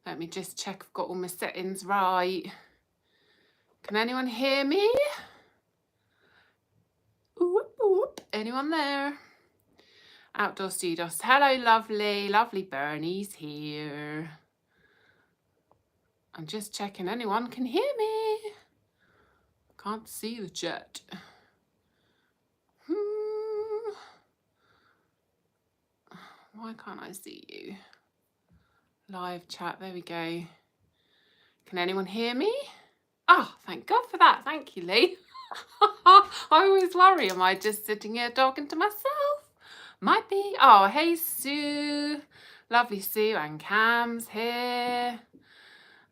Let me just check I've got all my settings right. Can anyone hear me? Oop, oop. Anyone there? Outdoor Studios. Hello, lovely. Lovely Bernie's here. I'm just checking anyone can hear me. Can't see the chat. Why can't I see you? Live chat, there we go. Can anyone hear me? Oh, thank God for that. Thank you, Lee. I always worry, am I just sitting here talking to myself? Might be. Oh, hey, Sue. Lovely Sue, and Cam's here.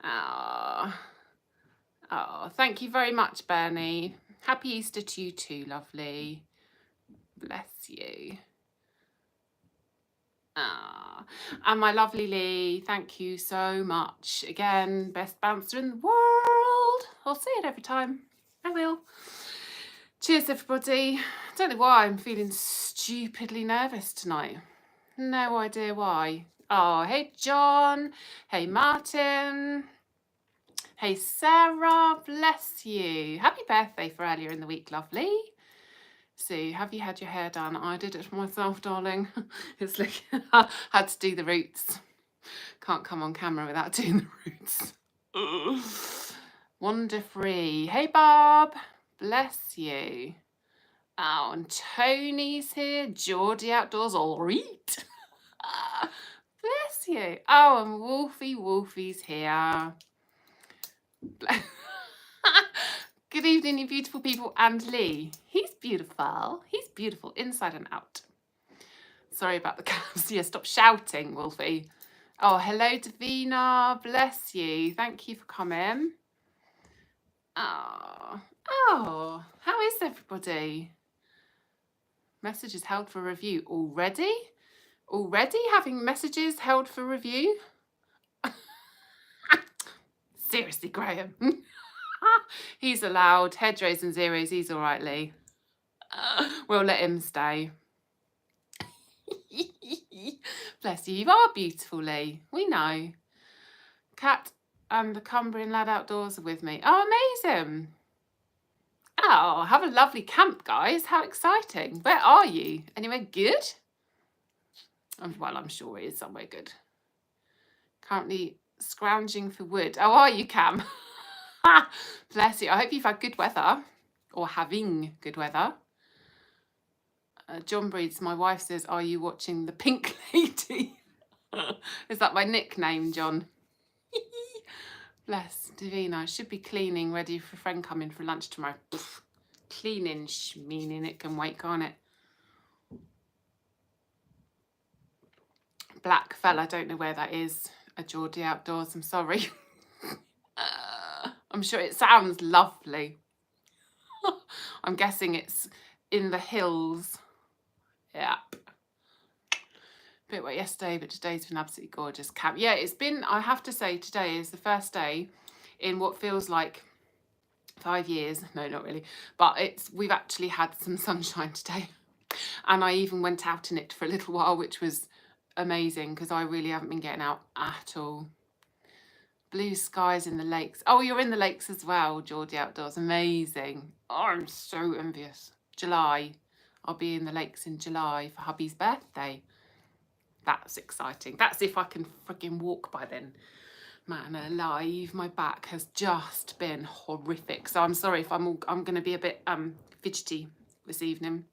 Oh, thank you very much, Bernie. Happy Easter to you too, lovely. Bless you. And my lovely Lee, thank you so much. Again, best bouncer in the world. I'll say it every time. I will. Cheers, everybody. I don't know why I'm feeling stupidly nervous tonight. No idea why. Oh, hey, John. Hey, Martin. Hey, Sarah. Bless you. Happy birthday for earlier in the week, lovely. Sue, have you had your hair done? I did it myself, darling. It's like I had to do the roots. Can't come on camera without doing the roots. Wonder free. Hey, Bob. Bless you. Oh, and Tony's here. Geordie Outdoors, all right. Bless you. Oh, and Wolfie's here. Good evening, you beautiful people. And Lee, he's beautiful. He's beautiful inside and out. Sorry about the calves. Yeah, stop shouting, Wolfie. Oh, hello, Davina. Bless you. Thank you for coming. Oh, how is everybody? Messages held for review already? Already having messages held for review? Seriously, Graham. He's allowed. Hedgerows and zeros, he's all right, Lee. We'll let him stay. Bless you. You are beautiful, Lee. We know. Kat and the Cumbrian Lad Outdoors are with me. Oh, amazing. Oh, have a lovely camp, guys. How exciting. Where are you? Anywhere good? Well, I'm sure it is somewhere good. Currently scrounging for wood. Oh, are you, Cam? Bless you. I hope you've had good weather, or having good weather. John Breeds, my wife says, are you watching the Pink Lady? Is that my nickname, John? Bless, Davina. I should be cleaning, ready for a friend coming for lunch tomorrow. Pff, cleaning, meaning it can wait, can't it? Black fella, I don't know where that is. A Geordie Outdoors, I'm sorry. I'm sure it sounds lovely. I'm guessing it's in the hills. Yep. Bit wet yesterday, but today's been absolutely gorgeous. Camp. Yeah, it's been, I have to say, today is the first day in what feels like 5 years. No, not really. But we've actually had some sunshine today. And I even went out in it for a little while, which was amazing because I really haven't been getting out at all. Blue skies in the lakes. Oh, you're in the lakes as well, Geordie Outdoors. Amazing. Oh, I'm so envious. July. I'll be in the lakes in July for hubby's birthday. That's exciting. That's if I can freaking walk by then. Man alive, my back has just been horrific. So I'm sorry if I'm going to be a bit fidgety this evening.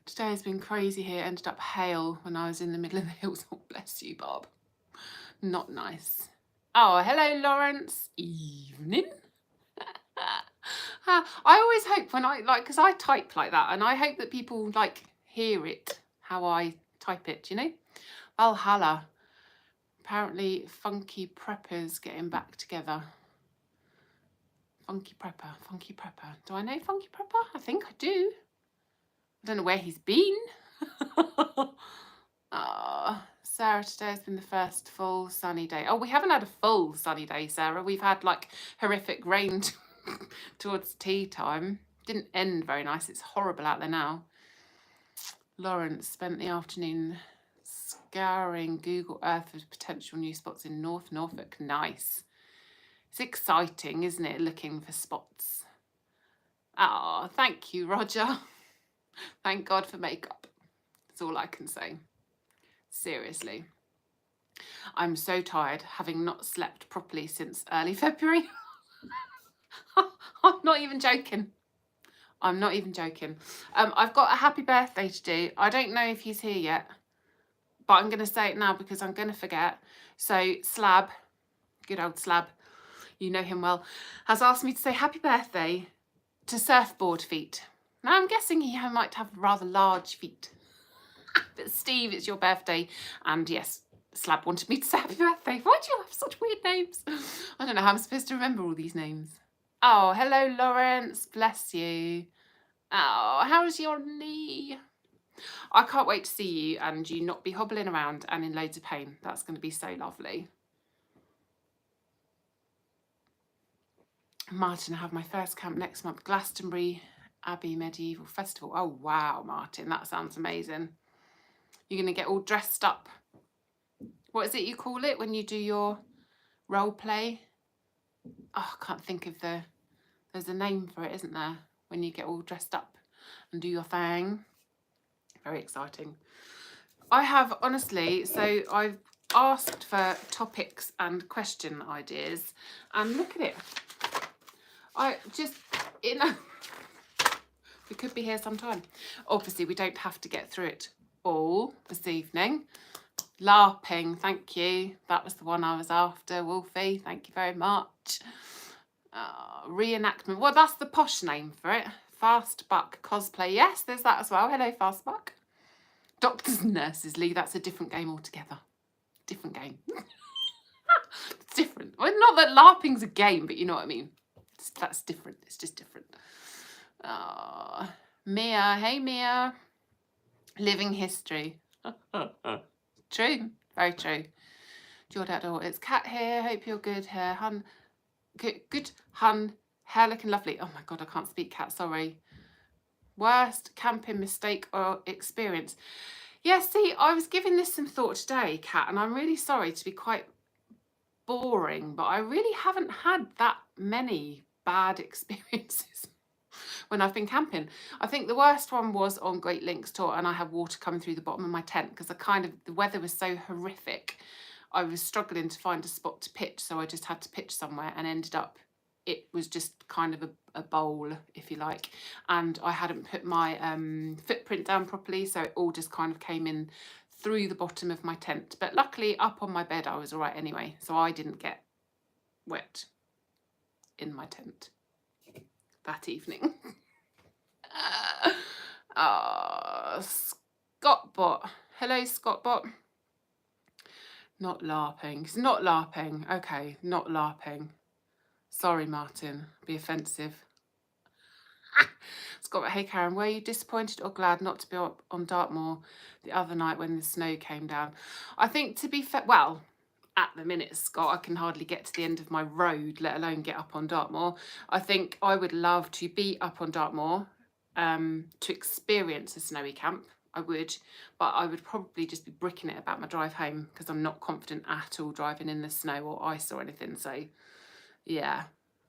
Today has been crazy here. Ended up hail when I was in the middle of the hills. Oh, bless you, Bob. Not nice. Oh, hello, Lawrence. Evening. I always hope when because I type like that, and I hope that people hear it how I type it, you know? Valhalla. Apparently, Funky Prepper's getting back together. Funky Prepper. Do I know Funky Prepper? I think I do. I don't know where he's been. Sarah, today has been the first full sunny day. Oh, we haven't had a full sunny day, Sarah. We've had horrific rain towards tea time. Didn't end very nice. It's horrible out there now. Lawrence spent the afternoon scouring Google Earth for potential new spots in North Norfolk. Nice. It's exciting, isn't it, looking for spots? Oh, thank you, Roger. Thank God for makeup. That's all I can say. Seriously. I'm so tired, having not slept properly since early February. I'm not even joking. I'm not even joking. I've got a happy birthday to do. I don't know if he's here yet, but I'm going to say it now because I'm going to forget. So Slab, good old Slab, you know him well, has asked me to say happy birthday to Surfboard Feet. Now I'm guessing he might have rather large feet. But Steve, it's your birthday, and yes, Slab wanted me to say happy birthday. Why do you have such weird names? I don't know how I'm supposed to remember all these names. Oh, hello, Lawrence. Bless you. Oh, how's your knee? I can't wait to see you and you not be hobbling around and in loads of pain. That's going to be so lovely. Martin, I have my first camp next month, Glastonbury Abbey Medieval Festival. Oh, wow, Martin, that sounds amazing. You're going to get all dressed up. What is it you call it when you do your role play? Oh, I can't think of there's a name for it, isn't there? When you get all dressed up and do your thing. Very exciting. I have, honestly, so I've asked for topics and question ideas, and look at it. I just, you know, we could be here sometime. Obviously, we don't have to get through it all this evening. LARPing, thank you. That was the one I was after, Wolfie. Thank you very much. Reenactment. Well, that's the posh name for it. Fast Buck cosplay. Yes, there's that as well. Hello, Fast Buck. Doctors and Nurses League. That's a different game altogether. Different game. It's different. Well, not that LARPing's a game, but you know what I mean. That's different. It's just different. Mia. Hey, Mia. Living history. True. Very true. Jordan, it's Kat here. Hope you're good here. Hun. Good. Hun. Hair looking lovely. Oh my God, I can't speak, Kat. Sorry. Worst camping mistake or experience. Yeah, see, I was giving this some thought today, Kat, and I'm really sorry to be quite boring, but I really haven't had that many bad experiences when I've been camping. I think the worst one was on Great Links Tour, and I had water coming through the bottom of my tent because the weather was so horrific. I was struggling to find a spot to pitch, so I just had to pitch somewhere and ended up, it was just kind of a bowl, if you like, and I hadn't put my footprint down properly, so it all just kind of came in through the bottom of my tent. But luckily up on my bed I was all right anyway, so I didn't get wet in my tent that evening. Scottbot. Hello, Scottbot. Not LARPing. It's not LARPing. Okay, not LARPing. Sorry, Martin. Be offensive. Scott, hey Karen, were you disappointed or glad not to be up on Dartmoor the other night when the snow came down? I think, to be fair, well, at the minute, Scott, I can hardly get to the end of my road, let alone get up on Dartmoor. I think I would love to be up on Dartmoor to experience a snowy camp. I would, but I would probably just be bricking it about my drive home because I'm not confident at all driving in the snow or ice or anything. So, yeah,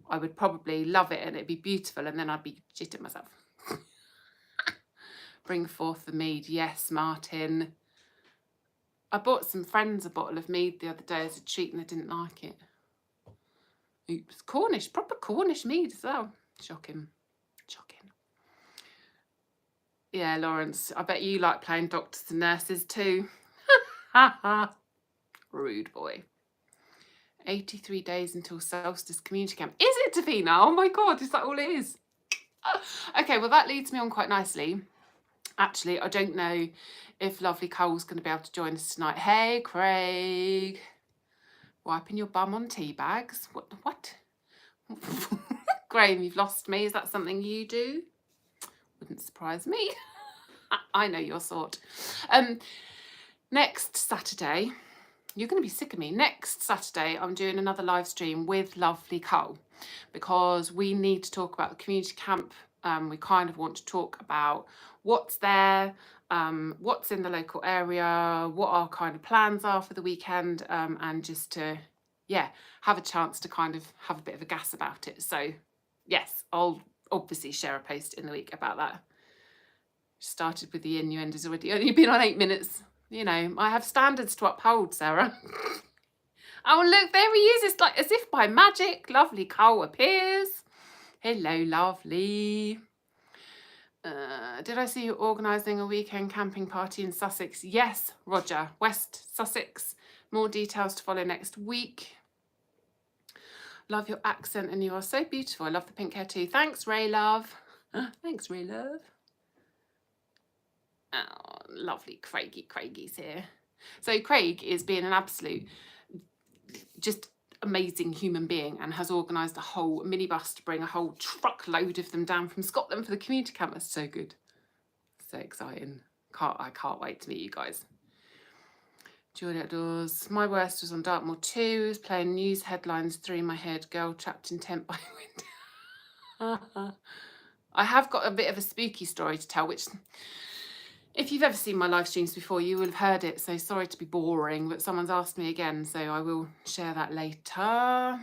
I would probably love it and it'd be beautiful, and then I'd be shitting myself. Bring forth the mead. Yes, Martin. I bought some friends a bottle of mead the other day as a treat and they didn't like it. Oops. Cornish, proper Cornish mead as well. Shocking. Shocking. Yeah, Lawrence, I bet you like playing doctors and nurses too. Rude boy. 83 days until Solstice Community Camp. Is it, Davina? Oh my God, is that all it is? Okay, well that leads me on quite nicely. Actually, I don't know if lovely Cole's going to be able to join us tonight. Hey, Craig. Wiping your bum on tea bags? What? Graham, you've lost me. Is that something you do? Wouldn't surprise me. I know your sort. Next Saturday, you're going to be sick of me. Next Saturday, I'm doing another live stream with lovely Cole because we need to talk about the community camp We kind of want to talk about what's there, what's in the local area, what our kind of plans are for the weekend, and just to, yeah, have a chance to kind of have a bit of a gas about it. So yes, I'll obviously share a post in the week about that. Started with the innuendos already. Only been on 8 minutes. You know, I have standards to uphold, Sarah. Oh, look, there he is. It's like as if by magic, lovely Cole appears. Hello, lovely. Did I see you organising a weekend camping party in Sussex? Yes, Roger. West Sussex. More details to follow next week. Love your accent and you are so beautiful. I love the pink hair too. Thanks, Ray Love. Thanks, Ray Love. Oh, lovely Craigie's here. So Craig is being an absolute, just amazing human being and has organised a whole minibus to bring a whole truckload of them down from Scotland for the community camp. That's so good. So exciting. I can't wait to meet you guys. Julie Outdoors. My worst was on Dartmoor 2. Was playing news headlines through my head. Girl trapped in tent by window. I have got a bit of a spooky story to tell, which if you've ever seen my live streams before, you will have heard it. So sorry to be boring, but someone's asked me again, so I will share that later.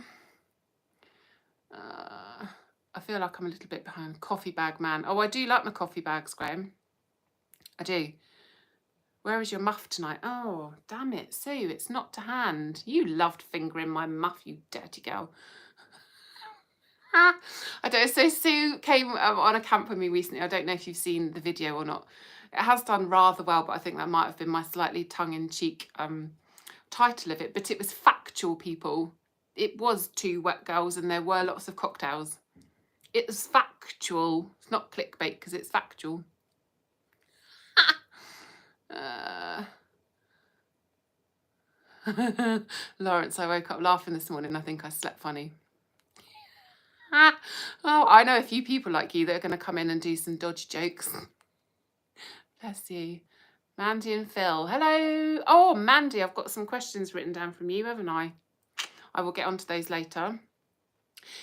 I feel like I'm a little bit behind. Coffee bag man. Oh, I do like my coffee bags, Graham. I do. Where is your muff tonight? Oh, damn it, Sue, it's not to hand. You loved fingering my muff, you dirty girl. I don't know, so Sue came on a camp with me recently. I don't know if you've seen the video or not. It has done rather well, but I think that might have been my slightly tongue-in-cheek title of it. But it was factual, people. It was 2 wet girls and there were lots of cocktails. It was factual. It's not clickbait because it's factual. Lawrence, I woke up laughing this morning. I think I slept funny. Oh, I know a few people like you that are going to come in and do some dodgy jokes. Bless you. Mandy and Phil. Hello. Oh, Mandy, I've got some questions written down from you, haven't I? I will get onto those later.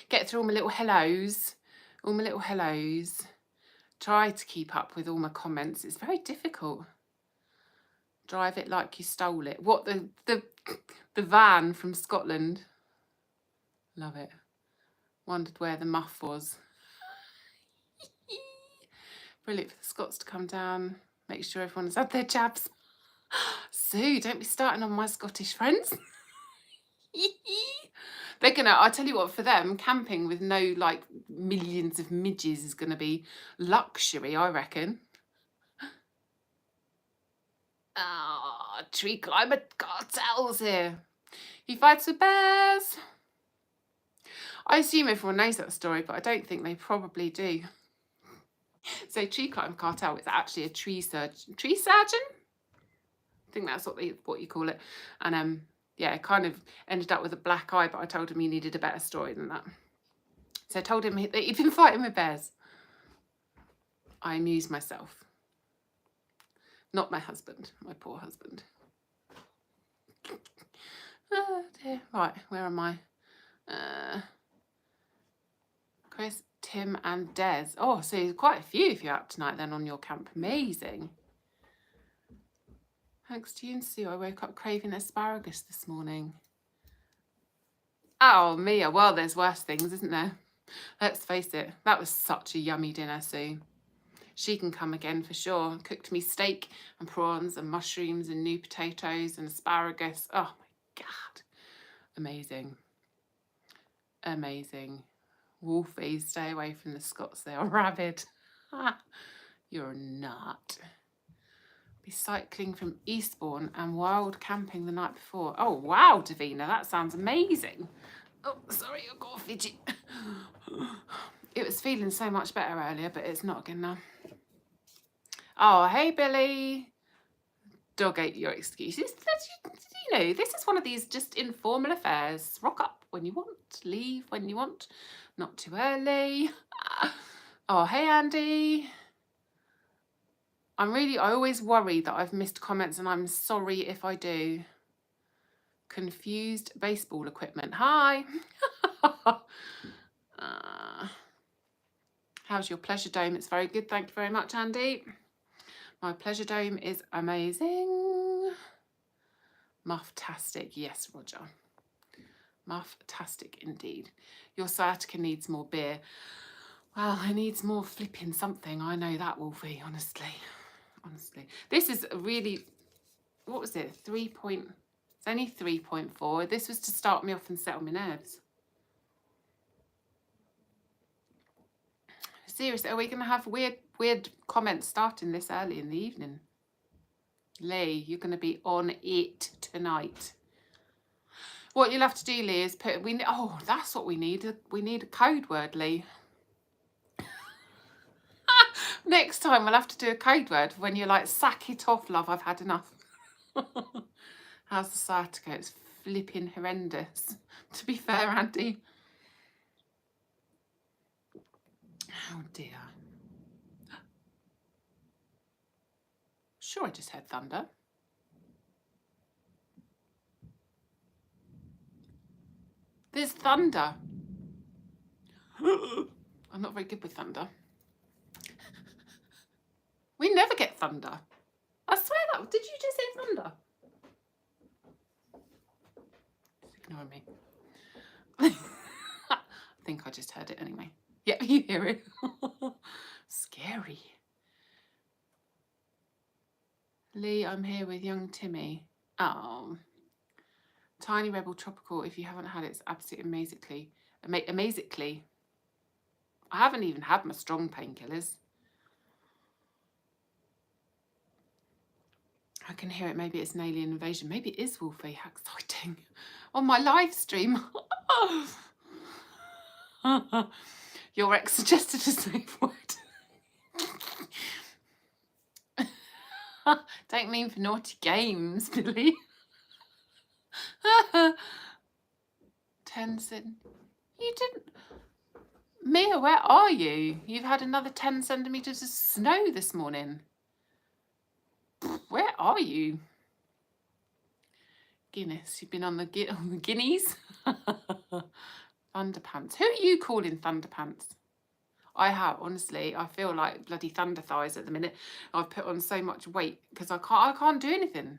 Get through all my little hellos. All my little hellos. Try to keep up with all my comments. It's very difficult. Drive it like you stole it. What, the van from Scotland? Love it. Wondered where the muff was. Brilliant for the Scots to come down. Make sure everyone's had their jabs. Sue, don't be starting on my Scottish friends. They're gonna, I tell you what, for them, camping with no like millions of midges is gonna be luxury, I reckon. Ah, tree climber cartels here. He fights with bears. I assume everyone knows that story, but I don't think they probably do. So tree climber cartel is actually a tree surgeon. Tree surgeon? I think that's what you call it. And yeah, it kind of ended up with a black eye, but I told him he needed a better story than that. So I told him that he'd been fighting with bears. I amused myself. Not my husband, my poor husband. Oh dear. Right, where am I? Chris, Tim and Des. Oh, so there's quite a few if you're out tonight then on your camp. Amazing. Thanks to you and Sue, I woke up craving asparagus this morning. Oh, Mia, well, there's worse things, isn't there? Let's face it, that was such a yummy dinner, Sue. She can come again for sure. Cooked me steak and prawns and mushrooms and new potatoes and asparagus. Oh my God. Amazing. Amazing. Wolfies, stay away from the Scots. They are rabid. You're not. Be cycling from Eastbourne and wild camping the night before. Oh, wow, Davina, that sounds amazing. Oh, sorry, I got a fidget. It was feeling so much better earlier, but it's not again now. Oh, hey, Billy. Dog ate your excuses. You know, this is one of these just informal affairs. Rock up when you want, leave when you want. Not too early. Oh, hey, Andy. I always worry that I've missed comments and I'm sorry if I do. Confused baseball equipment. Hi. How's your pleasure dome? It's very good. Thank you very much, Andy. My pleasure dome is amazing. Muff-tastic. Yes, Roger. Muff-tastic indeed. Your sciatica needs more beer. Well, it needs more flipping something. I know that, Wolfie, honestly. Honestly. This is really, what was it? It's only 3.4. This was to start me off and settle my nerves. Seriously, are we going to have weird comments starting this early in the evening? Lee, you're going to be on it tonight. What you'll have to do, Lee, is put... Oh, that's what we need. We need a code word, Lee. Next time we'll have to do a code word when you're like, sack it off, love, I've had enough. How's the sciatica? It's flipping horrendous. To be fair, Andy. Oh, dear. Sure, I just heard thunder. There's thunder. I'm not very good with thunder. We never get thunder. I swear that. Did you just say thunder? Just ignore me. I think I just heard it anyway. Yeah, you hear it. Scary. Lee, I'm here with young Timmy. Oh. Tiny Rebel Tropical. If you haven't had it, it's absolutely amazingly. I haven't even had my strong painkillers. I can hear it. Maybe it's an alien invasion. Maybe it is, Wolfie. How exciting. On my live stream. Your ex suggested a safe word. Don't mean for naughty games, Billy. 10 cent. You didn't. Mia, where are you? You've had another 10 centimetres of snow this morning. Where are you? Guinness. You've been on the Guineas? Thunderpants. Who are you calling Thunderpants? I have, honestly. I feel like bloody thunder thighs at the minute. I've put on so much weight because I can't do anything.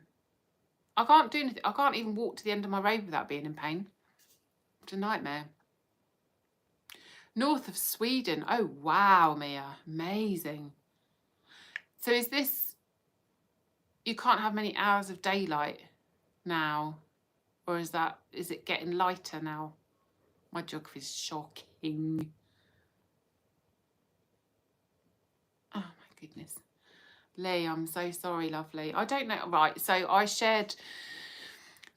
I can't do anything. I can't even walk to the end of my road without being in pain. It's a nightmare. North of Sweden. Oh, wow, Mia. Amazing. So is this... You can't have many hours of daylight now? Or is it getting lighter now? My geography is shocking. Oh, my goodness. Lee, I'm so sorry, lovely. I don't know. Right, so I shared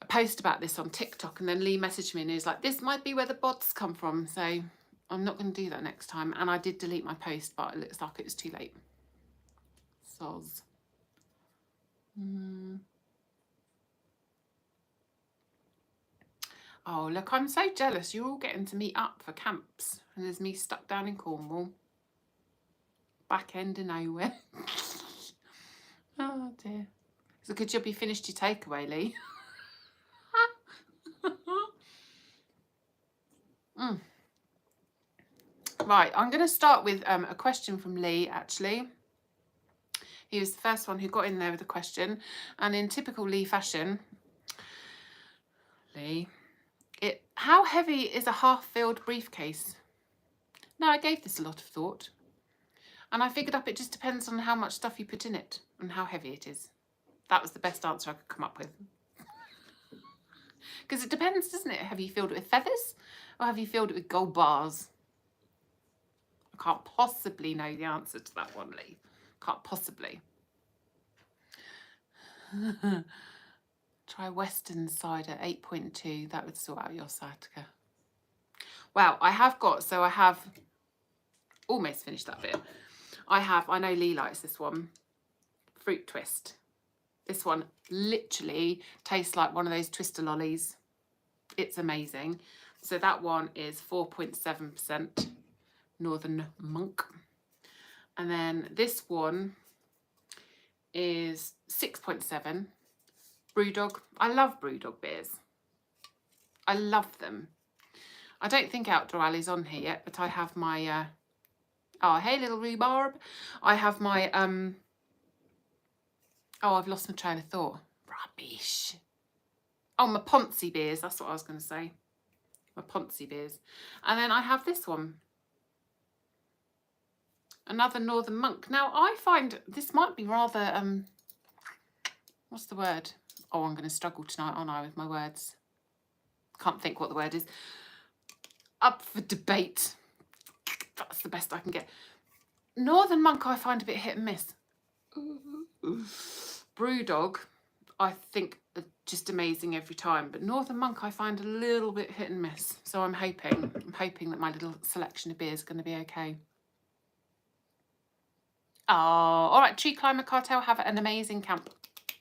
a post about this on TikTok and then Lee messaged me and he was like, this might be where the bots come from. So I'm not going to do that next time. And I did delete my post, but it looks like it was too late. Soz. Oh, look, I'm so jealous. You're all getting to meet up for camps. And there's me stuck down in Cornwall. Back end of nowhere. Oh, dear. It's a good job you finished your takeaway, Lee. Right, I'm going to start with a question from Lee, actually. He was the first one who got in there with a question. And in typical Lee fashion, Lee, how heavy is a half-filled briefcase? Now, I gave this a lot of thought. And I figured up it just depends on how much stuff you put in it and how heavy it is. That was the best answer I could come up with. Because it depends, doesn't it? Have you filled it with feathers or have you filled it with gold bars? I can't possibly know the answer to that one, Lee. Can't possibly. Try Western cider 8.2. That would sort out your sciatica. Well, I have almost finished that bit. I know Lee likes this one. Fruit twist. This one literally tastes like one of those Twister lollies. It's amazing. So that one is 4.7% Northern Monk. And then this one is 6.7 Brewdog. I love Brewdog beers. I love them. I don't think Outdoor Alley's on here yet, but I have my Oh, hey, little rhubarb. I have my, oh, I've lost my train of thought. Rubbish. Oh, my Ponzi beers. That's what I was going to say. My Ponzi beers. And then I have this one. Another Northern Monk. Now, I find this might be rather, what's the word? Oh, I'm going to struggle tonight, aren't I, with my words? Can't think what the word is. Up for debate. That's the best I can get. Northern Monk I find a bit hit and miss. Brewdog, I think are just amazing every time, but Northern Monk I find a little bit hit and miss. So I'm hoping that my little selection of beer is going to be okay. Oh, all right, Tree Climber Cartel, have an amazing camp.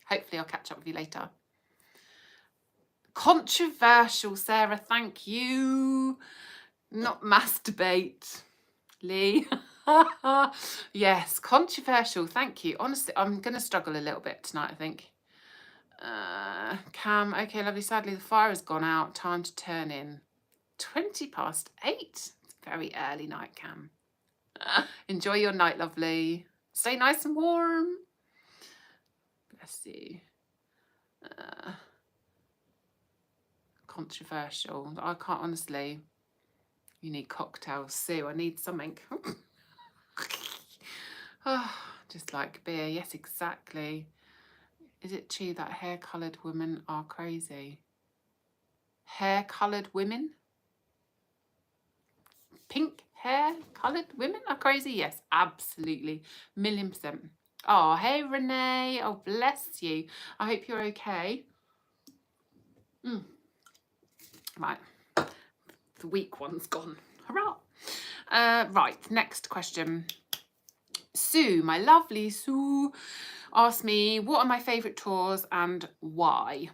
Hopefully I'll catch up with you later. Controversial, Sarah, thank you. Not masturbate, Lee. Yes, controversial, thank you. Honestly, I'm going to struggle a little bit tonight, I think. Cam, okay, lovely. Sadly, the fire has gone out. Time to turn in. 8:20. It's very early night, Cam. Enjoy your night, lovely. Stay nice and warm. Bless you. Controversial. I can't, honestly. You need cocktails, Sue. I need something. Oh, just like beer. Yes, exactly. Is it true that hair-coloured women are crazy? Hair-coloured women? Pink hair-coloured women are crazy? Yes, absolutely. 1,000,000%. Oh, hey, Renee. Oh, bless you. I hope you're okay. Right. The weak one's gone. Hurrah. Right, next question. Sue, my lovely Sue, asked me, what are my favourite tours and why?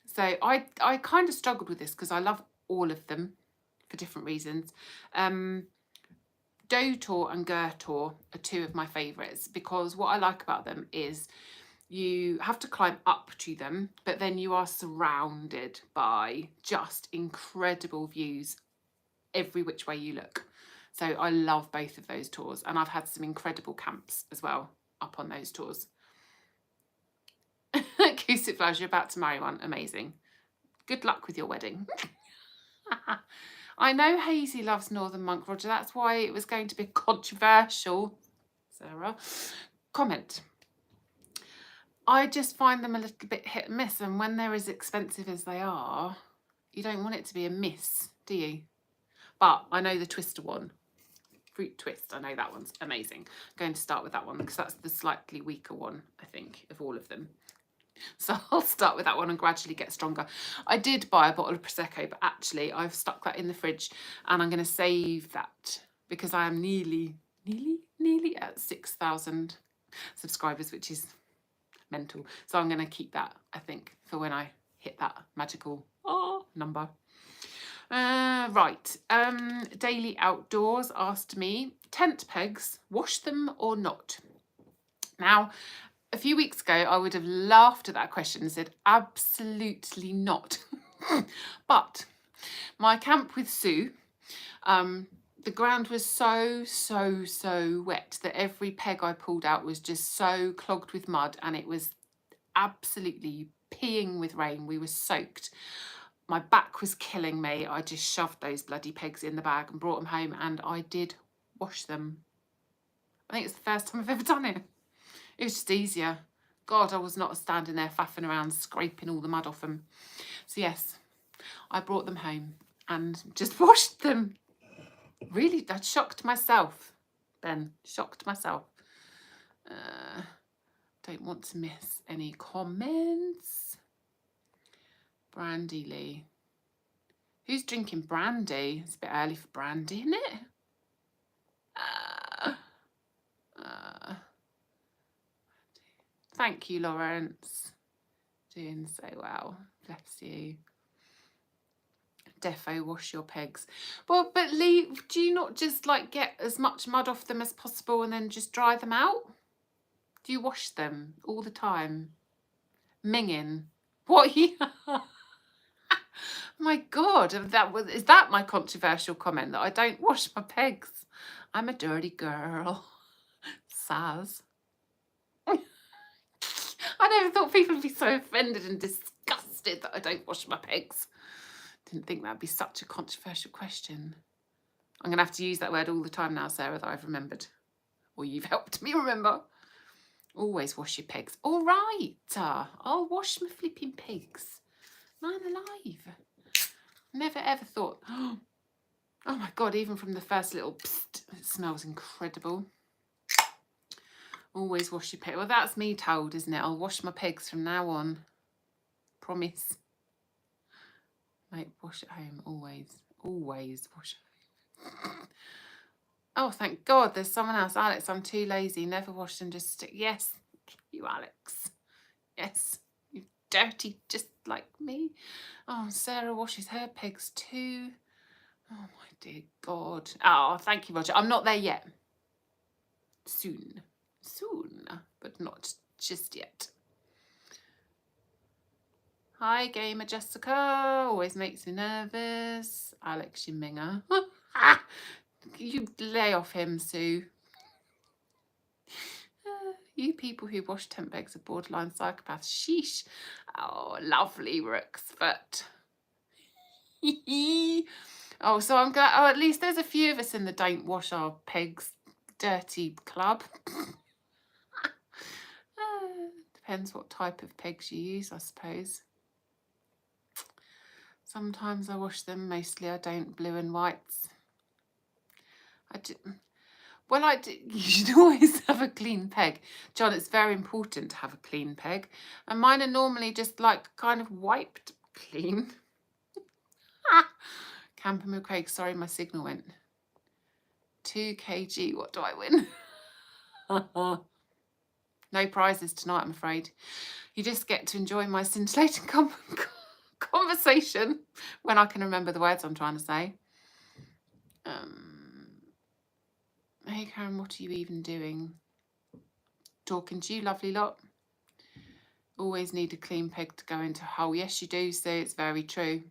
So I kind of struggled with this because I love all of them for different reasons. Doe Tour and Ger Tour are two of my favourites because what I like about them is you have to climb up to them, but then you are surrounded by just incredible views every which way you look. So I love both of those tours, and I've had some incredible camps as well up on those tours. Acoustic Flowers, you're about to marry one. Amazing. Good luck with your wedding. I know Hazy loves Northern Monk, Roger. That's why it was going to be controversial. Sarah. Comment. I just find them a little bit hit and miss, and when they're as expensive as they are, you don't want it to be a miss, do you? But I know the Twister one. Fruit Twist, I know that one's amazing. I'm going to start with that one because that's the slightly weaker one, I think, of all of them. So I'll start with that one and gradually get stronger. I did buy a bottle of Prosecco, but actually I've stuck that in the fridge and I'm going to save that because I am nearly at 6,000 subscribers, which is mental. So I'm going to keep that, I think, for when I hit that magical number. Right, Daily Outdoors asked me, tent pegs, wash them or not? Now, a few weeks ago, I would have laughed at that question and said, absolutely not. But my camp with Sue, the ground was so wet that every peg I pulled out was just so clogged with mud, and it was absolutely peeing with rain. We were soaked. My back was killing me. I just shoved those bloody pegs in the bag and brought them home, and I did wash them. I think it's the first time I've ever done it. It was just easier. God, I was not standing there faffing around, scraping all the mud off them. So yes, I brought them home and just washed them. Really, I shocked myself, Ben. Shocked myself. Don't want to miss any comments. Brandy Lee. Who's drinking brandy? It's a bit early for brandy, isn't it? Thank you, Lawrence. Doing so well. Bless you. Defo, wash your pegs. Well, but Lee, do you not just like get as much mud off them as possible and then just dry them out? Do you wash them all the time? Minging. What? My God, is that my controversial comment that I don't wash my pegs? I'm a dirty girl. Saz. I never thought people would be so offended and disgusted that I don't wash my pigs. Didn't think that'd be such a controversial question. I'm going to have to use that word all the time now, Sarah, that I've remembered. Or you've helped me remember. Always wash your pigs. All right. I'll wash my flipping pigs. Man alive. Never ever thought, oh my God, even from the first little psst, it smells incredible. Always wash your pigs. Well, that's me told, isn't it? I'll wash my pigs from now on. Promise. Mate, wash at home. Always. Always wash at home. Oh, thank God, there's someone else. Alex, I'm too lazy. Never wash them, just stick. Yes, you, Alex. Yes, you dirty, just like me. Oh, Sarah washes her pigs too. Oh, my dear God. Oh, thank you, Roger. I'm not there yet. Soon. Soon, but not just yet. Hi, Gamer Jessica. Always makes me nervous. Alex, you minger. You lay off him, Sue. You people who wash tent pegs are borderline psychopaths. Sheesh. Oh, lovely Rooksfoot. Oh, so I'm glad. Oh, at least there's a few of us in the Don't Wash Our Pigs Dirty Club. Depends what type of pigs you use, I suppose. Sometimes I wash them. Mostly I don't. Blue and whites. Well, you should always have a clean peg. John, it's very important to have a clean peg. And mine are normally just like kind of wiped clean. Camping with Craig. Sorry, my signal went. 2 kg. What do I win? No prizes tonight, I'm afraid. You just get to enjoy my scintillating conversation when I can remember the words I'm trying to say. Hey Karen, what are you even doing? Talking to you, lovely lot. Always need a clean peg to go into a hole. Yes, you do, Sue. It's very true.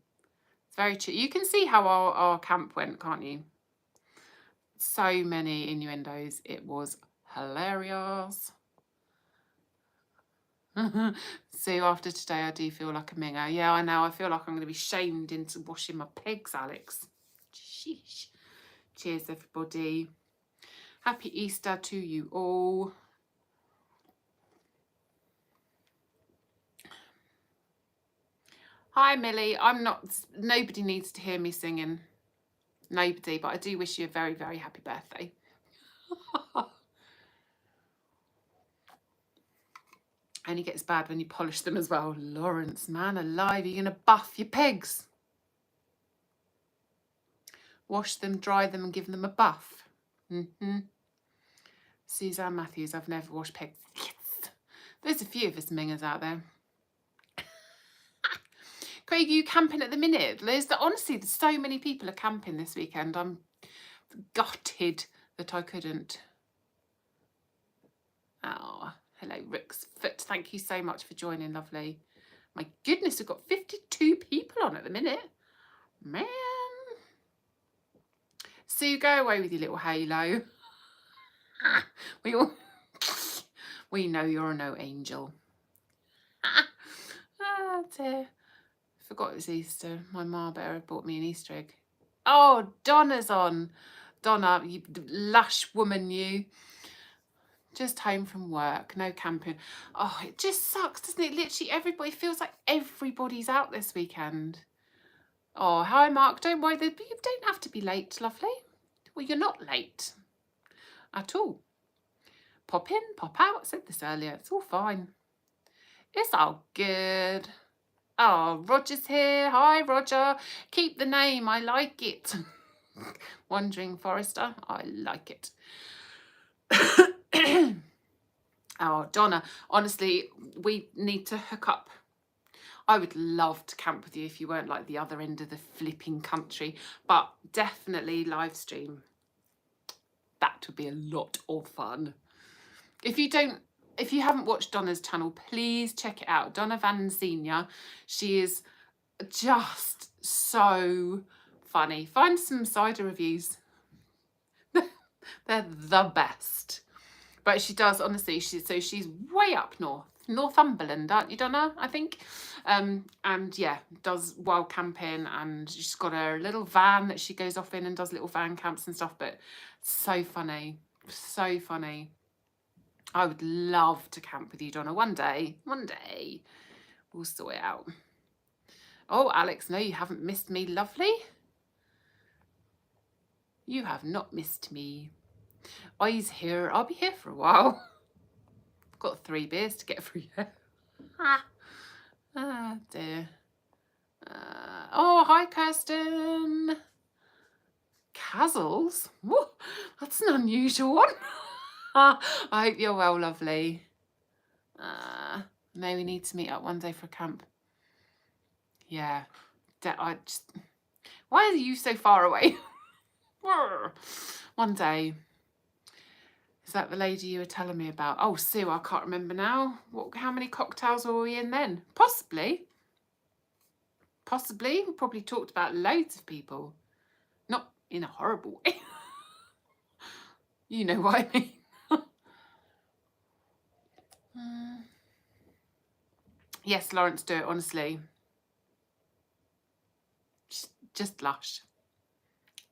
It's very true. You can see how our camp went, can't you? So many innuendos. It was hilarious. Sue, after today, I do feel like a minger. Yeah, I know. I feel like I'm going to be shamed into washing my pigs, Alex. Sheesh. Cheers, everybody. Happy Easter to you all. Hi, Millie. Nobody needs to hear me singing. Nobody, but I do wish you a very, very happy birthday. And it gets bad when you polish them as well. Lawrence, man alive, you're going to buff your pigs. Wash them, dry them and give them a buff. Suzanne Matthews, I've never washed pigs. Yes. There's a few of us mingers out there. Craig, are you camping at the minute? Honestly, there's so many people are camping this weekend. I'm gutted that I couldn't. Oh, hello, Rooksfoot. Thank you so much for joining, lovely. My goodness, we've got 52 people on at the minute. Man. Sue, go away with your little halo. We know you're no angel. Oh dear. Forgot it was Easter. My ma better have bought me an Easter egg. Oh, Donna's on. Donna, you lush woman, you. Just home from work, no camping. Oh, it just sucks, doesn't it? Literally everybody feels like everybody's out this weekend. Oh, hi, Mark. Don't worry. You don't have to be late, lovely. Well, you're not late at all. Pop in, pop out. I said this earlier. It's all fine. It's all good. Oh, Roger's here. Hi, Roger. Keep the name. I like it. Wandering Forester. I like it. Oh, Donna, honestly, we need to hook up. I would love to camp with you if you weren't like the other end of the flipping country, but definitely live stream. That would be a lot of fun. If you haven't watched Donna's channel, please check it out. Donna Van Senior. She is just so funny. Find some cider reviews. They're the best. But she does, honestly, she's way up north. Northumberland, aren't you, Donna? I think. And yeah, does wild camping, and she's got her little van that she goes off in and does little van camps and stuff. But so funny. So funny. I would love to camp with you, Donna. One day we'll sort it out. Oh, Alex, no, you haven't missed me, lovely. You have not missed me. I's here. I'll be here for a while. I've got 3 beers to get through here. Ah, dear. Oh, hi, Kirsten. Castles? Woo, that's an unusual one. I hope you're well, lovely. Maybe we need to meet up one day for a camp. Yeah. Why are you so far away? One day. Is that the lady you were telling me about? Oh, Sue, I can't remember now. How many cocktails were we in then? Possibly. Possibly. We probably talked about loads of people. Not in a horrible way. You know what I mean. Yes, Lawrence, do it, honestly. Just lush.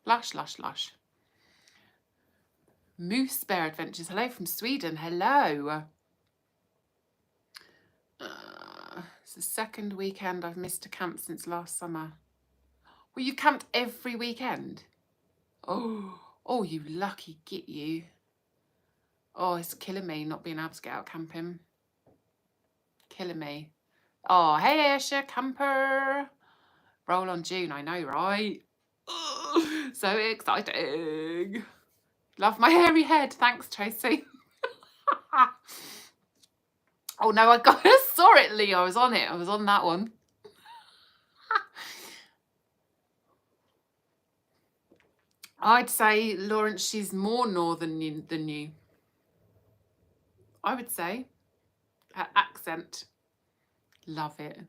Lush, lush, lush. Moose Bear Adventures. Hello from Sweden. Hello. It's the 2nd weekend I've missed a camp since last summer. Well, you camped every weekend? Oh, you lucky git you. Oh, it's killing me not being able to get out camping. Killing me. Oh, hey, Aisha, camper. Roll on June, I know, right? So exciting. Love my hairy head. Thanks, Tracy. Oh, no, I saw it, Lee. I was on it. I was on that one. I'd say, Lawrence, she's more northern than you. I would say. Her accent. Love it.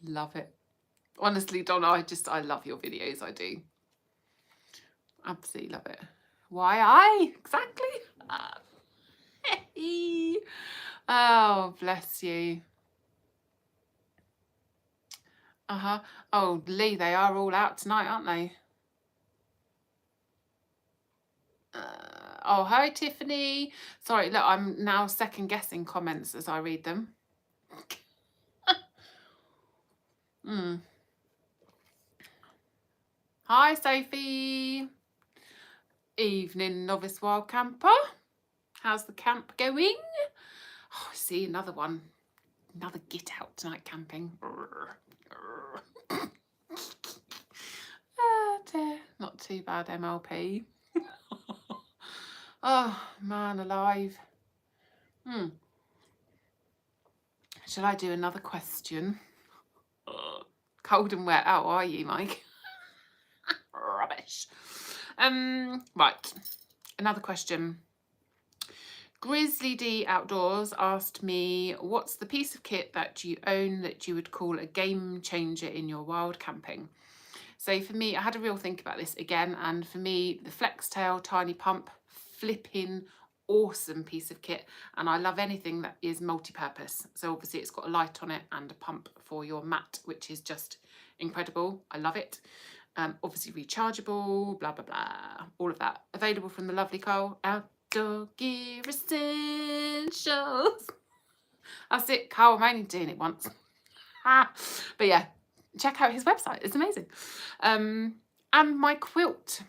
Love it. Honestly, Donna, I love your videos. I do. Absolutely love it. Why I? Exactly. Oh, bless you. Oh, Lee, they are all out tonight, aren't they? Oh, hi, Tiffany. Sorry, look, I'm now second guessing comments as I read them. Hi, Sophie. Evening, novice wild camper. How's the camp going? Oh, I see another one. Another get out tonight camping. Dear. Not too bad, MLP. Oh, man alive. Shall I do another question? Cold and wet. How are you, Mike? Rubbish. Right. Another question. Grizzly D Outdoors asked me, what's the piece of kit that you own that you would call a game changer in your wild camping? So for me, I had a real think about this again, and for me, the Flextail Tiny Pump, flipping awesome piece of kit, and I love anything that is multi-purpose. So obviously it's got a light on it and a pump for your mat, which is just incredible. I love it. Obviously rechargeable, blah, blah, blah, all of that. Available from the lovely Cole. Outdoor Gear Essentials. That's it, Cole. I'm only doing it once. But yeah, check out his website. It's amazing. And my quilt.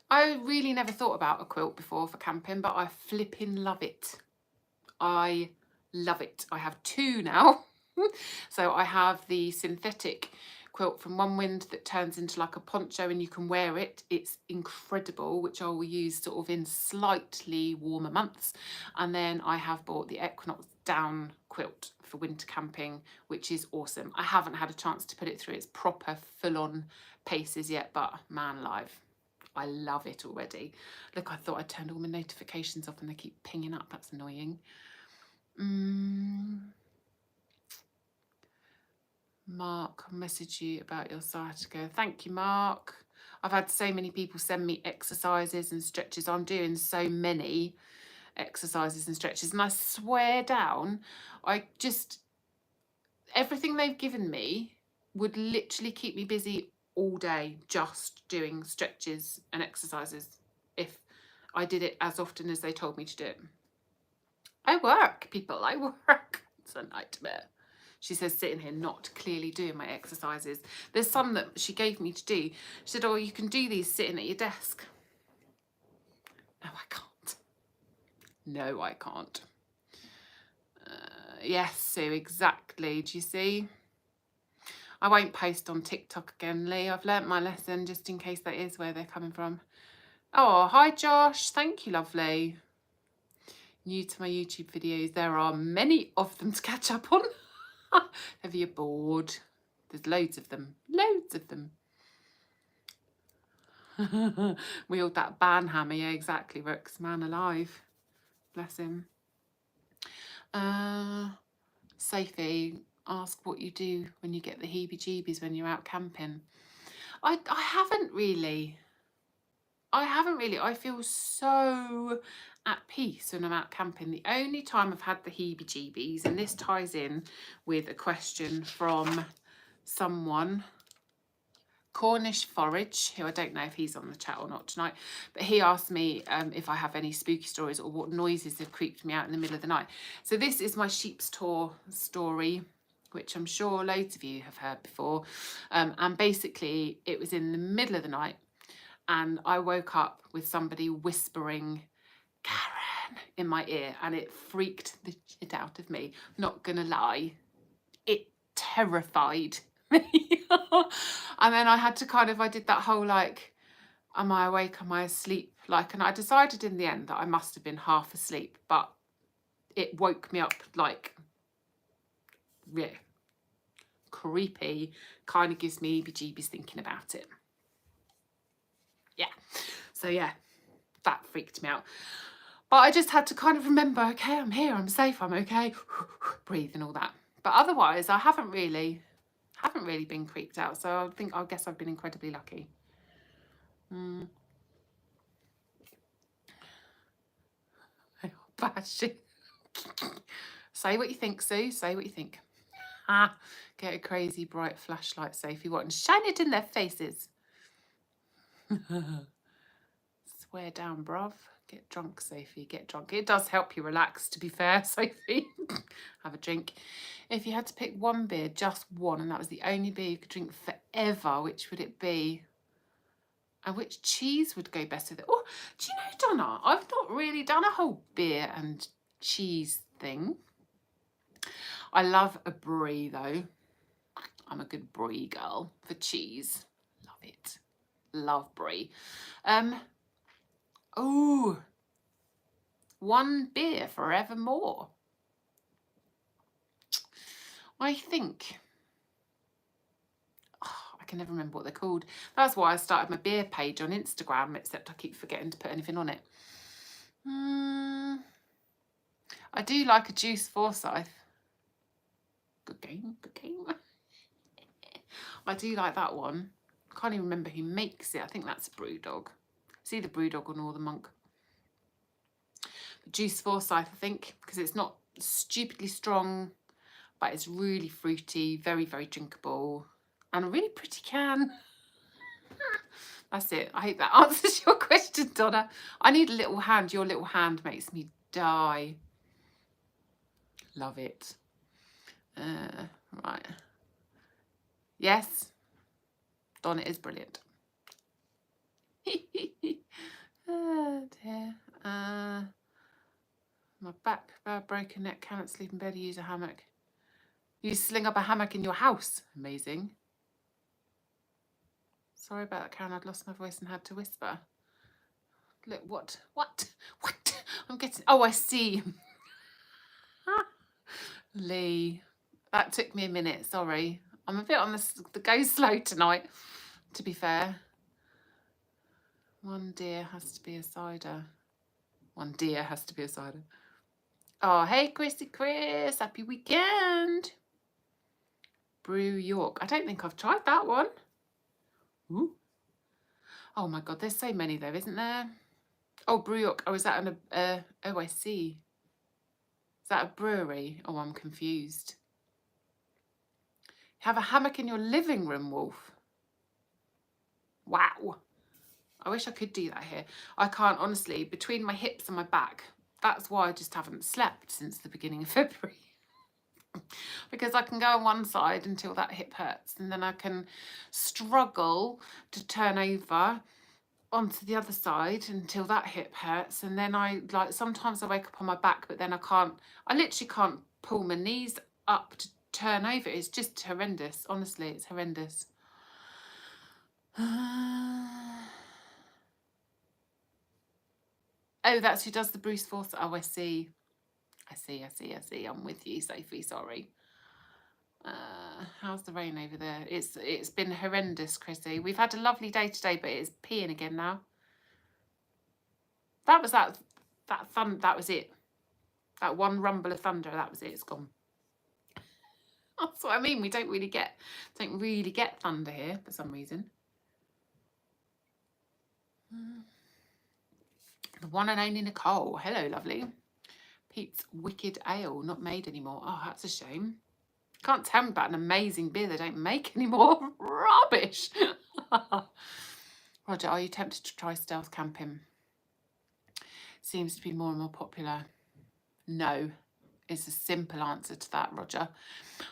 I really never thought about a quilt before for camping, but I flipping love it. I love it. I have 2 now. So I have the synthetic quilt from One Wind that turns into like a poncho and you can wear it. It's incredible, which I will use sort of in slightly warmer months. And then I have bought the Equinox down quilt for winter camping, which is awesome. I haven't had a chance to put it through its proper full-on paces yet, but man alive, I love it already. Look, I thought I turned all my notifications off and they keep pinging up. That's annoying. Mark, I'll message you about your sciatica. Thank you, Mark. I've had so many people send me exercises and stretches. I'm doing so many exercises and stretches, and I swear down, everything they've given me would literally keep me busy all day just doing stretches and exercises if I did it as often as they told me to do it. I work, people, I work. It's a nightmare. She says, sitting here not clearly doing my exercises. There's some that she gave me to do. She said, oh, you can do these sitting at your desk. No, I can't. No, I can't. Yes, Sue, exactly. Do you see? I won't post on TikTok again, Lee. I've learnt my lesson, just in case that is where they're coming from. Oh, hi, Josh. Thank you, lovely. New to my YouTube videos. There are many of them to catch up on. Have you bored? There's loads of them. Loads of them. Wield that ban hammer. Yeah, exactly, Rooks. Man alive. Bless him. Sophie, ask what you do when you get the heebie-jeebies when you're out camping. I haven't really. I feel so at peace when I'm out camping. The only time I've had the heebie-jeebies, and this ties in with a question from someone, Cornish Forage, who I don't know if he's on the chat or not tonight, but he asked me if I have any spooky stories or what noises have creeped me out in the middle of the night. So this is my sheep's tour story, which I'm sure loads of you have heard before. And basically it was in the middle of the night and I woke up with somebody whispering, Karen, in my ear, and it freaked the shit out of me. Not gonna lie, it terrified me. And then I had to I did that whole like, am I awake, am I asleep? And I decided in the end that I must have been half asleep, but it woke me up like, yeah, creepy, kind of gives me heebie-jeebies thinking about it. Yeah, so yeah, that freaked me out. But I just had to kind of remember, okay, I'm here, I'm safe, I'm okay, breathe and all that. But otherwise, I haven't really been creeped out. So I guess I've been incredibly lucky. Bashing. Say what you think, Sue. Say what you think. Get a crazy bright flashlight, Sophie. What? And shine it in their faces. Swear down, bruv. Get drunk, Sophie. Get drunk. It does help you relax, to be fair, Sophie. Have a drink. If you had to pick one beer, just one, and that was the only beer you could drink forever, which would it be? And which cheese would go better with it? Oh, do you know, Donna, I've not really done a whole beer and cheese thing. I love a brie, though. I'm a good brie girl for cheese. Love it. Love brie. Oh, one beer forevermore. I think, I can never remember what they're called. That's why I started my beer page on Instagram, except I keep forgetting to put anything on it. I do like a Juice Forsyth. Good game, good game. I do like that one. Can't even remember who makes it. I think that's Brewdog. It's either Brewdog or Northern Monk. Juice Forsyth, I think, because it's not stupidly strong, but it's really fruity, very, very drinkable, and a really pretty can. That's it. I hope that answers your question, Donna. I need a little hand. Your little hand makes me die. Love it. Right. Yes. Donna is brilliant. Oh dear. My back, broken neck, cannot sleep in bed, use a hammock. You sling up a hammock in your house. Amazing. Sorry about that, Karen. I'd lost my voice and had to whisper. Look, what? I'm getting, oh, I see. Lee, that took me a minute, sorry. I'm a bit on the go slow tonight, to be fair. One deer has to be a cider. One deer has to be a cider. Oh, hey, Chrissy Chris, happy weekend. Brew York. I don't think I've tried that one. Ooh. Oh my God, there's so many though, isn't there? Oh, Brew York. Oh, is that oh, I see. Is that a brewery? Oh, I'm confused. Have a hammock in your living room, Wolf. Wow. I wish I could do that here. I can't, honestly, between my hips and my back. That's why I just haven't slept since the beginning of February. Because I can go on one side until that hip hurts, and then I can struggle to turn over onto the other side until that hip hurts, and then I like sometimes I wake up on my back, but then I literally can't pull my knees up to turn over. It's just horrendous. Honestly, it's horrendous. Oh, that's who does the Bruce Forsyth. Oh, I see. I'm with you, Sophie. Sorry. How's the rain over there? It's been horrendous, Chrissy. We've had a lovely day today, but it's peeing again now. That was that fun. That was it. That one rumble of thunder. That was it. It's gone. That's what I mean. We don't really get thunder here for some reason. The one and only Nicole. Hello, lovely. Pete's Wicked Ale, not made anymore. Oh, that's a shame. Can't tell me about an amazing beer they don't make anymore. Rubbish. Roger, are you tempted to try stealth camping? Seems to be more and more popular. No, is a simple answer to that, Roger.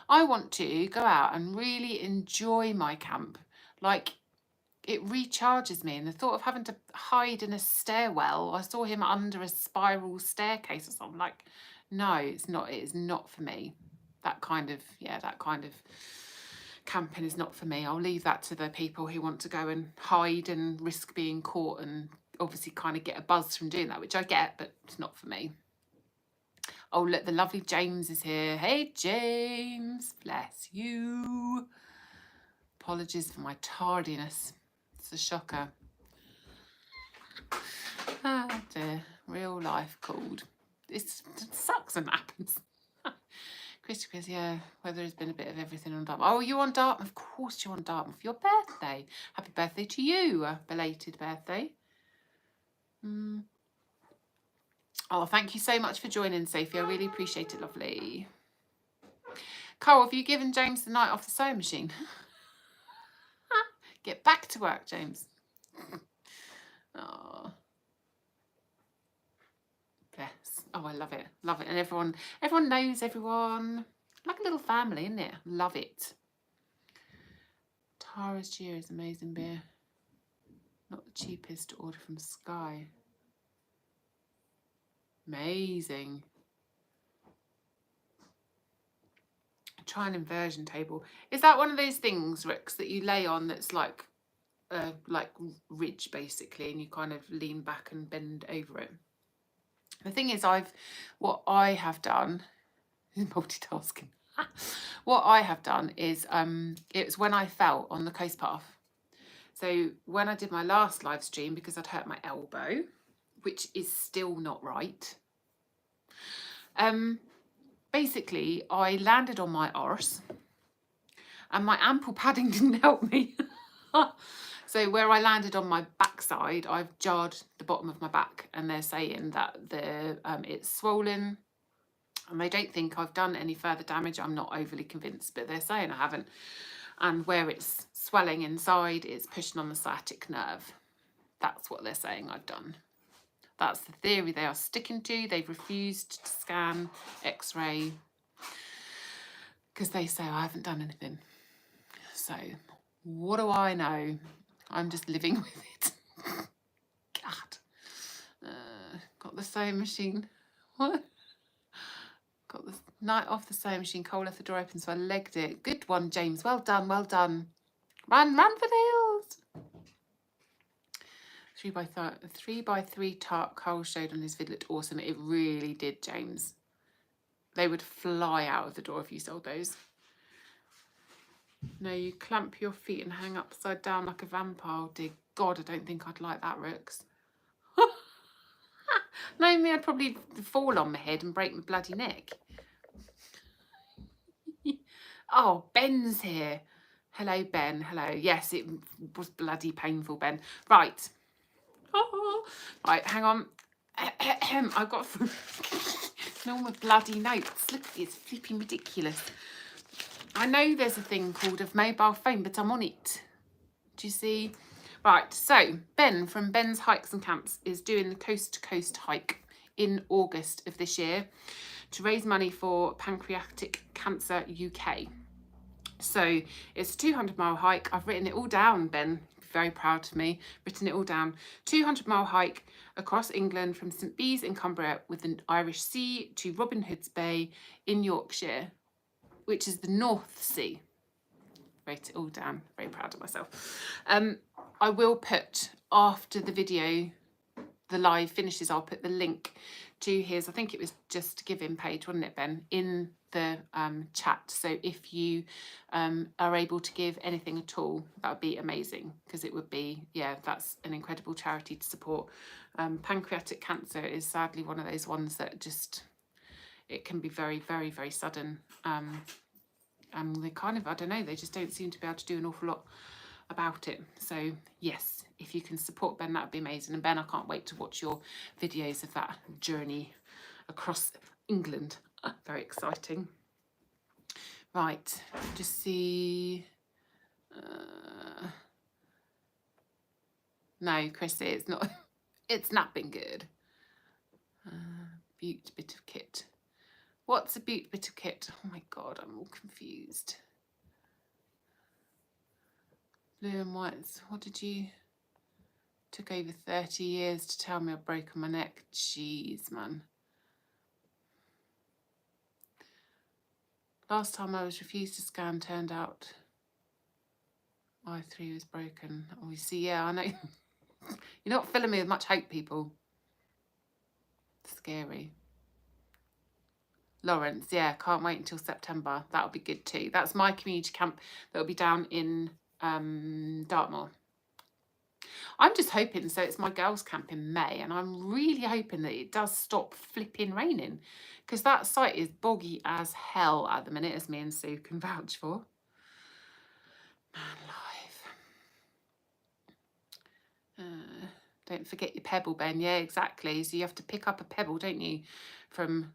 I want to go out and really enjoy my camp. Like, it recharges me. And the thought of having to hide in a stairwell, I saw him under a spiral staircase or something. Like, no, it's not. It is not for me. That kind of camping is not for me. I'll leave that to the people who want to go and hide and risk being caught and obviously kind of get a buzz from doing that, which I get, but it's not for me. Oh, look, the lovely James is here. Hey, James. Bless you. Apologies for my tardiness. It's a shocker. Ah, dear. Real life called. It sucks when it happens. Christopher's, yeah, weather has been a bit of everything on Dartmouth. Oh, you're on Dartmouth. Of course you're on Dartmouth. Your birthday. Happy birthday to you. Belated birthday. Oh, thank you so much for joining, Sophie. I really appreciate it, lovely. Cole, have you given James the night off the sewing machine? Get back to work, James. Oh. Yes. Oh, I love it. Love it. And everyone knows everyone. Like a little family, isn't it? Love it. Tara's Cheer is amazing beer. Not the cheapest to order from Sky. Amazing. Try an inversion table. Is that one of those things, Rex, that you lay on that's like ridge basically, and you kind of lean back and bend over it? The thing is, what I have done is multitasking. What I have done is it was when I fell on the coast path. So when I did my last live stream, because I'd hurt my elbow, which is still not right. Basically, I landed on my arse and my ample padding didn't help me. So where I landed on my backside, I've jarred the bottom of my back, and they're saying that it's swollen, and they don't think I've done any further damage. I'm not overly convinced, but they're saying I haven't. And where it's swelling inside, it's pushing on the sciatic nerve. That's what they're saying I've done. That's the theory they are sticking to. They've refused to scan, X-ray, because they say I haven't done anything. So what do I know? I'm just living with it. God. Got the sewing machine. What? Got the night off the sewing machine. Cole left the door open, so I legged it. Good one, James. Well done, well done. Run for the hills. 3x3 tart Cole showed on his vid looked awesome. It really did, James. They would fly out of the door if you sold those. No, you clamp your feet and hang upside down like a vampire. Dear God, I don't think I'd like that, Rooks. No, me, I'd probably fall on my head and break my bloody neck. Oh, Ben's here. Hello, Ben. Hello. Yes, it was bloody painful, Ben. Right. Oh, right, hang on. I've got all my bloody notes. Look, it's flipping ridiculous. I know there's a thing called a mobile phone, but I'm on it. Do you see? Right, so Ben from Ben's Hikes and Camps is doing the Coast to Coast hike in August of this year to raise money for Pancreatic Cancer UK. So it's a 200-mile hike. I've written it all down, Ben. Very proud of me. Written it all down. 200-mile hike across England from St Bees in Cumbria with an Irish Sea to Robin Hood's Bay in Yorkshire, which is the North Sea. Wrote it all down. Very proud of myself. I will put, after the video, the live finishes, I'll put the link to his, I think it was Just Giving page, wasn't it, Ben, in the chat. So if you are able to give anything at all, that would be amazing, because it would be, yeah, that's an incredible charity to support. Pancreatic cancer is sadly one of those ones that just, it can be very, very, very sudden. And they kind of, I don't know, they just don't seem to be able to do an awful lot about it. So yes, if you can support Ben, that would be amazing. And Ben, I can't wait to watch your videos of that journey across England. Very exciting. Right, just see. No, Chrissy, it's not. It's not been good. Butte bit of kit. What's a butte bit of kit? Oh my God, I'm all confused. Blue and whites. What did you... Took over 30 years to tell me I've broken my neck. Jeez, man. Last time I was refused to scan, turned out I3 was broken. Oh, you see, yeah, I know. You're not filling me with much hope, people. Scary. Lawrence, yeah, can't wait until September. That'll be good too. That's my community camp that'll be down in Dartmoor. I'm just hoping, so it's my girls' camp in May, and I'm really hoping that it does stop flipping raining, because that site is boggy as hell at the minute, as me and Sue can vouch for. Man alive. Don't forget your pebble, Ben. Yeah, exactly. So you have to pick up a pebble, don't you, from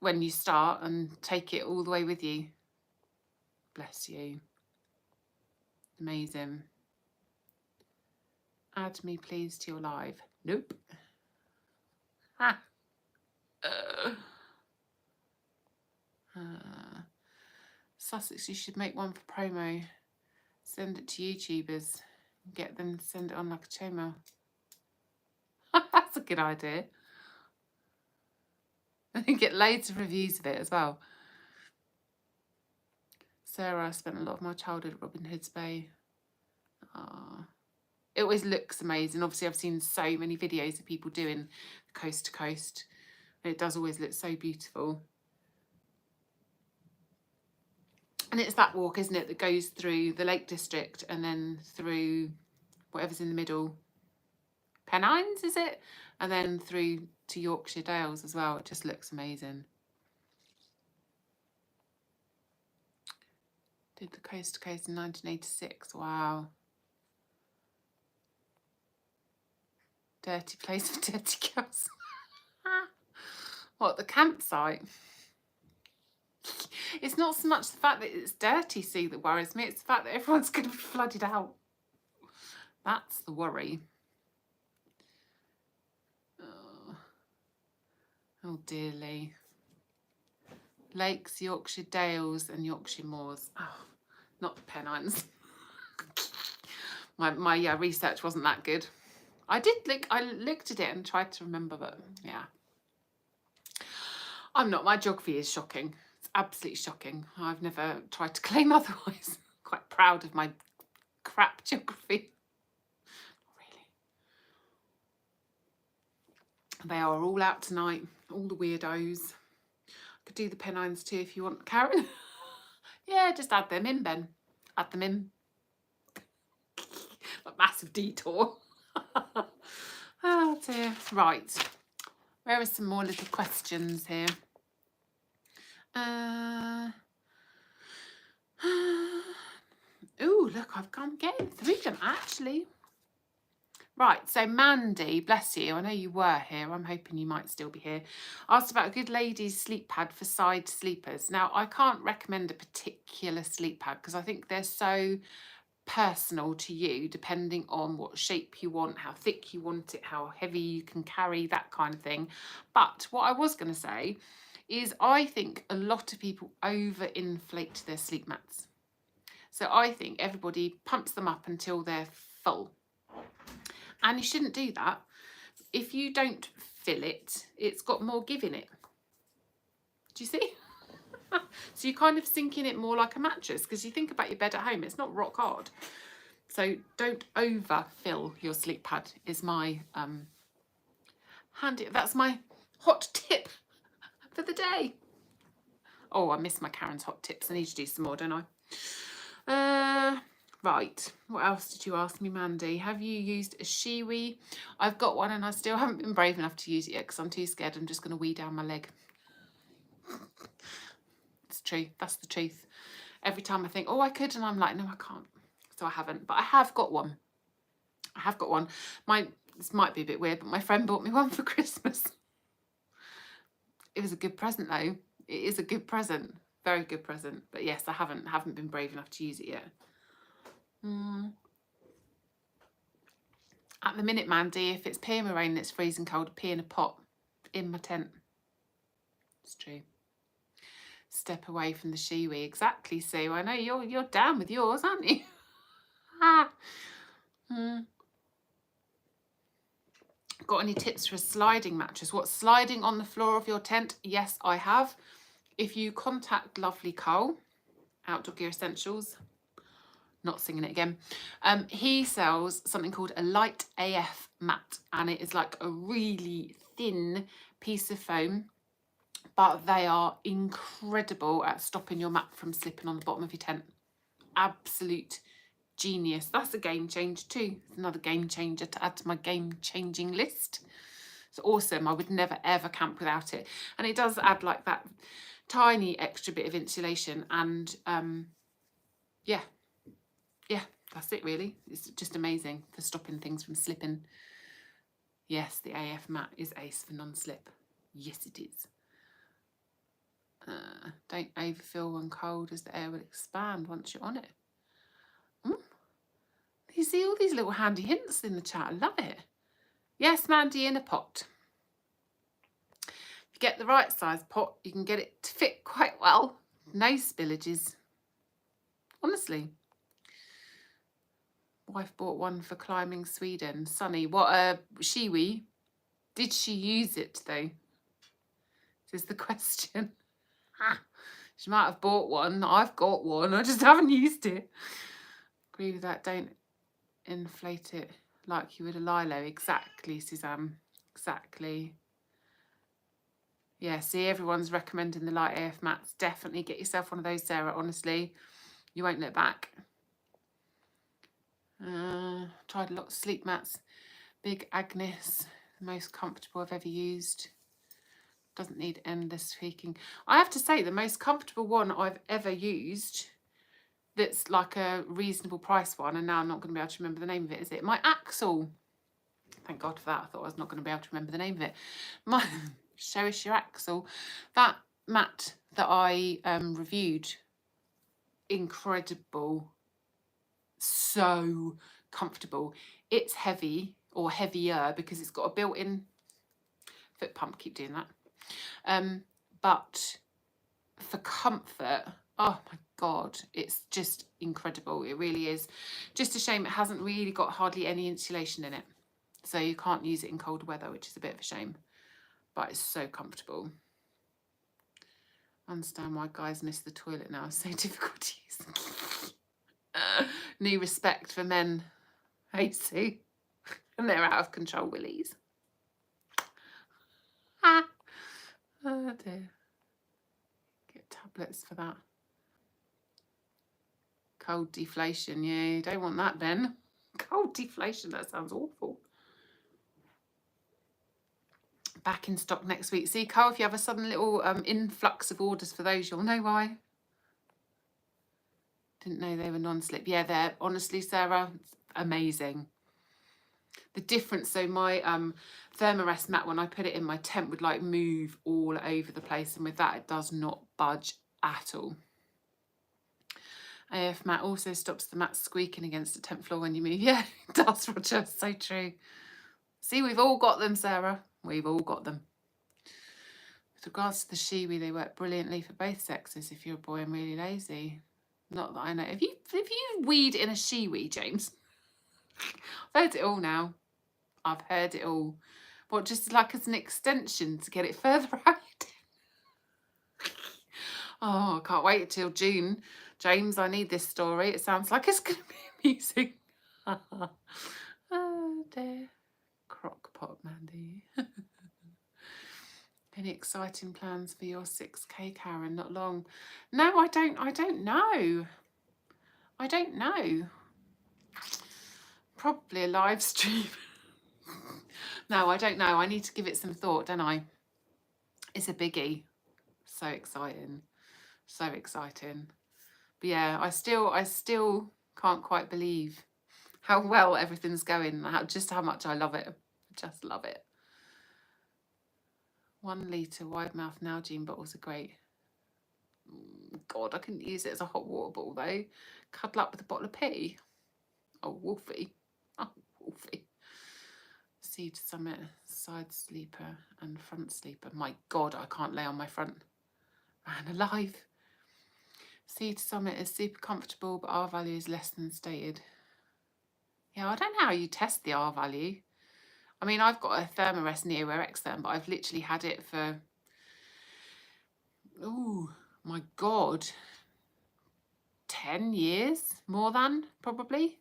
when you start and take it all the way with you. Bless you. Amazing. Add me, please, to your live. Nope. Ah. Sussex, you should make one for promo. Send it to YouTubers. Get them to send it on like a chainmail. That's a good idea. I think get loads of reviews of it as well. Sarah, I spent a lot of my childhood at Robin Hood's Bay. It always looks amazing. Obviously, I've seen so many videos of people doing coast to coast. And it does always look so beautiful. And it's that walk, isn't it, that goes through the Lake District and then through whatever's in the middle. Pennines, is it? And then through to Yorkshire Dales as well. It just looks amazing. Did the coast to coast in 1986. Wow. Dirty place of dirty girls. What, the campsite? It's not so much the fact that it's dirty, Sue, that worries me. It's the fact that everyone's going to be flooded out. That's the worry. Oh, dearly. Lakes, Yorkshire Dales and Yorkshire Moors. Oh, not the Pennines. my research wasn't that good. I looked at it and tried to remember, but yeah. I'm not. My geography is shocking. It's absolutely shocking. I've never tried to claim otherwise. Quite proud of my crap geography. Really. They are all out tonight. All the weirdos. I could do the Pennines too if you want, Karen. Yeah, just add them in, Ben. Add them in. A massive detour. Oh dear. Right. Where are some more little questions here? Ooh, look, I'm getting through them actually. Right, so Mandy, bless you, I know you were here, I'm hoping you might still be here, asked about a good ladies sleep pad for side sleepers. Now, I can't recommend a particular sleep pad because I think they're so personal to you, depending on what shape you want, how thick you want it, how heavy you can carry, that kind of thing. But what I was going to say is I think a lot of people overinflate their sleep mats. So I think everybody pumps them up until they're full. And you shouldn't do that. If you don't fill it, it's got more give in it. Do you see? So you're kind of sinking it more like a mattress, because you think about your bed at home, it's not rock hard. So don't overfill your sleep pad is my that's my hot tip for the day. Oh, I miss my Karen's hot tips. I need to do some more, don't I? Right, what else did you ask me, Mandy? Have you used a Shiwi? I've got one and I still haven't been brave enough to use it yet because I'm too scared I'm just going to wee down my leg. It's true, that's the truth. Every time I think, oh, I could, and I'm like, no, I can't. So I haven't, but I have got one. I have got one. This might be a bit weird, but my friend bought me one for Christmas. It was a good present though. It is a good present. Very good present. But yes, I haven't been brave enough to use it yet. At the minute, Mandy, if it's peeing rain and it's freezing cold, pee in a pot in my tent. It's true. Step away from the Shiwi. Exactly, Sue. I know you're down with yours, aren't you? Got any tips for a sliding mattress? What, sliding on the floor of your tent? Yes, I have. If you contact Lovely Cole, Outdoor Gear Essentials, not singing it again, he sells something called a light AF mat, and it is like a really thin piece of foam, but they are incredible at stopping your mat from slipping on the bottom of your tent. Absolute genius. That's a game changer too. It's another game changer to add to my game changing list. It's awesome. I would never ever camp without it, and it does add like that tiny extra bit of insulation, and yeah, that's it really. It's just amazing for stopping things from slipping. Yes, the AF mat is ace for non-slip. Yes, it is. Don't overfill when cold, as the air will expand once you're on it. You see all these little handy hints in the chat. I love it. Yes, Mandy, in a pot. If you get the right size pot, you can get it to fit quite well. No spillages. Honestly. Wife bought one for climbing Sweden. Sunny, what a Shiwi. Did she use it though? Is the question. She might have bought one. I've got one. I just haven't used it. Agree with that. Don't inflate it like you would a Lilo. Exactly, Suzanne. Exactly. Yeah, see, everyone's recommending the light AF mats. Definitely get yourself one of those, Sarah. Honestly, you won't look back. Tried a lot of sleep mats. Big Agnes, the most comfortable I've ever used. Doesn't need endless tweaking. I have to say, the most comfortable one I've ever used, that's like a reasonable price one, and now I'm not going to be able to remember the name of it, is it? My Axel. Thank God for that. I thought I was not going to be able to remember the name of it. My Show us your Axel. That mat that I reviewed, incredible. So comfortable. It's heavy, or heavier, because it's got a built-in foot pump. Keep doing that. But for comfort, oh my God, it's just incredible. It really is. Just a shame it hasn't really got hardly any insulation in it, so you can't use it in cold weather, which is a bit of a shame, but it's so comfortable. I understand why guys miss the toilet now. It's so difficult to use. New respect for men, hey Sue, and they're out of control willies. Oh dear. Get tablets for that. Cold deflation, yeah, you don't want that then. Cold deflation, that sounds awful. Back in stock next week. See, Carl, if you have a sudden little influx of orders for those, you'll know why. Didn't know they were non-slip. Yeah, they're honestly, Sarah, amazing. The difference, so my thermarest mat, when I put it in my tent, would like move all over the place, and with that it does not budge at all. AF mat also stops the mat squeaking against the tent floor when you move. Yeah, it does, Roger. So true. See, we've all got them, Sarah. We've all got them. With regards to the shiwi, they work brilliantly for both sexes if you're a boy and really lazy. Not that I know. Have you weed in a shiwi, James? I've heard it all now. I've heard it all. What, just like as an extension to get it further out? Oh, I can't wait till June. James, I need this story. It sounds like it's going to be amusing. Oh dear. Crockpot, Mandy. Any exciting plans for your 6K, Karen? Not long. No, I don't know. I don't know. Probably a live stream. No, I don't know. I need to give it some thought, don't I? It's a biggie. So exciting. So exciting. But yeah, I still can't quite believe how well everything's going, just how much I love it. Just love it. 1 litre wide mouth Nalgene bottles are great. God, I couldn't use it as a hot water bottle though. Cuddle up with a bottle of pee. Oh, Wolfie. Oh, Wolfie. Seed Summit, side sleeper and front sleeper. My God, I can't lay on my front. Man alive. Seed Summit is super comfortable, but R value is less than stated. Yeah, I don't know how you test the R value. I mean, I've got a Thermarest Neoware Extern, but I've literally had it for, oh my God, 10 years, more than, probably.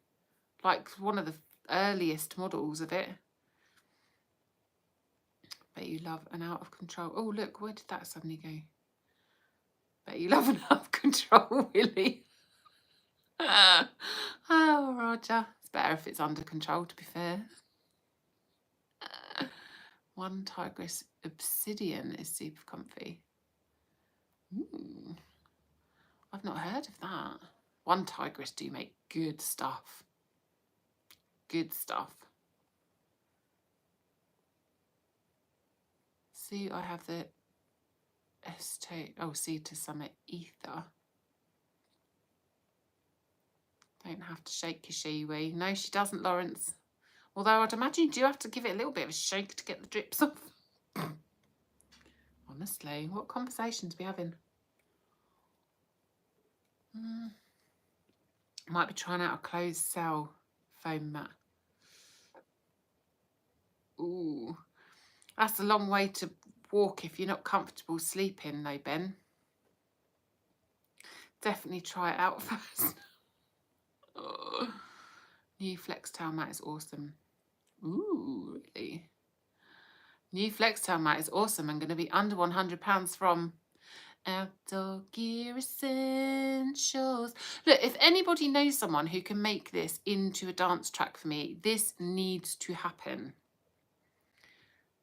Like one of the earliest models of it. Bet you love an out of control. Oh, look, where did that suddenly go? Bet you love an out of control, Willie. Oh, Roger. It's better if it's under control, to be fair. One Tigress Obsidian is super comfy. Ooh, I've not heard of that. One Tigress do make good stuff. Good stuff. See, I have the Seed to Summit Ether. Don't have to shake your shiwi. No, she doesn't, Lawrence. Although I'd imagine you do have to give it a little bit of a shake to get the drips off. Honestly, what conversations are we having? Might be trying out a closed cell foam mat. Ooh, that's a long way to walk if you're not comfortable sleeping, though, Ben. Definitely try it out first. Oh. New flex tail mat is awesome. Ooh, really? New flex tail mat is awesome and going to be under £100 from Outdoor Gear Essentials. Look, if anybody knows someone who can make this into a dance track for me, this needs to happen.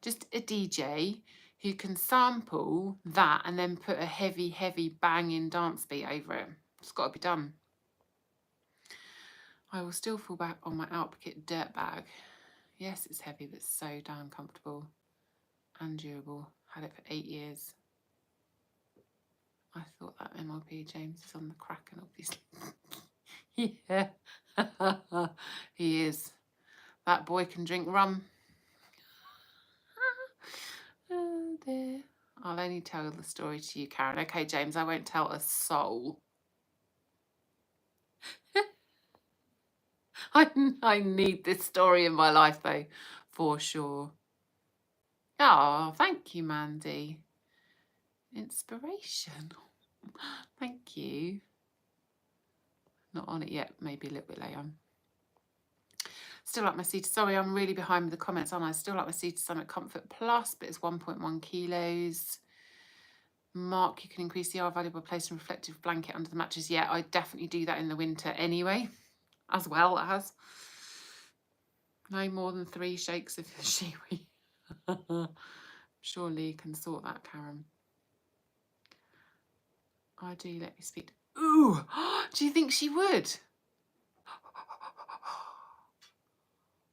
Just a DJ who can sample that and then put a heavy, heavy banging dance beat over it. It's got to be done. I will still fall back on my Outback dirt bag. Yes, it's heavy, but so damn comfortable and durable. Had it for 8 years. I thought that MLP James is on the Kraken, obviously. Yeah, he is. That boy can drink rum. Oh dear. I'll only tell the story to you, Karen. Okay, James, I won't tell a soul. I need this story in my life, though, for sure. Oh, thank you, Mandy. Inspiration. Thank you. Not on it yet, maybe a little bit later. Still like my Seed. Sorry, I'm really behind with the comments, aren't I? Still like my Seed Summit Comfort Plus, but it's 1.1 kilos. Mark, you can increase the R value by placing a reflective blanket under the mattress. Yeah, I definitely do that in the winter anyway, as well as. No more than 3 shakes of shiwi. Surely you can sort that, Karen. I do, let me speak. Ooh, do you think she would?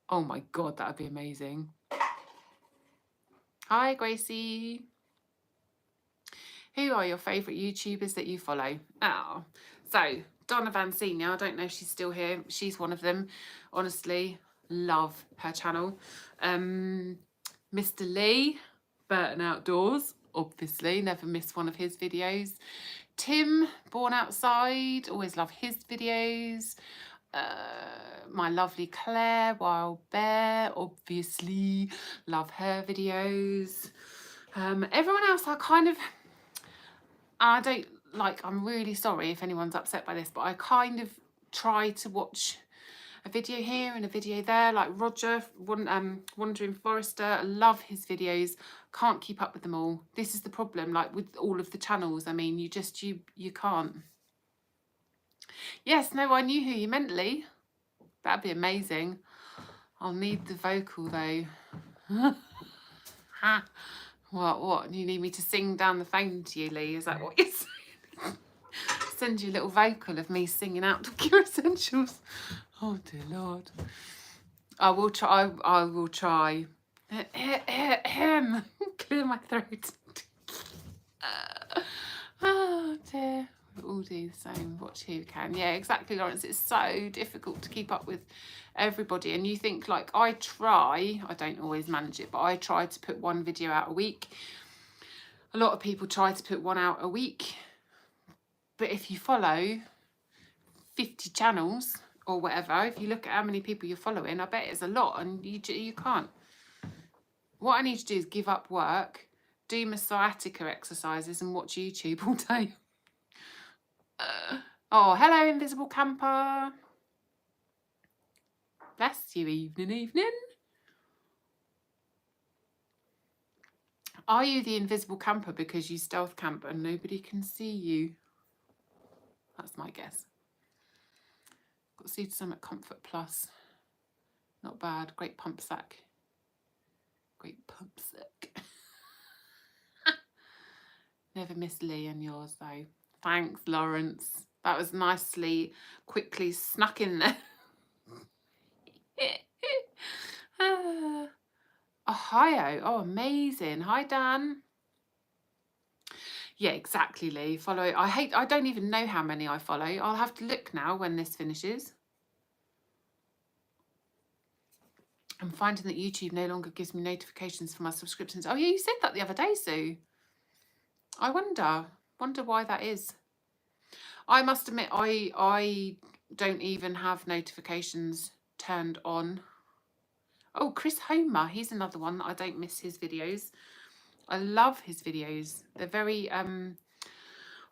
Oh my God, that would be amazing. Hi, Gracie. Who are your favourite YouTubers that you follow? Oh, so Donna Van Senior, I don't know if she's still here. She's one of them. Honestly, love her channel. Mr. Lee, Burton Outdoors, obviously, never miss one of his videos. Tim, Born Outside, always love his videos. My lovely Claire, Wild Bear, obviously, love her videos. Everyone else I kind of... I don't like, I'm really sorry if anyone's upset by this, but I kind of try to watch a video here and a video there, like Roger, Wandering Forester. I love his videos. Can't keep up with them all. This is the problem, like with all of the channels. I mean, you can't. Yes, no, I knew who you meant, Lee. That'd be amazing. I'll need the vocal though. What? You need me to sing down the phone to you, Lee? Is that what you're saying? Send you a little vocal of me singing out Cure Essentials. Oh dear Lord. I will try. I will try. Clear my throat. Oh dear. We all do the same. Watch who can. Yeah, exactly, Lawrence. It's so difficult to keep up with everybody. And you think, like, I don't always manage it, but I try to put one video out a week. A lot of people try to put one out a week. But if you follow 50 channels or whatever, if you look at how many people you're following, I bet it's a lot, and you can't. What I need to do is give up work, do my sciatica exercises and watch YouTube all day. Oh, hello, Invisible Camper. Bless you, evening. Are you the invisible camper because you stealth camp and nobody can see you? That's my guess. Got Seed Summit Comfort Plus. Not bad. Great pump sack. Never miss Lee and yours though. Thanks, Lawrence. That was nicely, quickly snuck in there. Ohio. Oh, amazing. Hi, Dan. Yeah, exactly, Lee. Follow. I don't even know how many I follow. I'll have to look now when this finishes. I'm finding that YouTube no longer gives me notifications for my subscriptions. Oh yeah, you said that the other day, Sue. I wonder why that is. I must admit, I don't even have notifications turned on. Oh, Chris Homer, he's another one that I don't miss his videos. I love his videos. They're very, I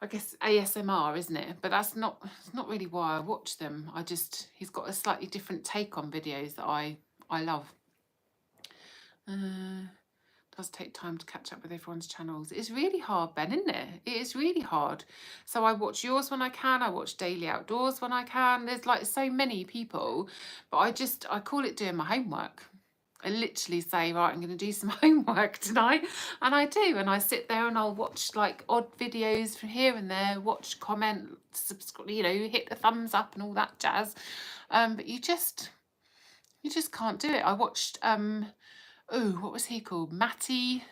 guess ASMR, isn't it? But it's not really why I watch them. He's got a slightly different take on videos that I love. Does take time to catch up with everyone's channels. It's really hard, Ben, isn't it? It is really hard. So I watch yours when I can. I watch Daily Outdoors when I can. There's like so many people, but I call it doing my homework. I literally say, right, I'm going to do some homework tonight. And I do. And I sit there and I'll watch like odd videos from here and there, watch, comment, subscribe, hit the thumbs up and all that jazz. But you just can't do it. I watched, what was he called? Matty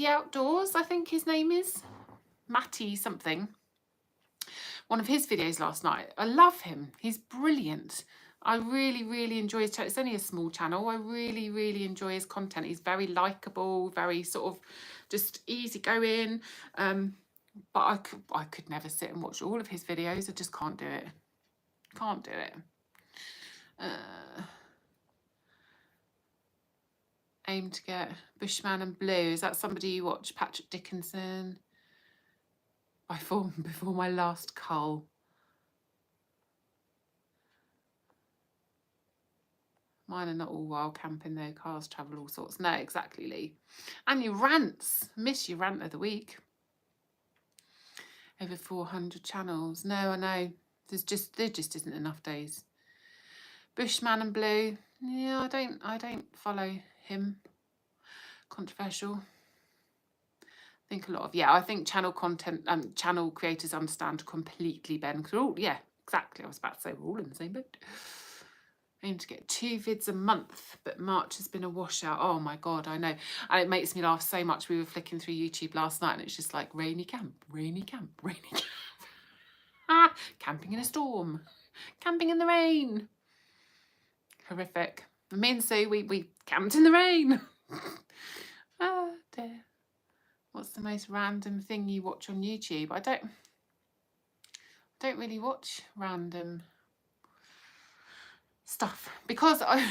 Outdoors, I think his name is. Matty something. One of his videos last night. I love him. He's brilliant. I really, really enjoy his channel. It's only a small channel. I really, really enjoy his content. He's very likeable, very sort of just easygoing. But I could never sit and watch all of his videos. I just can't do it. Can't do it. Aim to get Bushman and Blue. Is that somebody you watch? Patrick Dickinson. Before my last cull. Mine are not all wild camping though. Cars travel all sorts. No, exactly, Lee. And your rants. Miss your rant of the week. Over 400 channels. No, I know. There just isn't enough days. Bushman and Blue. Yeah, I don't follow him. Controversial. think a lot of, yeah, I think channel content and channel creators understand completely, Ben, because we're all, yeah, exactly, I was about to say we're all in the same boat. Aim to get 2 vids a month, but March has been a washout. Oh my God, I know. And it makes me laugh so much. We were flicking through YouTube last night and it's just like rainy camp, rainy camp, rainy camp. Ah, camping in a storm, camping in the rain. Horrific. Me and Sue, we camped in the rain. Oh dear. What's the most random thing you watch on YouTube? I don't really watch random stuff because I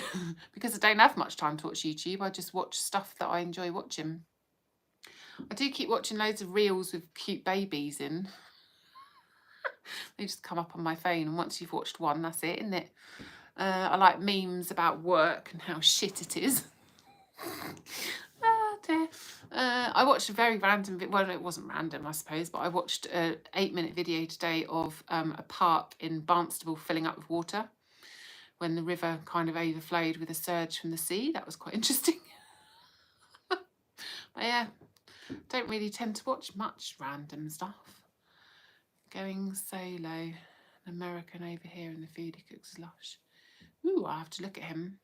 don't have much time to watch YouTube. I just watch stuff that I enjoy watching. I do keep watching loads of reels with cute babies in. They just come up on my phone, and once you've watched one, that's it, isn't it? I like memes about work and how shit it is. Oh dear. I watched a very random, well, it wasn't random, I suppose, but I watched an 8-minute video today of a park in Barnstable filling up with water when the river kind of overflowed with a surge from the sea. That was quite interesting. But yeah, don't really tend to watch much random stuff. Going solo, an American over here in the food he cooks is lush. Ooh, I have to look at him.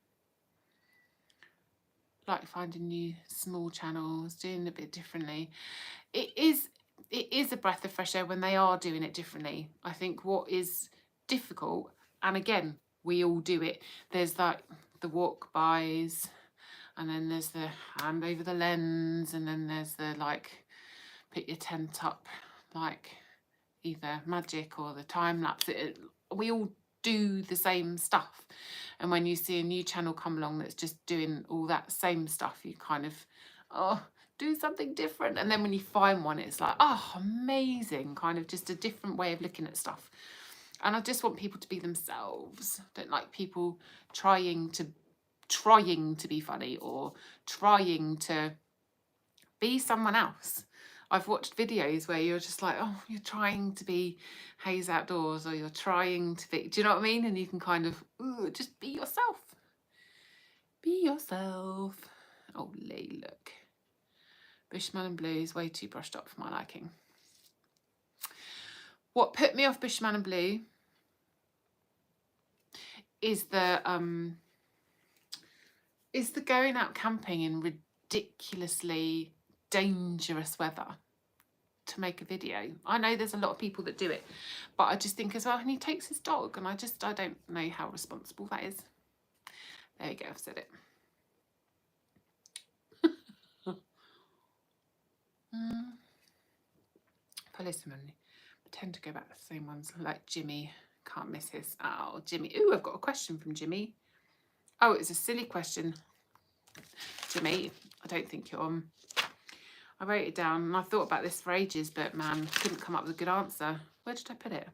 Like finding new small channels, doing it a bit differently. It is a breath of fresh air when they are doing it differently. I think what is difficult, and again, we all do it, there's like the walk bys, and then there's the hand over the lens, and then there's the like put your tent up, like either magic or the time lapse. We all do the same stuff, and when you see a new channel come along that's just doing all that same stuff, you kind of, oh, do something different. And then when you find one, it's like, oh, amazing, kind of just a different way of looking at stuff. And I just want people to be themselves. I don't like people trying to be funny or trying to be someone else. I've watched videos where you're just like, oh, you're trying to be Hayes Outdoors, or you're trying to be, do you know what I mean? And you can kind of, ooh, just be yourself. Be yourself. Oh, Lee, look. Bushman and Blue is way too brushed up for my liking. What put me off Bushman and Blue is the going out camping in ridiculously dangerous weather to make a video. I know there's a lot of people that do it, but I just think as well, and he takes his dog, and I don't know how responsible that is. There you go, I've said it. Policemen tend to go back to the same ones, like Jimmy. Can't miss his. Oh, Jimmy. Ooh, I've got a question from Jimmy. Oh, it's a silly question. Jimmy, I don't think you're on. I wrote it down and I thought about this for ages, but man, couldn't come up with a good answer. Where did I put it?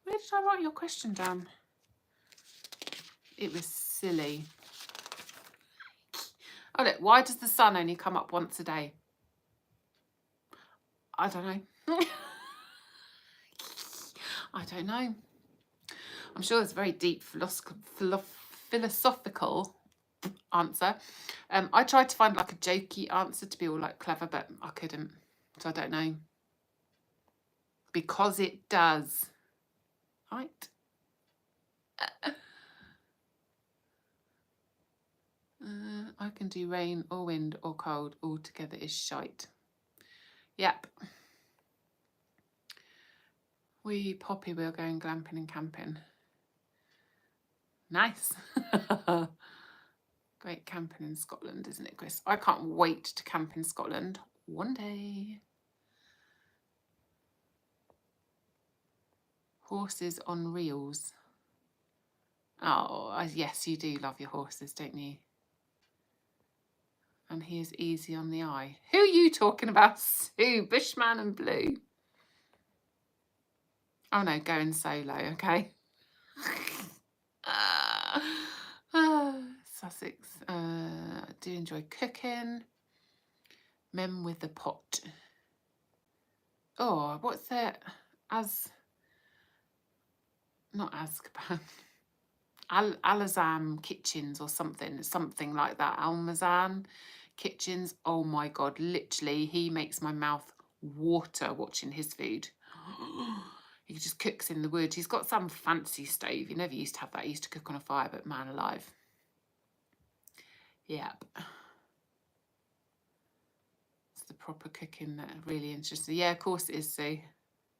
Where did I write your question down? It was silly. Oh look, why does the sun only come up once a day? I don't know. I don't know. I'm sure there's a very deep philosophical answer. I tried to find like a jokey answer to be all like clever, but I couldn't. So I don't know. Because it does. Right? I can do rain or wind or cold. All together is shite. Yep. We Poppy will going glamping and camping. Nice. Great camping in Scotland, isn't it, Chris? I can't wait to camp in Scotland one day. Horses on reels. Oh, yes, you do love your horses, don't you? And he is easy on the eye. Who are you talking about, Sue? Bushman and Blue. Oh no, going solo, okay. Sussex. I do enjoy cooking. Mem with the pot. Oh, what's that? Not Azkaban. Alazam Kitchens or something like that. Almazan kitchens. Oh my God, literally, he makes my mouth water watching his food. He just cooks in the wood. He's got some fancy stove. He never used to have that. He used to cook on a fire, but man alive. Yep. It's the proper cooking that really interests me. Yeah, of course it is, Sue.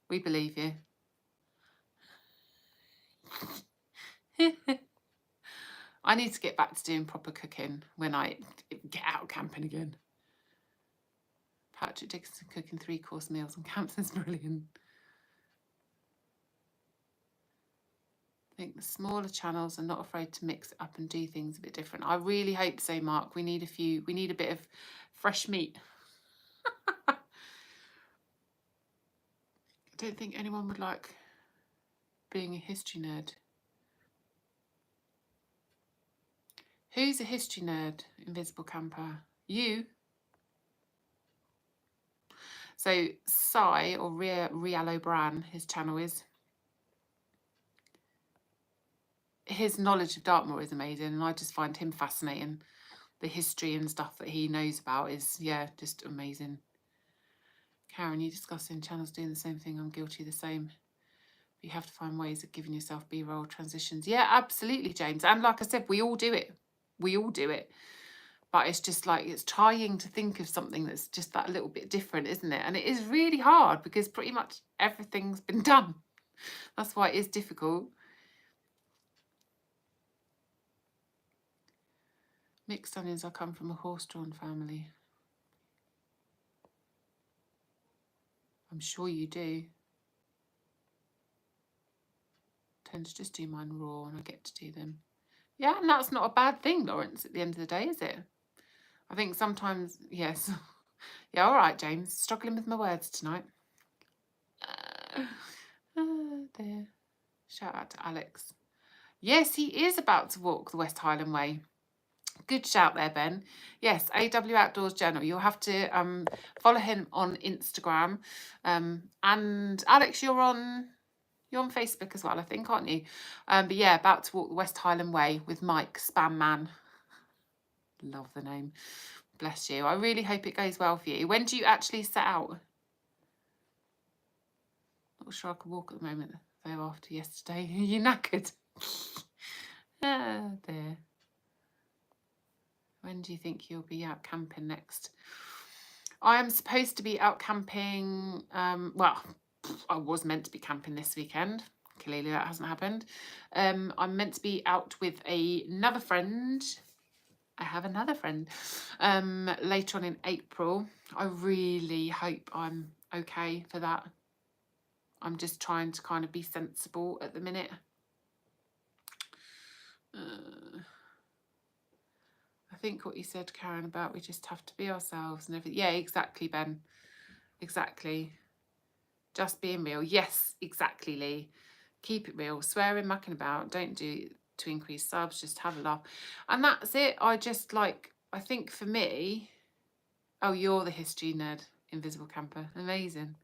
We believe you. I need to get back to doing proper cooking when I get out camping again. Patrick Dixon cooking 3-course meals on camps is brilliant. I think the smaller channels are not afraid to mix it up and do things a bit different. I really hope so, Mark. We need a bit of fresh meat. I don't think anyone would like being a history nerd. Who's a history nerd, Invisible Camper? You? So, Sai, or Rial O'Brien, his channel is. His knowledge of Dartmoor is amazing, and I just find him fascinating. The history and stuff that he knows about is, yeah, just amazing. Karen, you discussing channels doing the same thing. I'm guilty of the same. You have to find ways of giving yourself B-roll transitions. Yeah, absolutely, James. And like I said, we all do it. We all do it. But it's just like, it's trying to think of something that's just that little bit different, isn't it? And it is really hard because pretty much everything's been done. That's why it is difficult. Mixed onions, I come from a horse-drawn family. I'm sure you do. I tend to just do mine raw and I get to do them. Yeah, and that's not a bad thing, Lawrence, at the end of the day, is it? I think sometimes, yes. Yeah, all right, James. Struggling with my words tonight. There. Shout out to Alex. Yes, he is about to walk the West Highland Way. Good shout there, Ben. Yes, AW Outdoors Journal. You'll have to follow him on Instagram. And Alex, you're on Facebook as well, I think, aren't you? But yeah, about to walk the West Highland Way with Mike, Spam Man. Love the name. Bless you. I really hope it goes well for you. When do you actually set out? Not sure I can walk at the moment, though, after yesterday. You knackered? Ah, dear. When do you think you'll be out camping next? I am supposed to be out camping. Well, I was meant to be camping this weekend. Clearly that hasn't happened. I'm meant to be out with another friend. I have another friend later on in April. I really hope I'm okay for that. I'm just trying to kind of be sensible at the minute. I think what you said, Karen, about we just have to be ourselves and everything. Yeah, exactly, Ben. Exactly. Just being real. Yes, exactly, Lee. Keep it real. Swearing, mucking about. Don't do to increase subs. Just have a laugh. And that's it. I think for me, oh, you're the history nerd, Invisible Camper. Amazing.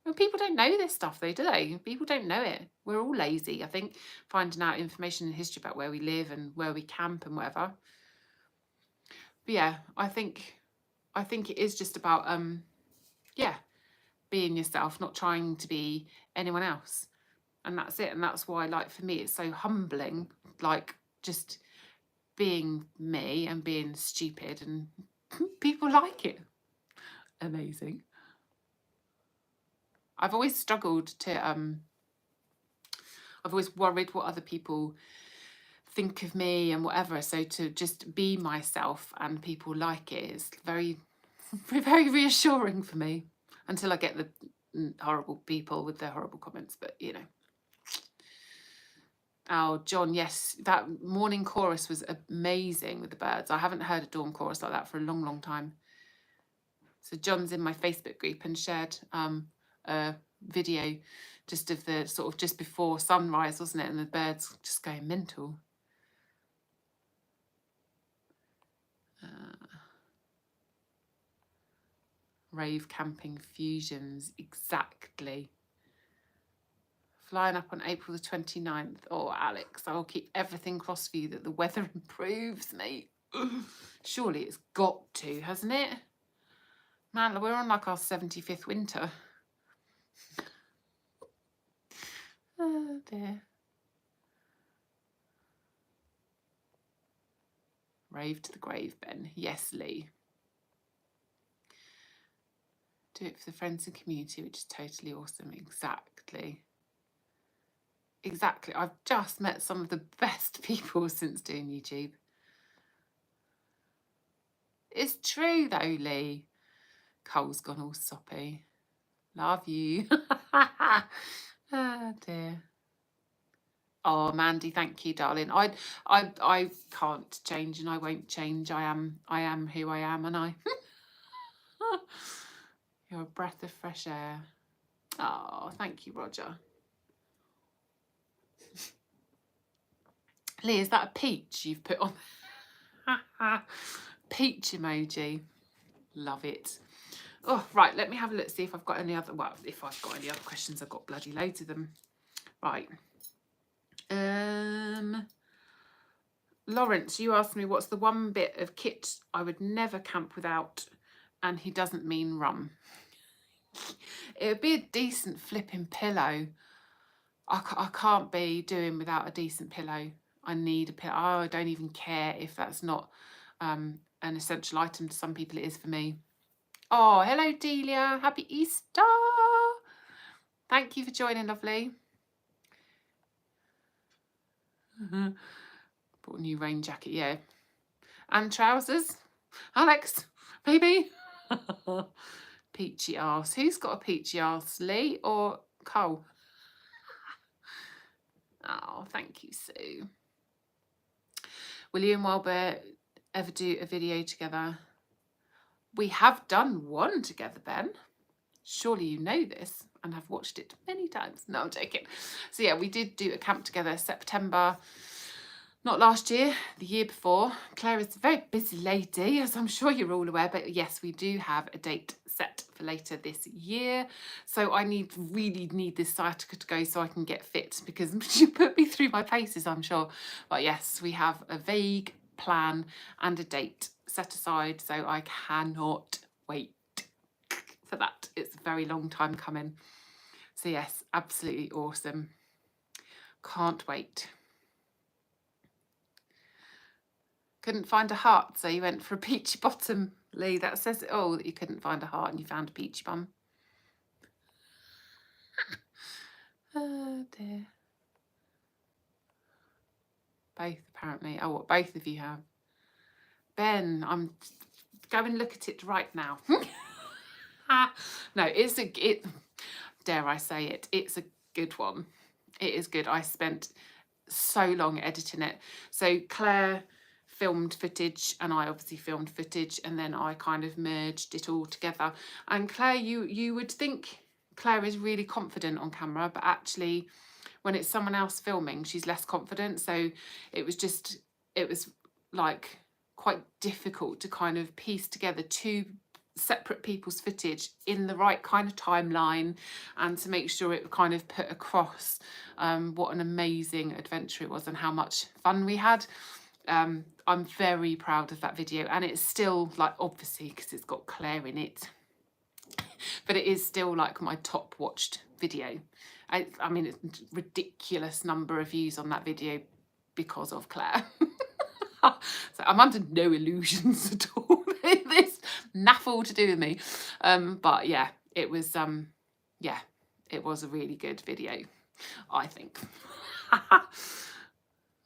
Well, people don't know this stuff though, do they? People don't know it. We're all lazy, I think, finding out information and history about where we live and where we camp and whatever. But yeah, I think it is just about yeah, being yourself, not trying to be anyone else. And that's it. And that's why, like, for me, it's so humbling, like, just being me and being stupid, and people like it. Amazing. I've always struggled to I've always worried what other people think of me and whatever, so to just be myself and people like it is very, very reassuring for me, until I get the horrible people with their horrible comments. But you know, oh, John, yes, that morning chorus was amazing with the birds. I haven't heard a dawn chorus like that for a long, long time. So John's in my Facebook group and shared a video just of the sort of just before sunrise, wasn't it? And the birds just going mental. Rave camping fusions, exactly. Flying up on April the 29th. Oh, Alex, I'll keep everything crossed for you that the weather improves, mate. Surely it's got to, hasn't it? Man, we're on like our 75th winter. Oh dear. Rave to the grave, Ben. Yes, Lee. Do it for the friends and community, which is totally awesome. Exactly. Exactly. I've just met some of the best people since doing YouTube. It's true though, Lee. Cole's gone all soppy. Love you. Oh dear. Oh, Mandy, thank you, darling. I can't change and I won't change. I am who I am, and I. You're a breath of fresh air. Oh, thank you, Roger. Lee, is that a peach you've put on? Peach emoji. Love it. Oh, right, let me have a look, see if I've got any other, well, if I've got any other questions. I've got bloody loads of them. Right. Lawrence, you asked me what's the one bit of kit I would never camp without, and he doesn't mean rum. It would be a decent flipping pillow. I can't be doing without a decent pillow. I need a pillow. Oh, I don't even care if that's not an essential item. To some people it is, for me. Oh, hello, Delia. Happy Easter. Thank you for joining, lovely. Bought a new rain jacket, yeah. And trousers. Alex, baby. Peachy arse. Who's got a peachy arse, Lee or Cole? Oh, thank you, Sue. Will you and Wilbur ever do a video together? We have done one together, Ben. Surely you know this and have watched it many times. No, I'm joking. So yeah, we did do a camp together September, not last year, the year before. Claire is a very busy lady, as I'm sure you're all aware, but yes, we do have a date set for later this year. So I really need this sciatica to go so I can get fit, because she put me through my paces, I'm sure. But yes, we have a vague plan and a date set aside, so I cannot wait for that. It's a very long time coming. So yes, absolutely awesome. Can't wait. Couldn't find a heart, so you went for a peachy bottom, Lee. That says it all, that you couldn't find a heart and you found a peachy bum. Oh dear. Both, apparently. Oh, what both of you have. Ben, I'm going to look at it right now. No, dare I say it, it's a good one. It is good. I spent so long editing it. So Claire filmed footage and I obviously filmed footage, and then I kind of merged it all together. And Claire, you would think Claire is really confident on camera, but actually when it's someone else filming, she's less confident. So it was like quite difficult to kind of piece together two separate people's footage in the right kind of timeline, and to make sure it kind of put across what an amazing adventure it was and how much fun we had. I'm very proud of that video, and it's still, like, obviously because it's got Claire in it, but it is still like my top watched video. I mean, it's a ridiculous number of views on that video because of Claire. So I'm under no illusions at all. This naffle to do with me. But yeah, it was it was a really good video, I think.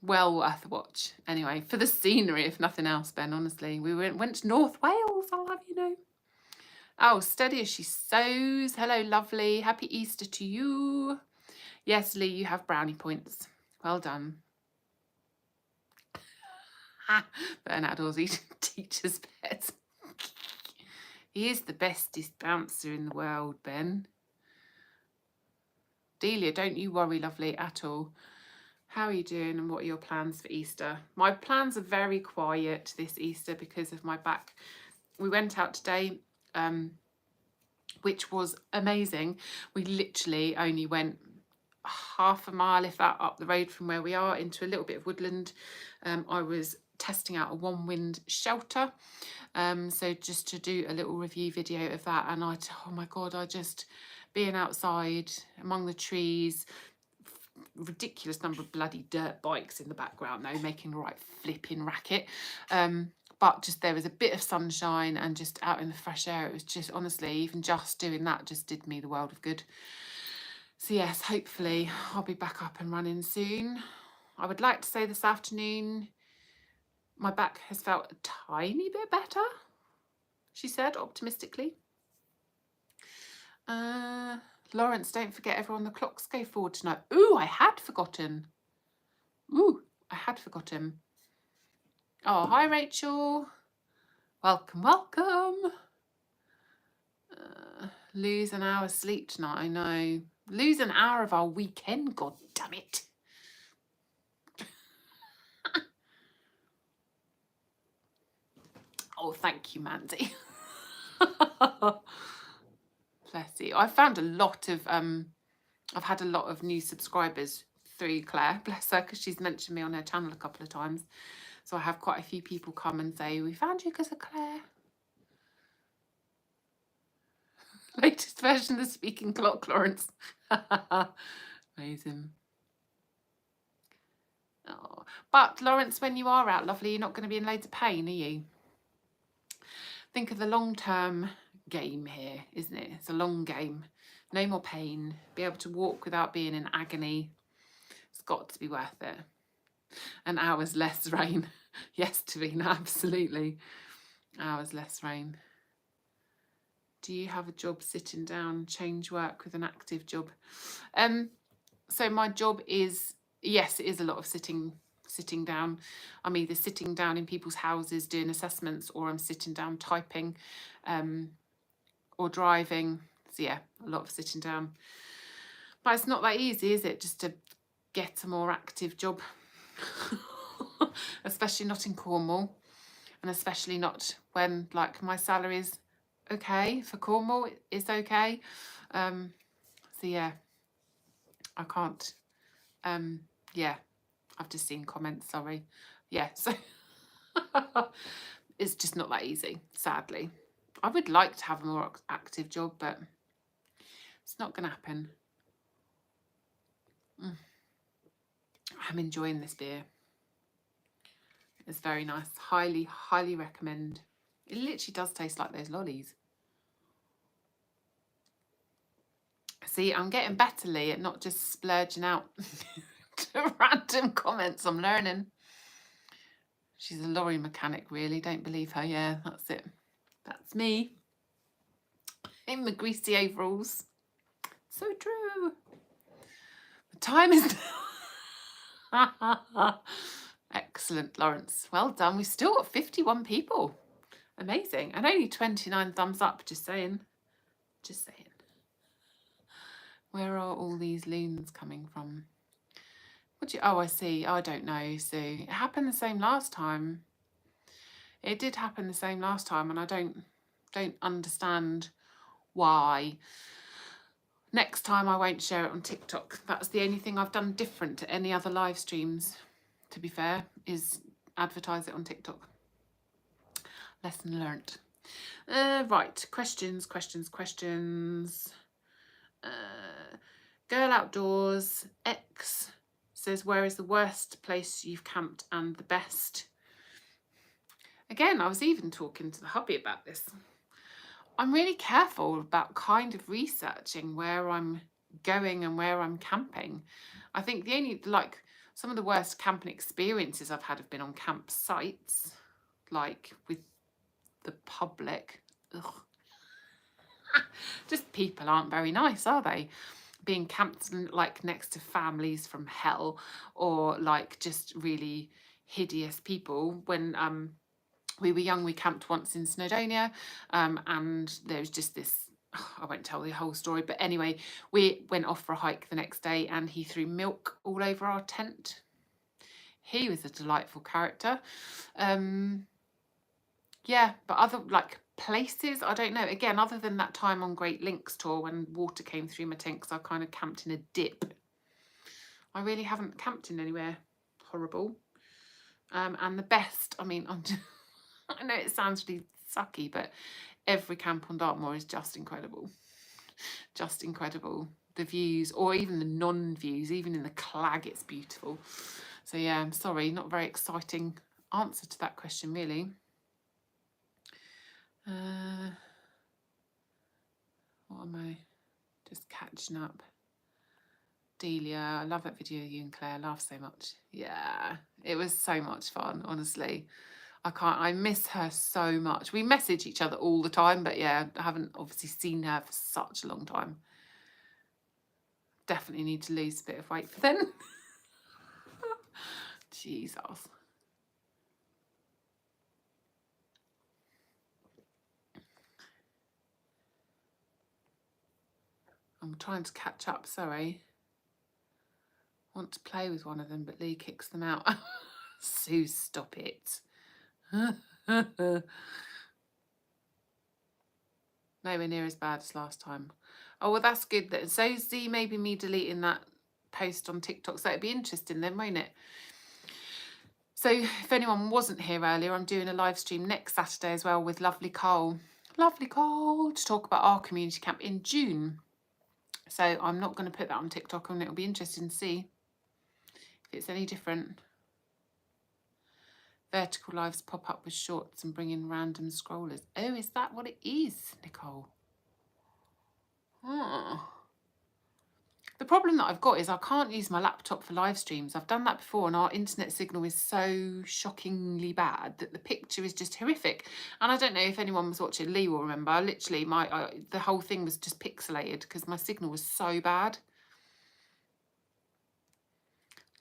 Well worth a watch. Anyway, for the scenery, if nothing else, Ben, honestly. We went to North Wales, I'll have you know. Oh, steady as she sews. Hello, lovely. Happy Easter to you. Yes, Lee, you have brownie points. Well done. Burn outdoors eating teacher's pet. He is the bestest bouncer in the world, Ben. Delia, don't you worry, lovely, at all. How are you doing and what are your plans for Easter? My plans are very quiet this Easter because of my back. We went out today, which was amazing. We literally only went half a mile, if that, up the road from where we are into a little bit of woodland. I was testing out a one wind shelter. So just to do a little review video of that, and oh my God, I just being outside among the trees, ridiculous number of bloody dirt bikes in the background though, making the right flipping racket. But just there was a bit of sunshine and just out in the fresh air. It was just, honestly, even just doing that just did me the world of good. So yes, hopefully I'll be back up and running soon. I would like to say this afternoon my back has felt a tiny bit better, she said optimistically. Lawrence, don't forget everyone, the clocks go forward tonight. Ooh, I had forgotten. Oh, hi Rachel. Welcome, welcome. Lose an hour's sleep tonight, I know. Lose an hour of our weekend, god damn it. Oh, thank you, Mandy. Bless you. I've found a lot of, I've had a lot of new subscribers through Claire, bless her, because she's mentioned me on her channel a couple of times. So I have quite a few people come and say, we found you because of Claire. Latest version of the speaking clock, Lawrence. Amazing. Oh. But Lawrence, when you are out, lovely, you're not going to be in loads of pain, are you? Think of the long-term game here, isn't it? It's a long game. No more pain. Be able to walk without being in agony. It's got to be worth it. An hour's less rain. Yes, Davina, absolutely. Hours less rain. Do you have a job sitting down, change work with an active job? So my job is, yes, it is a lot of sitting down. I'm either sitting down in people's houses doing assessments, or I'm sitting down typing, or driving. So yeah, a lot of sitting down. But it's not that easy, is it? Just to get a more active job. Especially not in Cornwall, and especially not when, like, my salary is okay for Cornwall. It's okay. So yeah, I can't. Yeah, I've just seen comments, sorry. Yeah, so it's just not that easy, sadly. I would like to have a more active job, but it's not going to happen. I'm enjoying this beer. It's very nice. Highly, highly recommend. It literally does taste like those lollies. See, I'm getting better, Lee, at not just splurging out to random comments. I'm learning. She's a lorry mechanic, really. Don't believe her. Yeah, that's it. That's me. In the greasy overalls. So true. The time is... Excellent, Lawrence. Well done. We've still got 51 people. Amazing. And only 29 thumbs up, just saying. Just saying. Where are all these loons coming from? What do you... Oh, I see. Oh, I don't know. So it happened the same last time. It did happen the same last time, and I don't understand why. Next time I won't share it on TikTok. That's the only thing I've done different to any other live streams, to be fair, is advertise it on TikTok. Lesson learnt. Right, questions. Girl Outdoors X says, where is the worst place you've camped and the best? Again, I was even talking to the hubby about this. I'm really careful about kind of researching where I'm going and where I'm camping. I think the only, like, some of the worst camping experiences I've had have been on campsites, like with the public. Ugh. Just people aren't very nice, are they? Being camped like next to families from hell, or like just really hideous people. When we were young, we camped once in Snowdonia, and there was just this, I won't tell the whole story, but anyway, we went off for a hike the next day and he threw milk all over our tent. He was a delightful character. Yeah, but other, like, places, I don't know. Again, other than that time on Great Links tour when water came through my tent because I kind of camped in a dip. I really haven't camped in anywhere horrible. And the best, I mean, I know it sounds really sucky, but every camp on Dartmoor is just incredible. Just incredible. The views, or even the non-views, even in the clag, it's beautiful. So yeah, I'm sorry, not a very exciting answer to that question, really. What am I? Just catching up. Delia, I love that video of you and Claire. I laugh so much. Yeah, it was so much fun, honestly. I miss her so much. We message each other all the time, but yeah, I haven't obviously seen her for such a long time. Definitely need to lose a bit of weight for then. Jesus. I'm trying to catch up, sorry. Want to play with one of them, but Lee kicks them out. Sue, stop it. Nowhere near as bad as last time. Oh, well, that's good. So Z, maybe me deleting that post on TikTok. So it'd be interesting then, won't it? So if anyone wasn't here earlier, I'm doing a live stream next Saturday as well with lovely Cole. Lovely Cole, to talk about our community camp in June. So I'm not going to put that on TikTok, and it'll be interesting to see if it's any different. Vertical lives pop up with shorts and bring in random scrollers. Oh, is that what it is, Nicole? Oh. The problem that I've got is I can't use my laptop for live streams. I've done that before, and our internet signal is so shockingly bad that the picture is just horrific. And I don't know if anyone was watching. Lee will remember. Literally, the whole thing was just pixelated because my signal was so bad.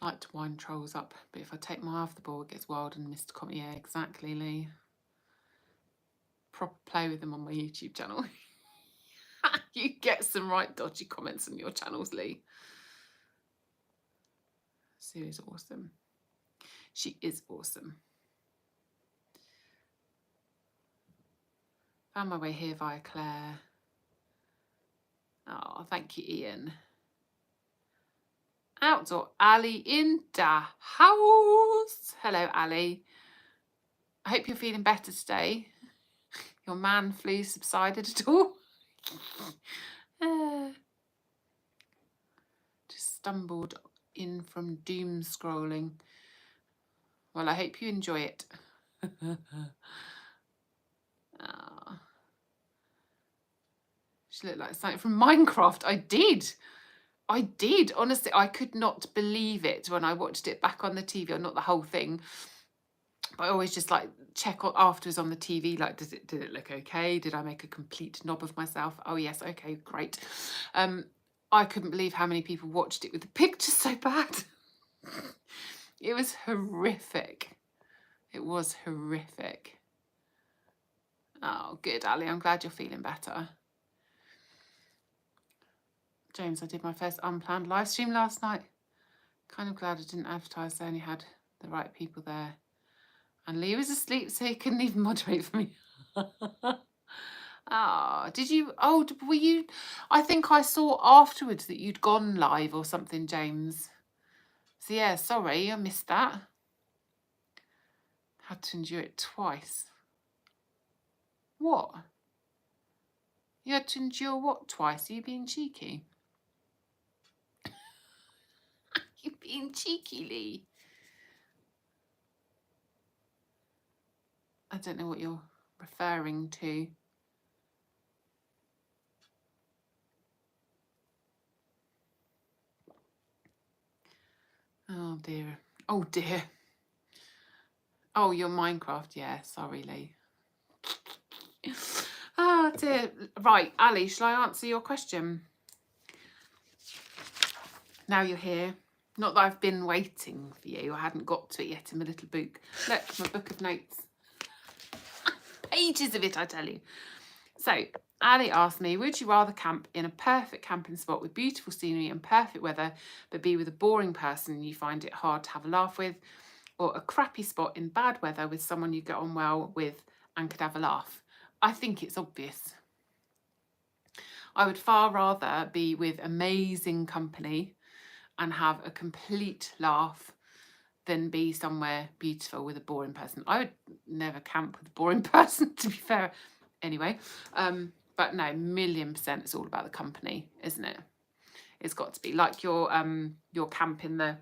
I like to wind trolls up, but if I take my eye off the ball, it gets wild and missed comment. Yeah, exactly, Lee. Proper play with them on my YouTube channel. You get some right dodgy comments on your channels, Lee. Sue is awesome. She is awesome. Found my way here via Claire. Oh, thank you, Ian. Outdoor Ali in the house. Hello, Ali. I hope you're feeling better today. Your man flu subsided at all? Just stumbled in from doom scrolling. Well, I hope you enjoy it. Oh. She looked like something from Minecraft. I did. Honestly, I could not believe it when I watched it back on the TV, or not the whole thing. But I always just like check afterwards on the TV, like, did it look okay? Did I make a complete knob of myself? Oh yes, okay, great. I couldn't believe how many people watched it with the picture so bad. It was horrific. It was horrific. Oh, good, Ali. I'm glad you're feeling better. James, I did my first unplanned live stream last night. Kind of glad I didn't advertise. I only had the right people there. And Lee was asleep, so he couldn't even moderate for me. Ah, did you? Oh, were you? I think I saw afterwards that you'd gone live or something, James. So yeah, sorry, I missed that. Had to endure it twice. What? You had to endure what twice? Are you being cheeky? You're being cheeky, Lee. I don't know what you're referring to. Oh dear. Oh dear. Oh, your Minecraft. Yeah, sorry, Lee. Oh dear. Right, Ali, shall I answer your question? Now you're here. Not that I've been waiting for you. I hadn't got to it yet in my little book. Look, my book of notes. Pages of it, I tell you. So, Ali asked me, would you rather camp in a perfect camping spot with beautiful scenery and perfect weather, but be with a boring person you find it hard to have a laugh with, or a crappy spot in bad weather with someone you get on well with and could have a laugh? I think it's obvious. I would far rather be with amazing company and have a complete laugh than be somewhere beautiful with a boring person. I would never camp with a boring person, to be fair. Anyway, but no, 1,000,000% it's all about the company, isn't it? It's got to be like your camp in the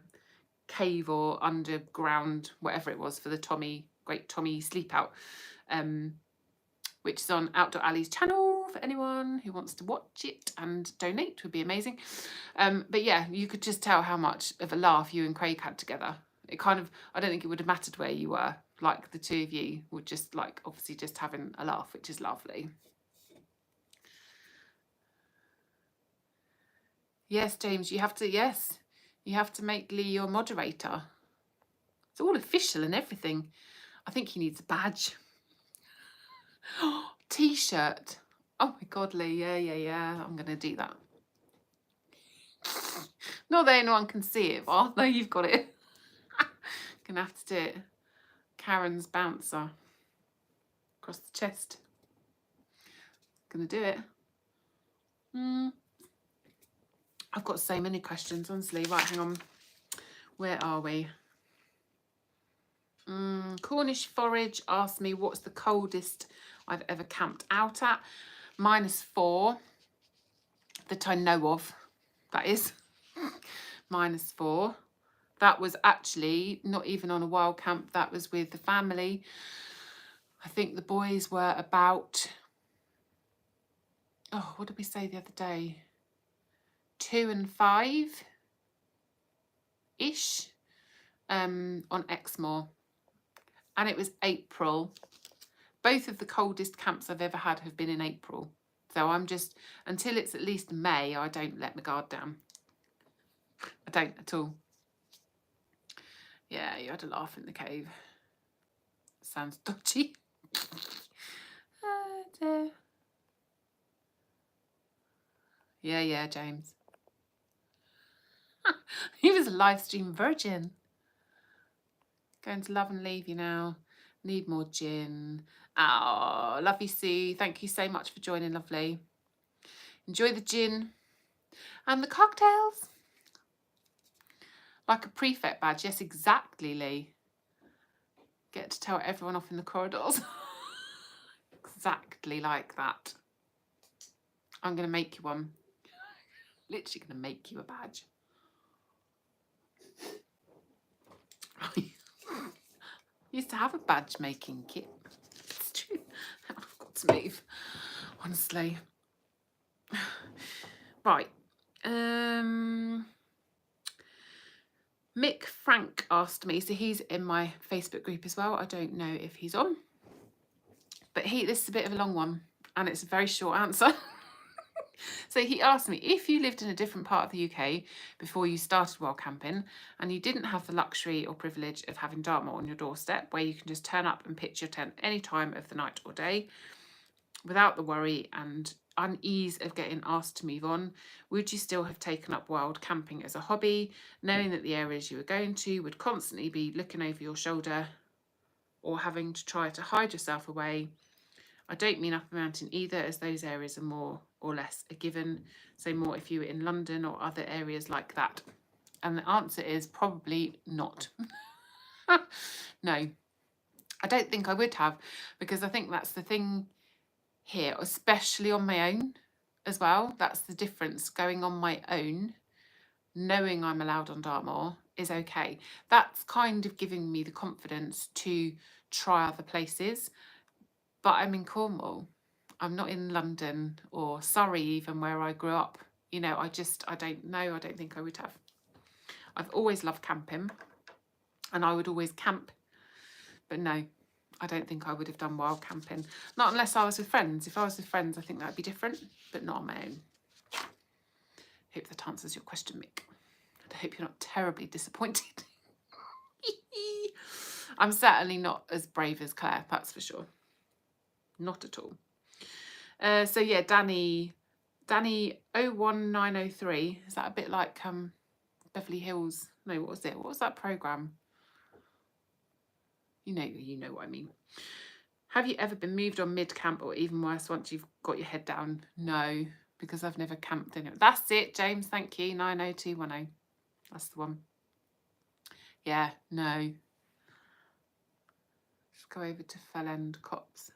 cave or underground, whatever it was, for the Great Tommy Sleep Out, which is on Outdoor Alley's channel for anyone who wants to watch it and donate, would be amazing. But yeah, you could just tell how much of a laugh you and Craig had together. It kind of, I don't think it would have mattered where you were. Like the two of you were just like obviously just having a laugh, which is lovely. Yes, James, you have to make Lee your moderator. It's all official and everything. I think he needs a badge. T-shirt. Oh my God, Lee. Yeah. I'm going to do that. Not that anyone can see it, but no, you've got it. Gonna have to do it. Karen's bouncer. Across the chest. Gonna do it. I've got so many questions, honestly. Right, hang on. Where are we? Cornish Forage asked me what's the coldest I've ever camped out at. -4 that I know of. That is -4. That was actually not even on a wild camp. That was with the family. I think the boys were about, oh, what did we say the other day? 2 and 5-ish on Exmoor. And it was April. Both of the coldest camps I've ever had have been in April. So I'm just, until it's at least May, I don't let my guard down. I don't at all. Yeah, you had a laugh in the cave. Sounds dodgy. Oh dear. Yeah, James. He was a live stream virgin. Going to love and leave you now. Need more gin. Oh, lovely Sue. Thank you so much for joining, lovely. Enjoy the gin and the cocktails. Like a prefect badge. Yes, exactly, Lee. Get to tell everyone off in the corridors. Exactly like that. I'm going to make you one. Literally going to make you a badge. Used to have a badge making kit. It's true. I've got to move, honestly. Right. Mick Frank asked me, so he's in my Facebook group as well. I don't know if he's on, but this is a bit of a long one and it's a very short answer. So he asked me, if you lived in a different part of the UK before you started wild camping and you didn't have the luxury or privilege of having Dartmoor on your doorstep where you can just turn up and pitch your tent any time of the night or day without the worry and unease of getting asked to move on, would you still have taken up wild camping as a hobby, knowing that the areas you were going to would constantly be looking over your shoulder or having to try to hide yourself away? I don't mean up a mountain either, as those areas are more or less a given, so more if you were in London or other areas like that. And the answer is probably not. No, I don't think I would have, because I think that's the thing here, especially on my own as well. That's the difference. Going on my own, knowing I'm allowed on Dartmoor is okay. That's kind of giving me the confidence to try other places. But I'm in Cornwall. I'm not in London or Surrey even, where I grew up. You know, I don't know. I don't think I would have. I've always loved camping and I would always camp. But no, I don't think I would have done wild camping. Not unless I was with friends. If I was with friends, I think that would be different, but not on my own. Hope that answers your question, Mick. I hope you're not terribly disappointed. I'm certainly not as brave as Claire, that's for sure. Not at all. So yeah, Danny 01903. Is that a bit like Beverly Hills? No, what was it? What was that program? You know what I mean. Have you ever been moved on mid-camp, or even worse, once you've got your head down? No, because I've never camped in it. That's it, James. Thank you. 90210. That's the one. Yeah, no. Let's go over to Fell End Copse.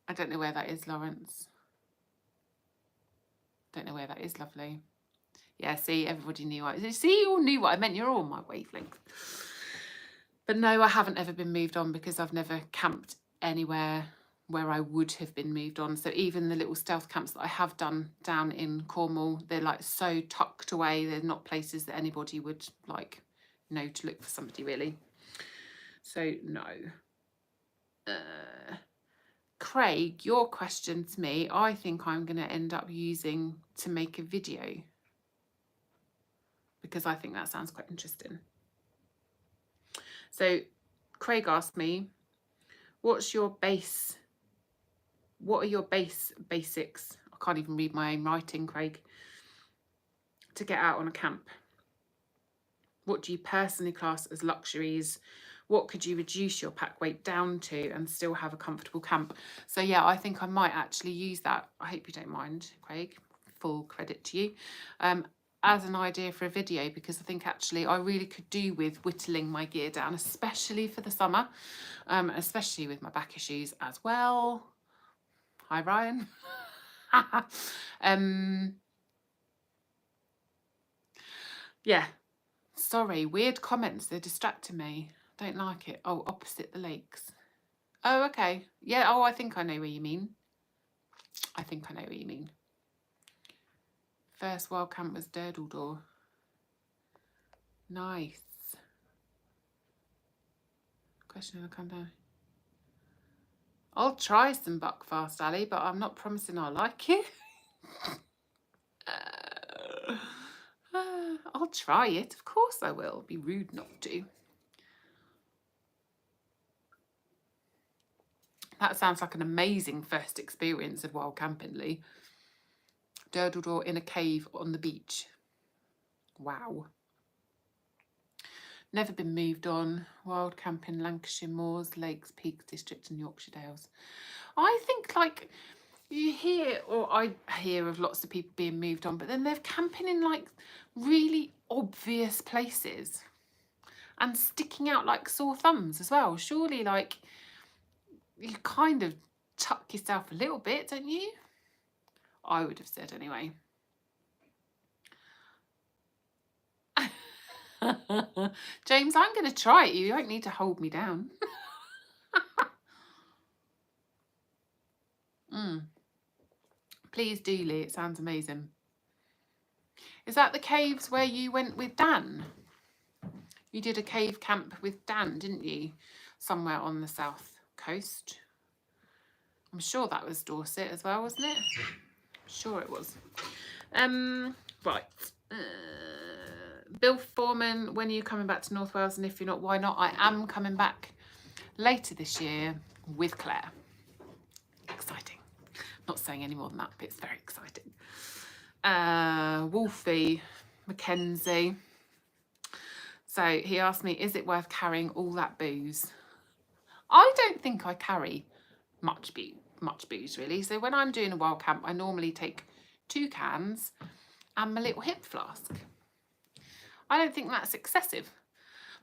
I don't know where that is, Lawrence. Don't know where that is, lovely. Yeah, see, everybody knew. See, you all knew what I meant. You're all on my wavelength. But no, I haven't ever been moved on because I've never camped anywhere where I would have been moved on. So even the little stealth camps that I have done down in Cornwall, they're like so tucked away. They're not places that anybody would like know to look for somebody really. So no. Craig, your question to me, I think I'm going to end up using to make a video because I think that sounds quite interesting. So Craig asked me, what are your basics? I can't even read my own writing, Craig. To get out on a camp. What do you personally class as luxuries? What could you reduce your pack weight down to and still have a comfortable camp? So yeah, I think I might actually use that. I hope you don't mind, Craig. Full credit to you. As an idea for a video, because I think actually I really could do with whittling my gear down, especially for the summer, especially with my back issues as well. Hi, Ryan. Yeah, sorry, weird comments, they're distracting me. Don't like it. Oh, opposite the lakes. Oh, okay. Yeah, oh, I think I know what you mean. I think I know what you mean. First wild camp was Durdledore. Nice. Question will come down. I'll try some Buckfast, Ali, but I'm not promising I'll like it. I'll try it. Of course I will. Be rude not to. That sounds like an amazing first experience of wild camping, Lee. Durdledore in a cave on the beach. Wow. Never been moved on. Wild camping, Lancashire Moors, Lakes, Peaks District and Yorkshire Dales. I think like you hear, or I hear of lots of people being moved on, but then they're camping in like really obvious places and sticking out like sore thumbs as well. Surely like you kind of tuck yourself a little bit, don't you? I would have said anyway. James, I'm going to try it. You don't need to hold me down. Please do, Lee. It sounds amazing. Is that the caves where you went with Dan? You did a cave camp with Dan, didn't you? Somewhere on the south coast. I'm sure that was Dorset as well, wasn't it? I'm sure it was. Right. Bill Foreman, when are you coming back to North Wales? And if you're not, why not? I am coming back later this year with Claire. Exciting. Not saying any more than that, but it's very exciting. Wolfie Mackenzie. So he asked me, is it worth carrying all that booze? I don't think I carry much booze really. So when I'm doing a wild camp, I normally take 2 cans and my little hip flask. I don't think that's excessive.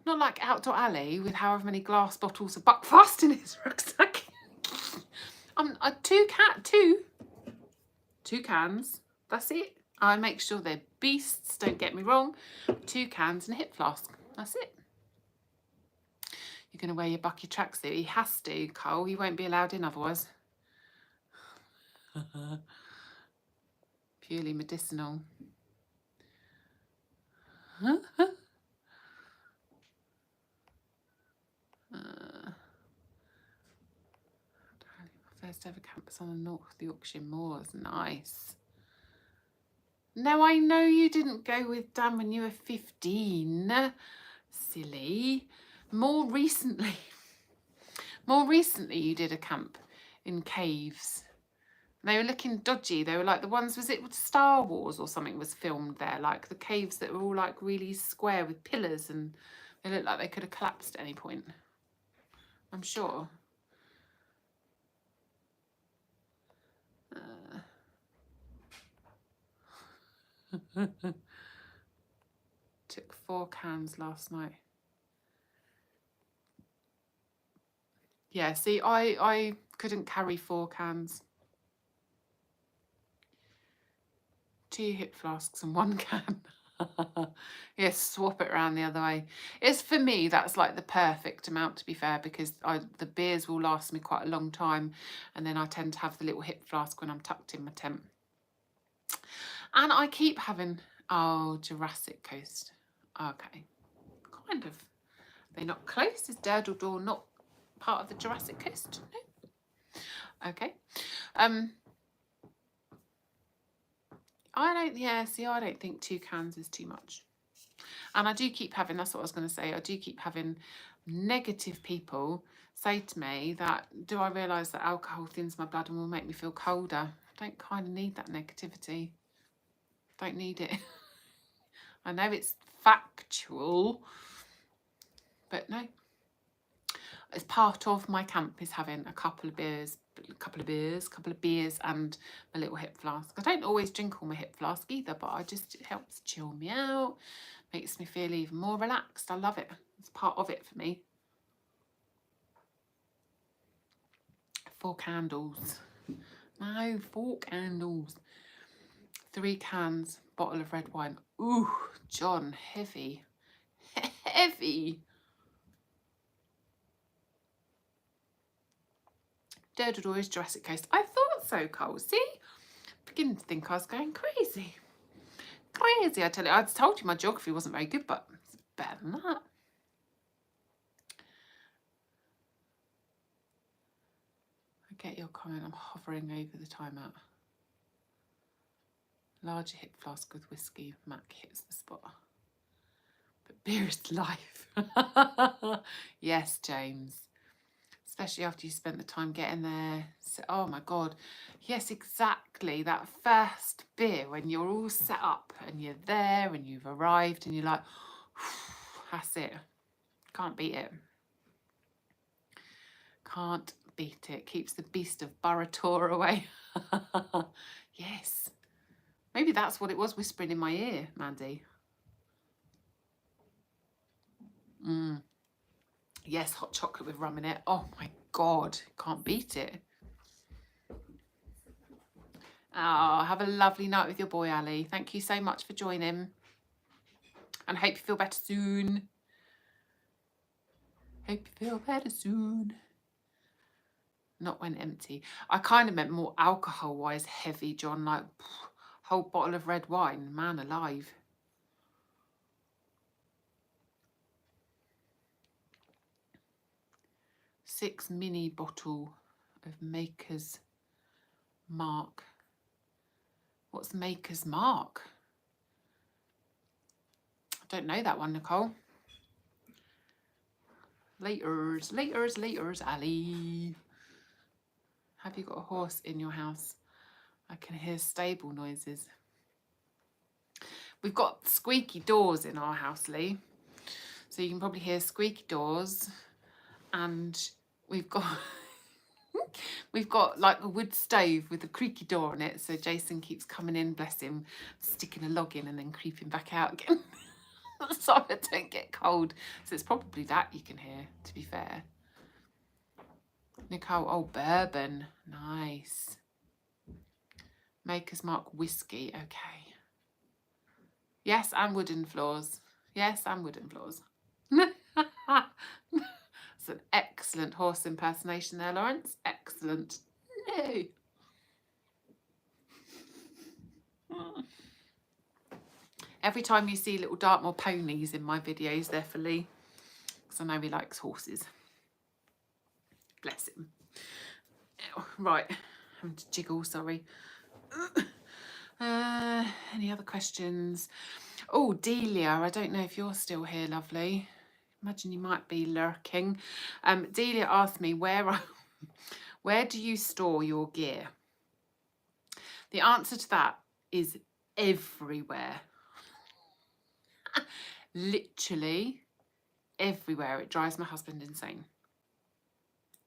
Not like Outdoor Alley with however many glass bottles of Buckfast in his rucksack. Two cans. That's it. I make sure they're beasts, don't get me wrong. 2 cans and a hip flask. That's it. You're going to wear your Bucky tracksuit. He has to, Cole. He won't be allowed in otherwise. Purely medicinal. My first ever camp was on the North Yorkshire Moors. Nice. No, I know you didn't go with Dan when you were 15. Silly. More recently you did a camp in caves. They were looking dodgy. They were like the ones, was it Star Wars or something was filmed there? Like the caves that were all like really square with pillars and they looked like they could have collapsed at any point. I'm sure. Took 4 cans last night. Yeah, see, I couldn't carry 4 cans. 2 hip flasks and 1 can. Yes, swap it around the other way. It's, for me, that's like the perfect amount, to be fair, because the beers will last me quite a long time, and then I tend to have the little hip flask when I'm tucked in my tent. And I keep having, oh, Jurassic Coast. Okay, kind of. They're not close. Is Durdledore not part of the Jurassic Coast? No. Okay. I don't think 2 cans is too much. And I do keep having, that's what I was going to say, I do keep having negative people say to me that, do I realise that alcohol thins my blood and will make me feel colder? I don't kind of need that negativity. Don't need it. I know it's factual, but no. As part of my camp is having a couple of beers and my little hip flask. I don't always drink all my hip flask either, but it helps chill me out, makes me feel even more relaxed. I love it. It's part of it for me. 4 candles. No, 4 candles. 3 cans, bottle of red wine. Ooh, John, heavy. Heavy. Durdledore is Jurassic Coast. I thought so, Cole. See? Beginning to think I was going crazy. Crazy, I tell you. I told you my geography wasn't very good, but it's better than that. I get your comment. I'm hovering over the timeout. Larger hip flask with whiskey. Mac hits the spot. But beer is life. Yes, James. Especially after you spent the time getting there. So, oh my God. Yes, exactly. That first beer when you're all set up and you're there and you've arrived and you're like, that's it. Can't beat it. Can't beat it. Keeps the beast of Barator away. Yes. Maybe that's what it was whispering in my ear, Mandy. Yes, hot chocolate with rum in it. Oh my God, can't beat it. Oh, have a lovely night with your boy, Ali. Thank you so much for joining. And hope you feel better soon. Hope you feel better soon. Not when empty. I kind of meant more alcohol-wise heavy, John. Like, whole bottle of red wine. Man alive. Six mini bottle of Maker's Mark. What's Maker's Mark? I don't know that one, Nicole. Laters, Ali. Have you got a horse in your house? I can hear stable noises. We've got squeaky doors in our house, Lee. So you can probably hear squeaky doors. And we've got we've got like a wood stove with a creaky door on it. So Jason keeps coming in, bless him, sticking a log in and then creeping back out again. So I don't get cold. So it's probably that you can hear, to be fair. Nicole, oh, bourbon. Nice. Maker's Mark whiskey. Okay. Yes, and wooden floors. Yes, and wooden floors. It's an excellent horse impersonation there, Lawrence. Excellent. No. Every time you see little Dartmoor ponies in my videos, they're for Lee, because I know he likes horses. Bless him. Right, having to jiggle, sorry. Any other questions? Oh, Delia, I don't know if you're still here, lovely. Imagine you might be lurking. Delia asked me, where do you store your gear? The answer to that is everywhere. Literally everywhere. It drives my husband insane.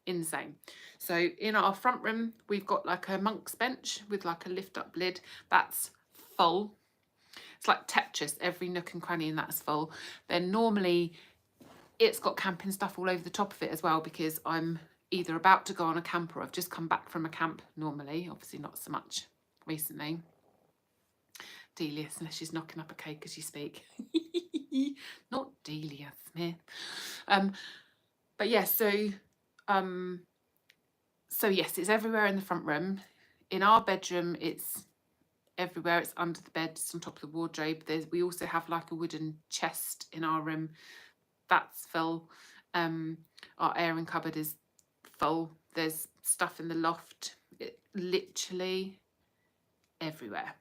Insane. So in our front room, we've got like a monk's bench with like a lift up lid. That's full. It's like Tetris, every nook and cranny, and that's full. Then normally it's got camping stuff all over the top of it as well, because I'm either about to go on a camp or I've just come back from a camp normally. Obviously not so much recently. Delia, unless she's knocking up a cake as you speak. Not Delia Smith. But yeah, so yes, it's everywhere in the front room. In our bedroom, it's everywhere. It's under the bed, it's on top of the wardrobe. We also have like a wooden chest in our room. That's full. Our airing cupboard is full. There's stuff in the loft. Literally everywhere.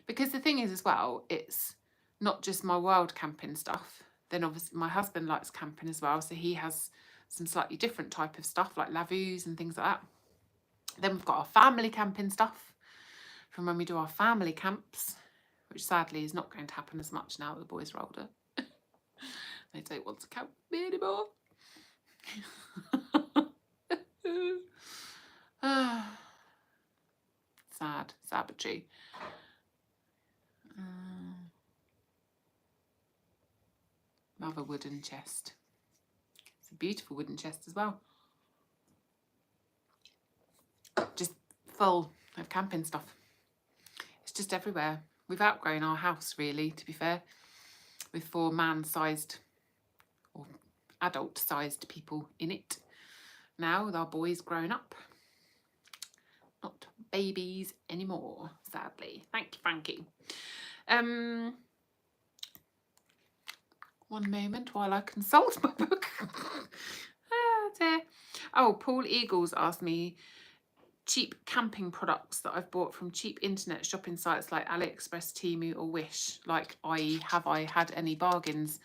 Because the thing is as well, it's not just my wild camping stuff. Then obviously my husband likes camping as well, so he has some slightly different type of stuff like lavus and things like that. Then we've got our family camping stuff from when we do our family camps, which sadly is not going to happen as much now that the boys are older. They don't want to camp with me anymore. Sad but true. Another wooden chest. It's a beautiful wooden chest as well. Just full of camping stuff. It's just everywhere. We've outgrown our house, really, to be fair, with 4 man-sized or adult-sized people in it now, with our boys grown up. Not babies anymore, sadly. Thank you, Frankie. One moment while I consult my book. Dear. Oh, Paul Eagles asked me cheap camping products that I've bought from cheap internet shopping sites like AliExpress, Temu or Wish, like i.e. have I had any bargains?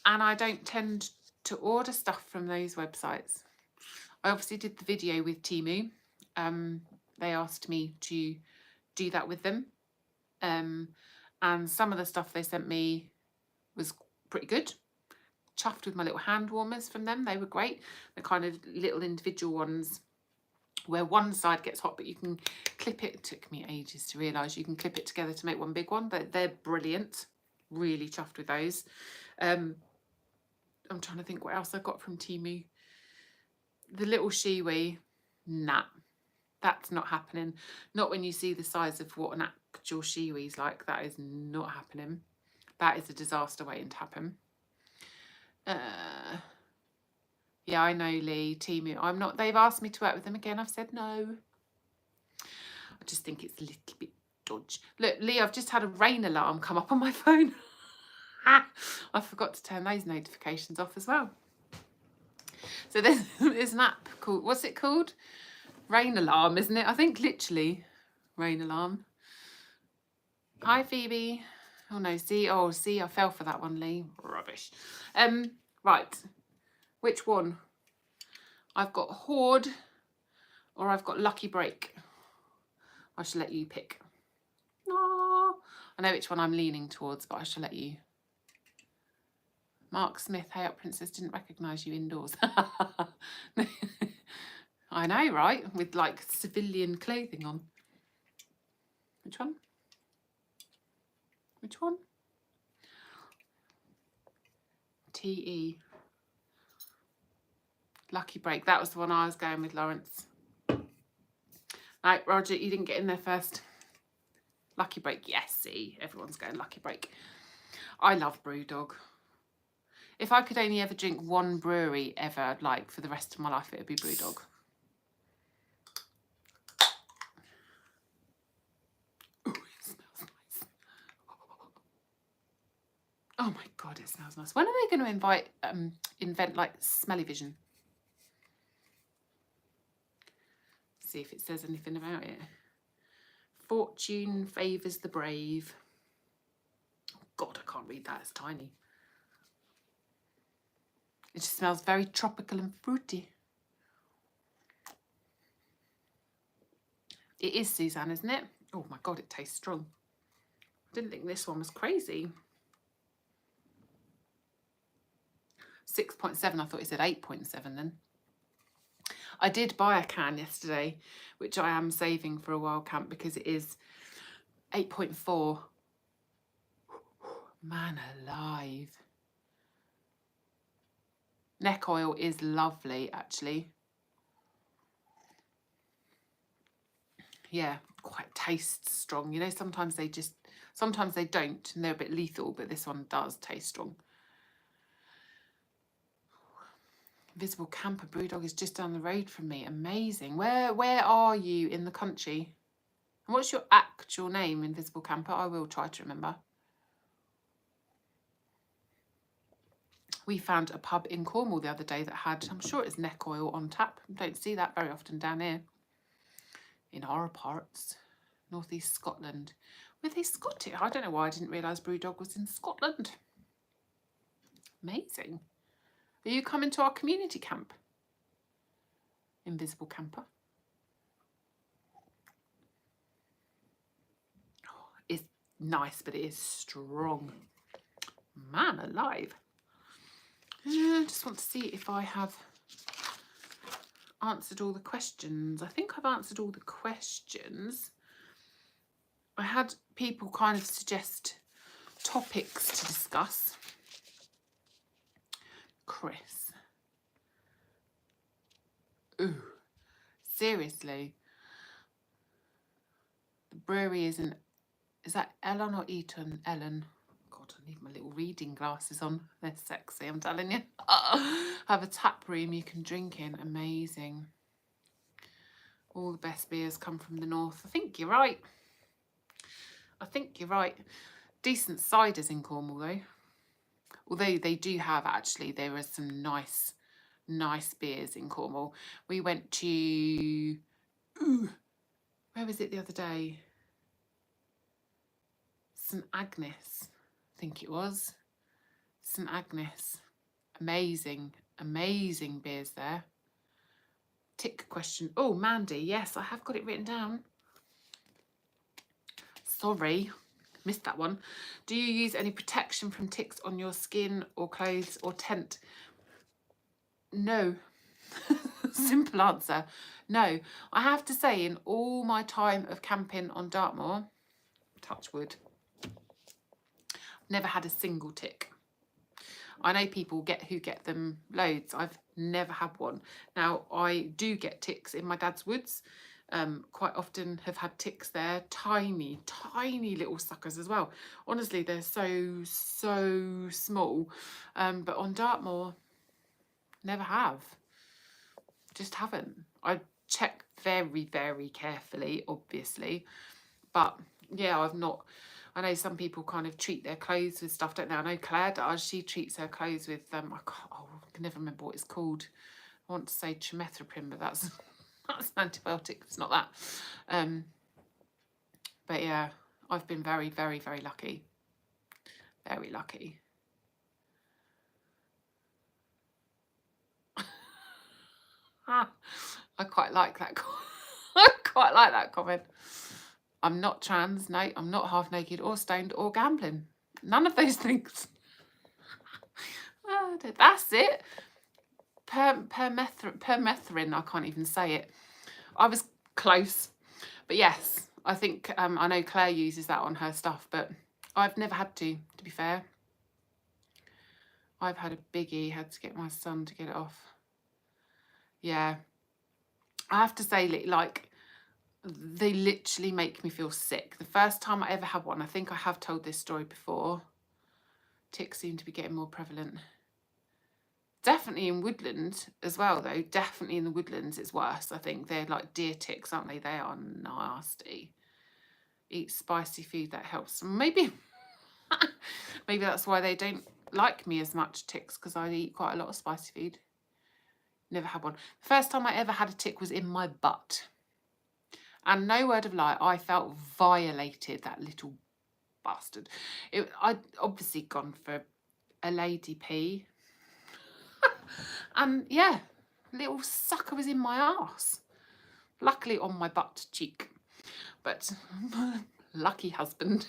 And I don't tend to order stuff from those websites. I obviously did the video with Temu. They asked me to do that with them. And some of the stuff they sent me was pretty good. Chuffed with my little hand warmers from them. They were great. The kind of little individual ones where one side gets hot, but you can clip it. It took me ages to realise you can clip it together to make one big one. They're brilliant. Really chuffed with those. I'm trying to think what else I got from Temu. The little shiwi, nah, that's not happening. Not when you see the size of what an actual shiwi's like. That is not happening. That is a disaster waiting to happen. Yeah, I know, Lee. Temu. I'm not. They've asked me to work with them again. I've said no. I just think it's a little bit dodgy. Look, Lee, I've just had a rain alarm come up on my phone. I forgot to turn those notifications off as well. So there's an app called, what's it called? Rain alarm, isn't it? I think literally rain alarm. Hi, Phoebe. Oh no, see, I fell for that one, Lee. Rubbish. Right. Which one? I've got Hoard or I've got Lucky Break. I shall let you pick. Oh, I know which one I'm leaning towards, but I shall let you. Mark Smith, hey up princess, didn't recognise you indoors. I know, right? With like civilian clothing on. Which one? Which one? TE. Lucky Break. That was the one I was going with, Lawrence. Right, Roger, you didn't get in there first. Lucky Break. Yes, see, everyone's going Lucky Break. I love Brewdog. If I could only ever drink one brewery ever, like for the rest of my life, it would be Brewdog. Oh, it smells nice. Oh my God, it smells nice. When are they going to invent like smell-o-vision? See if it says anything about it. Fortune favours the brave. Oh God, I can't read that. It's tiny. It just smells very tropical and fruity. It is Suzanne, isn't it? Oh my God, it tastes strong. I didn't think this one was crazy. 6.7, I thought it said 8.7 then. I did buy a can yesterday, which I am saving for a wild camp because it is 8.4. Man alive. Neck oil is lovely, actually. Yeah, quite tastes strong. You know, sometimes they don't, and they're a bit lethal, but this one does taste strong. Invisible Camper Brewdog is just down the road from me. Amazing. Where are you in the country? And what's your actual name, Invisible Camper? I will try to remember. We found a pub in Cornwall the other day that had, I'm sure it's neck oil on tap. Don't see that very often down here. In our parts, northeast Scotland. Were they Scottish? I don't know why I didn't realise Brewdog was in Scotland. Amazing. Are you coming to our community camp? Invisible Camper. Oh, it's nice, but it is strong. Man alive. I just want to see if I have answered all the questions. I think I've answered all the questions. I had people kind of suggest topics to discuss. Chris. Ooh, seriously. The brewery is that Ellen or Eton? Ellen. God, I need my little reading glasses on. They're sexy, I'm telling you. Have a tap room you can drink in. Amazing. All the best beers come from the north. I think you're right. Decent ciders in Cornwall, though. Although they do have, actually, there are some nice beers in Cornwall. We went to... where was it the other day? St Agnes, I think it was. St Agnes. Amazing beers there. Tick question. Oh, Mandy, yes, I have got it written down. Sorry, missed that one. Do you use any protection from ticks on your skin or clothes or tent? No. Simple answer. No. I have to say, in all my time of camping on Dartmoor, touch wood, never had a single tick. I know people who get them loads. I've never had one. Now, I do get ticks in my dad's woods. Quite often have had ticks there. Tiny little suckers as well. Honestly, they're so small. But on Dartmoor, never have. Just haven't. I check very, very carefully, obviously. But yeah, I've not... I know some people kind of treat their clothes with stuff, don't they? I know Claire does. She treats her clothes with, I can never remember what it's called. I want to say trimethoprim, but that's an antibiotic. It's not that. But yeah, I've been very, very, very lucky. Very lucky. I quite like that. I quite like that comment. I'm not trans, no, I'm not half naked or stoned or gambling. None of those things. That's it. Permethrin, I can't even say it. I was close. But yes, I think, I know Claire uses that on her stuff, but I've never had to be fair. I've had a biggie, had to get my son to get it off. Yeah. I have to say, like, they literally make me feel sick. The first time I ever had one, I think I have told this story before. Ticks seem to be getting more prevalent. Definitely in woodland as well, though. Definitely in the woodlands it's worse, I think. They're like deer ticks, aren't they? They are nasty. Eat spicy food, that helps. Maybe that's why they don't like me as much, ticks, because I eat quite a lot of spicy food. Never had one. The first time I ever had a tick was in my butt. And no word of lie, I felt violated, that little bastard. I'd obviously gone for a lady pee. And yeah, little sucker was in my arse. Luckily on my butt cheek. But lucky husband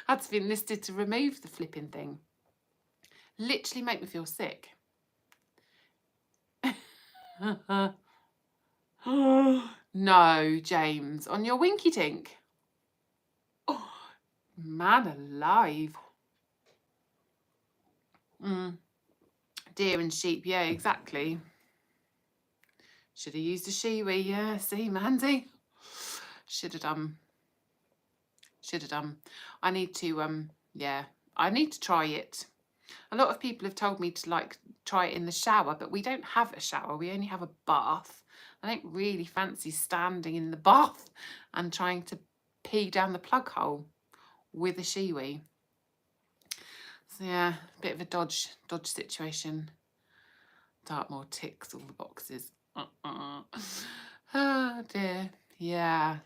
had to be enlisted to remove the flipping thing. Literally make me feel sick. No, James, on your winky tink. Oh, Man alive. Deer and sheep, yeah, exactly. Should have used a shiwi, yeah, see, Mandy? Should have done. I need to, yeah, I need to try it. A lot of people have told me to like try it in the shower, but we don't have a shower. We only have a bath. I don't really fancy standing in the bath and trying to pee down the plug hole with a shiwi. So yeah, a bit of a dodge situation. Dartmoor ticks all the boxes. Oh dear. Yeah.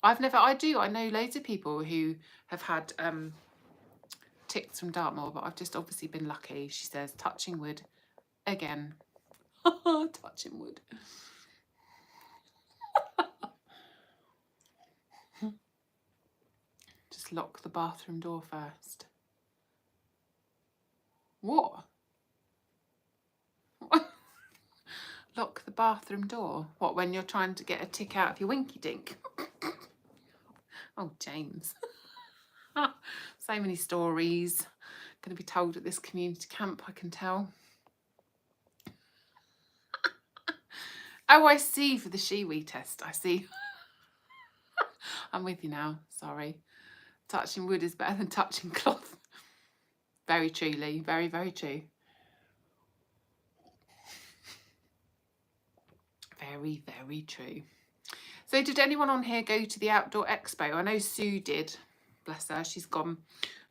I know loads of people who have had ticks from Dartmoor, but I've just obviously been lucky. She says, touching wood again. Touching wood. Just lock the bathroom door first. What? Lock the bathroom door? What, when you're trying to get a tick out of your winky dink? Oh, James. So many stories going to be told at this community camp, I can tell. Oh, I see, for the shiwi test. I see. I'm with you now. Sorry. Touching wood is better than touching cloth. Very truly. Very, very true. Very, very true. So did anyone on here go to the Outdoor Expo? I know Sue did. Bless her, she's gone.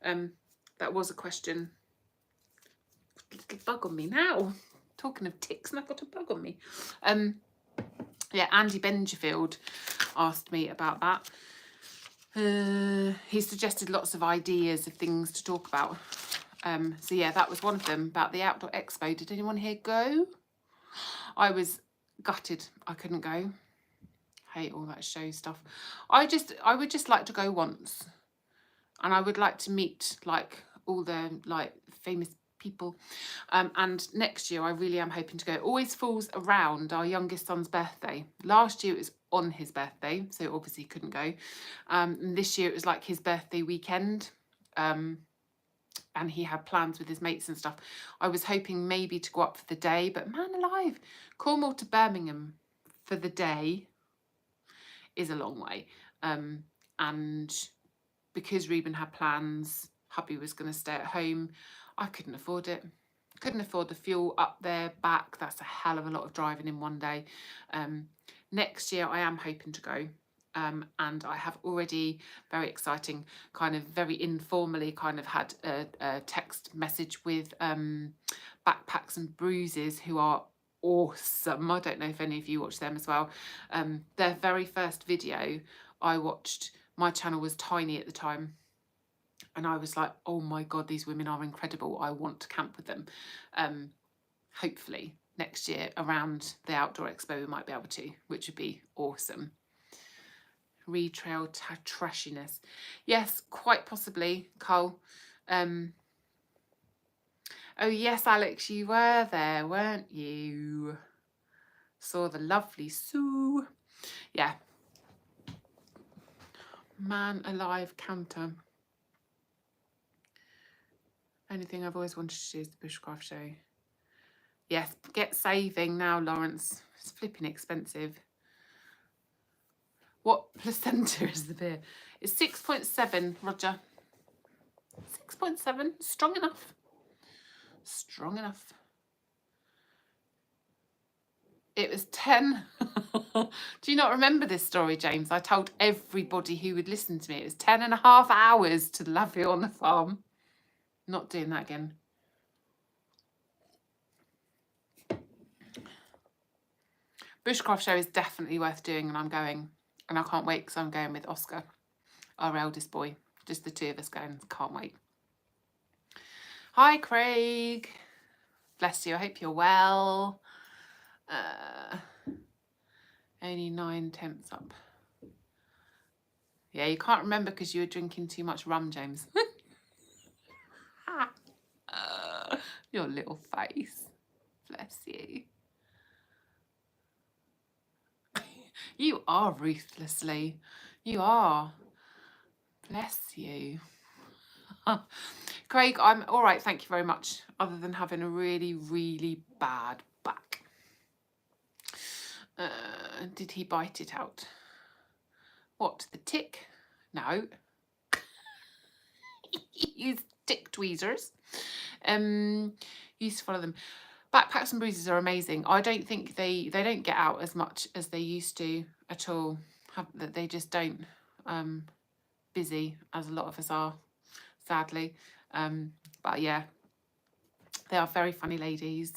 That was a question. Little bug on me now. Talking of ticks, and I've got a bug on me. Yeah, Andy Benjafield asked me about that. He suggested lots of ideas of things to talk about. So yeah, that was one of them, about the Outdoor Expo. Did anyone here go? I was gutted I couldn't go. Hate all that show stuff. I would just like to go once, and I would like to meet like all the like famous people. And next year I really am hoping to go. It always falls around our youngest son's birthday. Last year it was on his birthday, so obviously couldn't go. And this year it was like his birthday weekend. And he had plans with his mates and stuff. I was hoping maybe to go up for the day, but man alive, Cornwall to Birmingham for the day is a long way. And because Reuben had plans, hubby was going to stay at home, I couldn't afford it. Couldn't afford the fuel up there, back. That's a hell of a lot of driving in one day. Next year I am hoping to go. And I have already, very exciting, kind of very informally kind of had a text message with Backpacks and Bruises, who are awesome. I don't know if any of you watch them as well. Their very first video I watched, my channel was tiny at the time, and I was like, oh my God, these women are incredible. I want to camp with them. Hopefully next year around the Outdoor Expo we might be able to, which would be awesome. Retrail trashiness. Yes, quite possibly, Cole. Oh yes, Alex, you were there, weren't you? Saw the lovely Sue. Yeah. Man alive counter. Anything I've always wanted to do is the bushcraft show. Yes, get saving now, Lawrence. It's flipping expensive. What placenta is the beer? It's 6.7, Roger. 6.7, strong enough. Strong enough. It was 10. Do you not remember this story, James? I told everybody who would listen to me. It was 10.5 hours to Lavie on the farm. Not doing that again. Bushcraft show is definitely worth doing, and I'm going. And I can't wait because I'm going with Oscar, our eldest boy. Just the two of us going. Can't wait. Hi, Craig. Bless you. I hope you're well. Only 9 temps up. Yeah, you can't remember because you were drinking too much rum, James. Your little face. Bless you. You are ruthlessly. You are. Bless you. Craig, I'm all right, thank you very much, other than having a really, really bad back. Did he bite it out? What, the tick? No. Use tick tweezers. Used to follow them. Backpacks and bruises are amazing. I don't think they don't get out as much as they used to at all. They just don't. Busy as a lot of us are, sadly. But yeah, they are very funny ladies,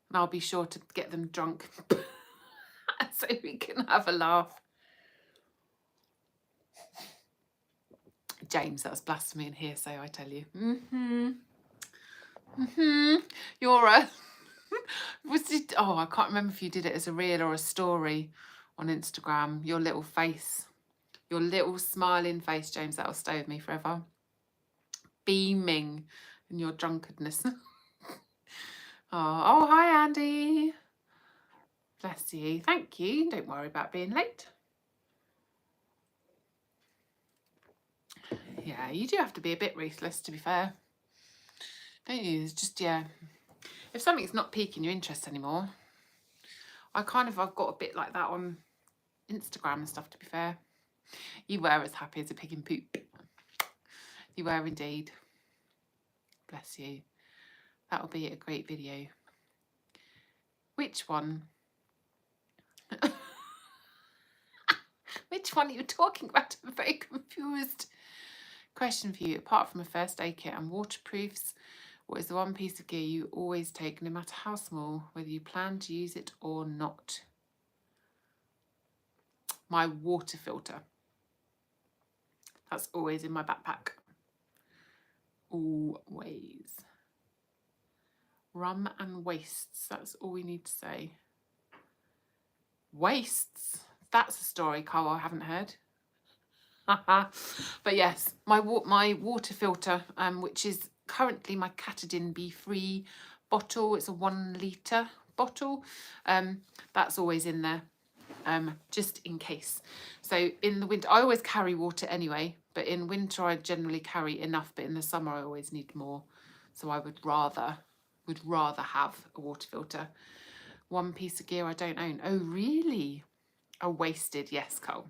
and I'll be sure to get them drunk so we can have a laugh. James, that's blasphemy in here, so I tell you. You're a... Oh, I can't remember if you did it as a reel or a story on Instagram. Your little face. Your little smiling face, James, that'll stay with me forever. Beaming in your drunkenness. Oh, hi, Andy. Bless you. Thank you. Don't worry about being late. Yeah, you do have to be a bit ruthless, to be fair. Don't you? It's just, yeah. If something's not piquing your interest anymore, I've got a bit like that on Instagram and stuff, to be fair. You were as happy as a pig in poop. You were indeed. Bless you. That'll be a great video. Which one? Which one are you talking about? I'm very confused. Question for you. Apart from a first aid kit and waterproofs, what is the one piece of gear you always take, no matter how small, whether you plan to use it or not? My water filter. That's always in my backpack. Always. Rum and wastes. That's all we need to say. Wastes? That's a story, Carl, I haven't heard. But yes, my water filter, which is currently my Catadin Be Free bottle. It's a 1 litre bottle. That's always in there, just in case. So in the winter, I always carry water anyway, but in winter I generally carry enough, but in the summer I always need more. So I would rather have a water filter. One piece of gear I don't own. Oh, really? Oh, wasted. Yes, Cole.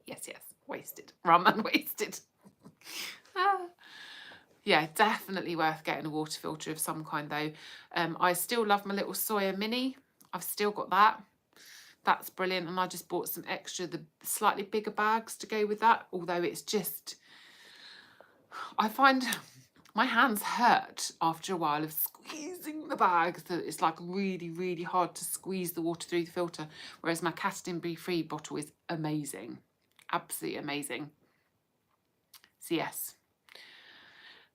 Yes, wasted. Rum and wasted. Yeah, definitely worth getting a water filter of some kind, though. I still love my little Sawyer Mini. I've still got that. That's brilliant. And I just bought some extra, the slightly bigger bags to go with that. Although it's just, I find my hands hurt after a while of squeezing the bag. So it's like really, really hard to squeeze the water through the filter. Whereas my Catadin Be Free bottle is amazing. Absolutely amazing. So yes.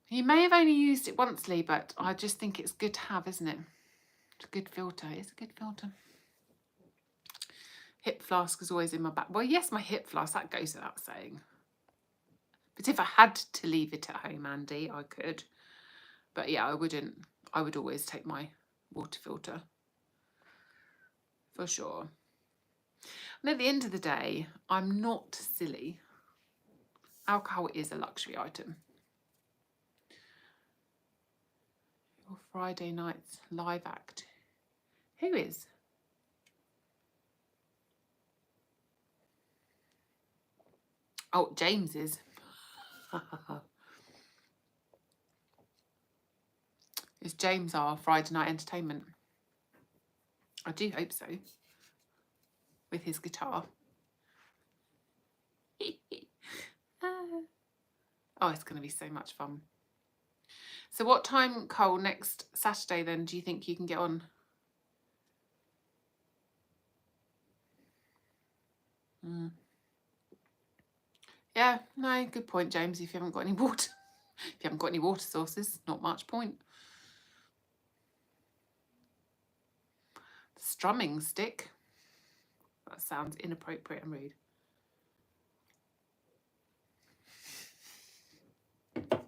You may have only used it once, Lee, but I just think it's good to have, isn't it? It's a good filter. It's a good filter. Hip flask is always in my back. Well, yes, my hip flask, that goes without saying. But if I had to leave it at home, Andy, I could. But yeah, I wouldn't. I would always take my water filter. For sure. And at the end of the day, I'm not silly. Alcohol is a luxury item. Your Friday night's live act. Who is? Oh, James is. Is James our Friday night entertainment? I do hope so. With his guitar. Oh, it's going to be so much fun. So what time, Cole, next Saturday then do you think you can get on? Yeah, no, good point, James. If you haven't got any water, if you haven't got any water sources, not much point. Strumming stick. That sounds inappropriate and rude. I'm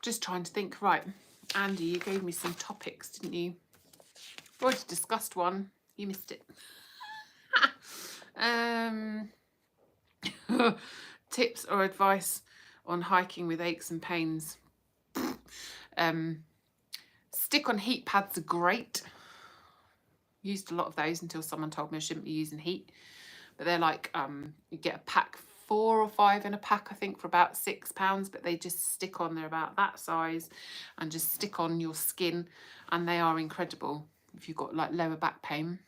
just trying to think. Right, Andy, you gave me some topics, didn't you? We've already discussed one. You missed it. Tips or advice on hiking with aches and pains. Stick on heat pads are great. Used a lot of those until someone told me I shouldn't be using heat. But they're like, you get a pack, 4 or 5 in a pack, I think, for about £6, but they just stick on, they're about that size, and just stick on your skin, and they are incredible if you've got like lower back pain.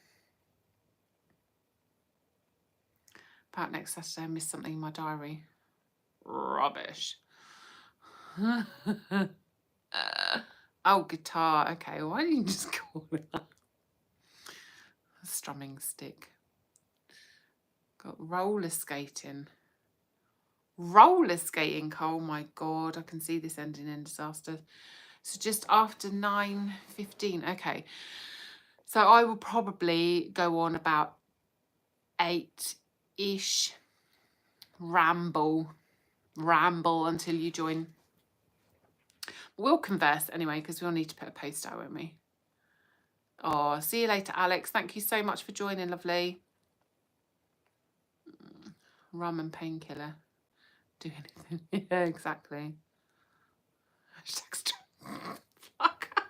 About next Saturday, I missed something in my diary. Rubbish. Oh, guitar. Okay, why didn't you just call it that? A strumming stick. Got roller skating. Roller skating, oh my God, I can see this ending in disaster. So just after 9:15, okay. So I will probably go on about 8-ish, ramble until you join. We'll converse anyway, because we'll need to put a post out, won't we? Oh, see you later, Alex. Thank you so much for joining, lovely. Rum and painkiller. Do anything. Yeah, exactly. Fuck.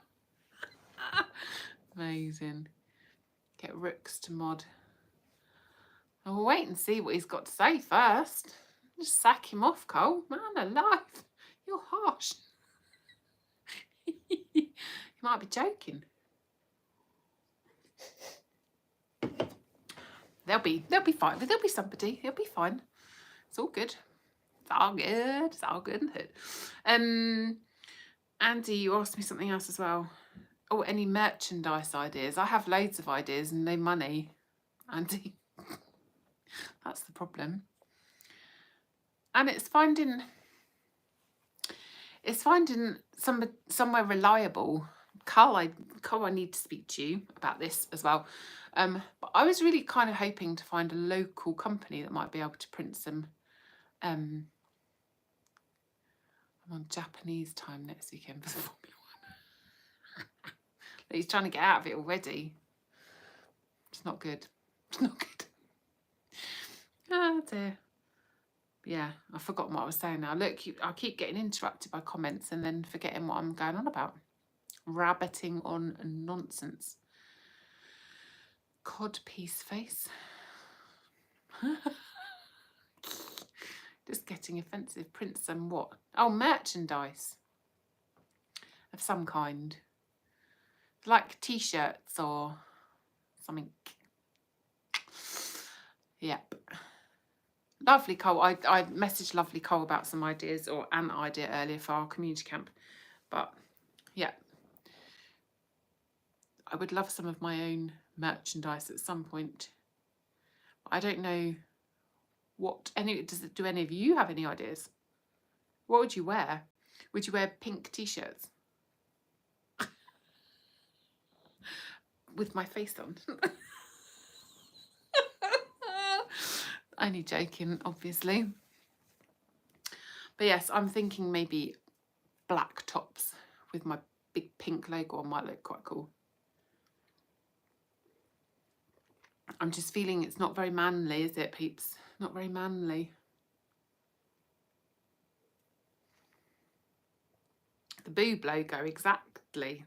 Amazing. Get Rooks to mod. I'll wait and see what he's got to say first. Just sack him off, Cole. Man alive. You're harsh. You might be joking. They'll be fine. There'll be somebody. He'll be fine. It's all good. It's all good. It's all good, isn't it? Andy, you asked me something else as well. Oh, any merchandise ideas? I have loads of ideas and no money, Andy. That's the problem. And it's finding somewhere reliable. Carl, I need to speak to you about this as well. But I was really kind of hoping to find a local company that might be able to print some. I'm on Japanese time next weekend for Formula 1. He's trying to get out of it already. It's not good. It's not good. Oh dear. Yeah, I've forgotten what I was saying now. Look, I keep getting interrupted by comments and then forgetting what I'm going on about. Rabbiting on nonsense. Codpiece face. Just getting offensive. Print some what? Oh, merchandise of some kind. Like t-shirts or something. Yep. Lovely Cole. I messaged Lovely Cole about some ideas, or an idea earlier for our community camp. But yeah, I would love some of my own merchandise at some point. I don't know what do any of you have any ideas? What would you wear? Would you wear pink t-shirts? With my face on? Only joking, obviously. But yes, I'm thinking maybe black tops with my big pink logo on might look quite cool. I'm just feeling it's not very manly, is it, peeps? Not very manly. The boob logo, exactly.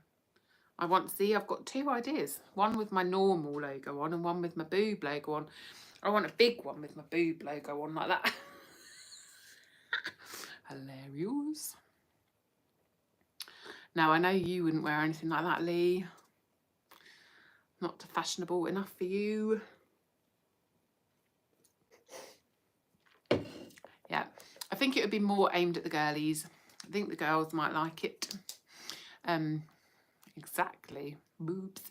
I've got 2 ideas. One with my normal logo on and one with my boob logo on. I want a big one with my boob logo on like that. Hilarious. Now, I know you wouldn't wear anything like that, Lee. Not fashionable enough for you. Yeah, I think it would be more aimed at the girlies. I think the girls might like it. Exactly. Boobs.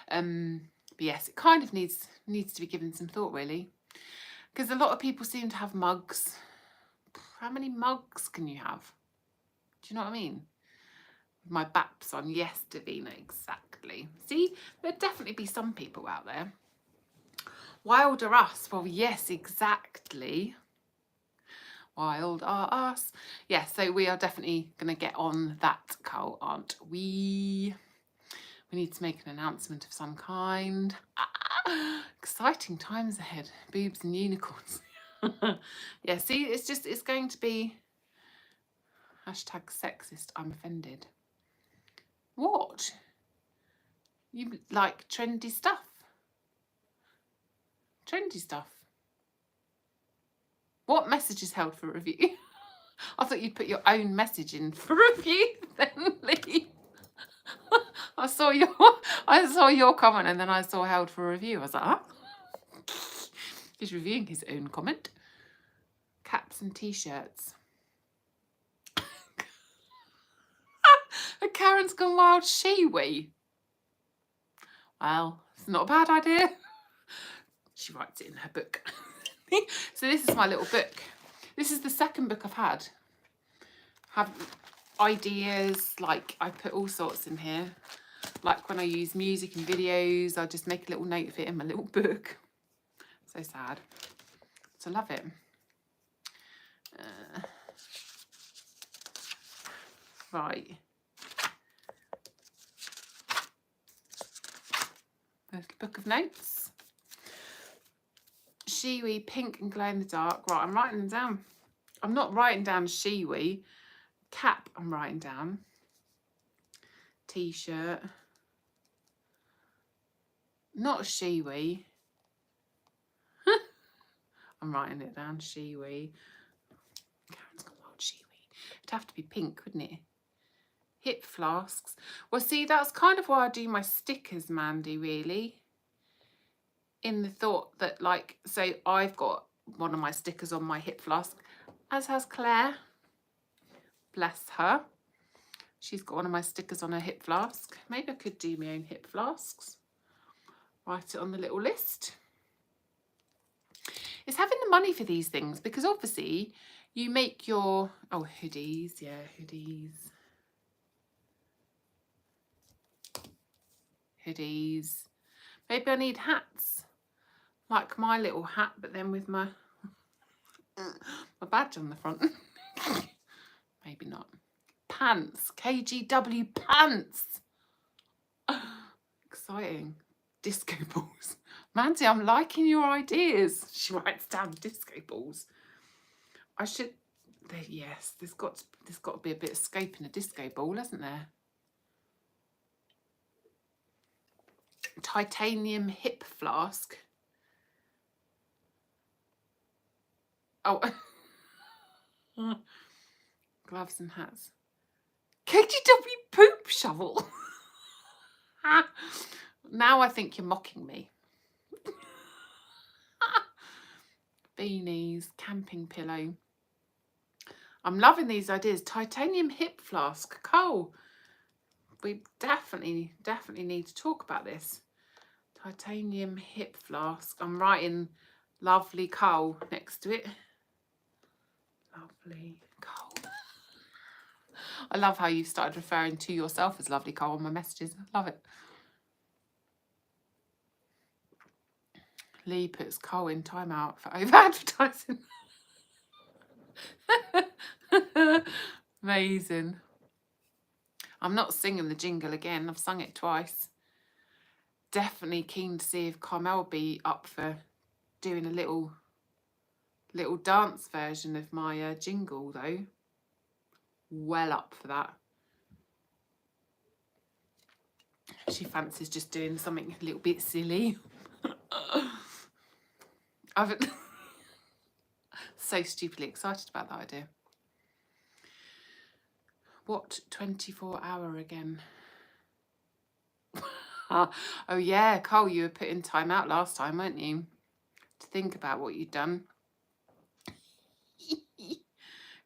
But yes, it kind of needs to be given some thought, really. Because a lot of people seem to have mugs. How many mugs can you have? Do you know what I mean? My baps on. Yes, Davina, exactly. See, there'd definitely be some people out there. Wild are us. Well, yes, exactly. Wild are us. Yeah, so we are definitely going to get on that, Carl, aren't we? We need to make an announcement of some kind. Exciting times ahead. Boobs and unicorns. Yeah, see, it's going to be hashtag sexist. I'm offended. What? You like trendy stuff? Trendy stuff. What message is held for review? I thought you'd put your own message in for review, then Lee. I saw your comment and then I saw held for review. I was like, huh? He's reviewing his own comment. Caps and t-shirts. Karen's gone wild Shiwi. Well, it's not a bad idea. She writes it in her book. So this is my little book. This is the second book I've had. Have ideas, like I put all sorts in here. Like when I use music and videos, I just make a little note of it in my little book. So sad. So I love it. Right. The book of notes. Shiwi, pink and glow in the dark. Right, I'm writing them down. I'm not writing down Shiwi. Cap, I'm writing down. T-shirt. Not Shiwi. I'm writing it down. Shiwi. Karen's got wild Shiwi. It'd have to be pink, wouldn't it? Hip flasks. Well, see, that's kind of why I do my stickers, Mandy, really. In the thought that, like, so I've got one of my stickers on my hip flask, as has Claire. Bless her. She's got one of my stickers on her hip flask. Maybe I could do my own hip flasks. Write it on the little list. It's having the money for these things, because obviously you make your, oh, hoodies, yeah, hoodies. Hoodies. Maybe I need hats, like my little hat, but then with my badge on the front. Maybe not. Pants, KGW pants. Exciting. Disco balls. Mandy, I'm liking your ideas. She writes down disco balls. I should, yes, there's got to be a bit of scope in a disco ball, hasn't there? Titanium hip flask. Oh. Gloves and hats. KGW poop shovel. Now I think you're mocking me. Beanies, camping pillow. I'm loving these ideas. Titanium hip flask. Cole, we definitely need to talk about this. Titanium hip flask. I'm writing lovely Cole next to it. Lovely Cole. I love how you've started referring to yourself as lovely Cole on my messages. I love it. Lee puts Cole in timeout for over advertising. Amazing. I'm not singing the jingle again. I've sung it twice. Definitely keen to see if Carmel will be up for doing a little dance version of my jingle, though. Well up for that. She fancies just doing something a little bit silly. I've so stupidly excited about that idea. What 24-hour again? Oh yeah, Cole, you were put in timeout last time, weren't you? To think about what you'd done.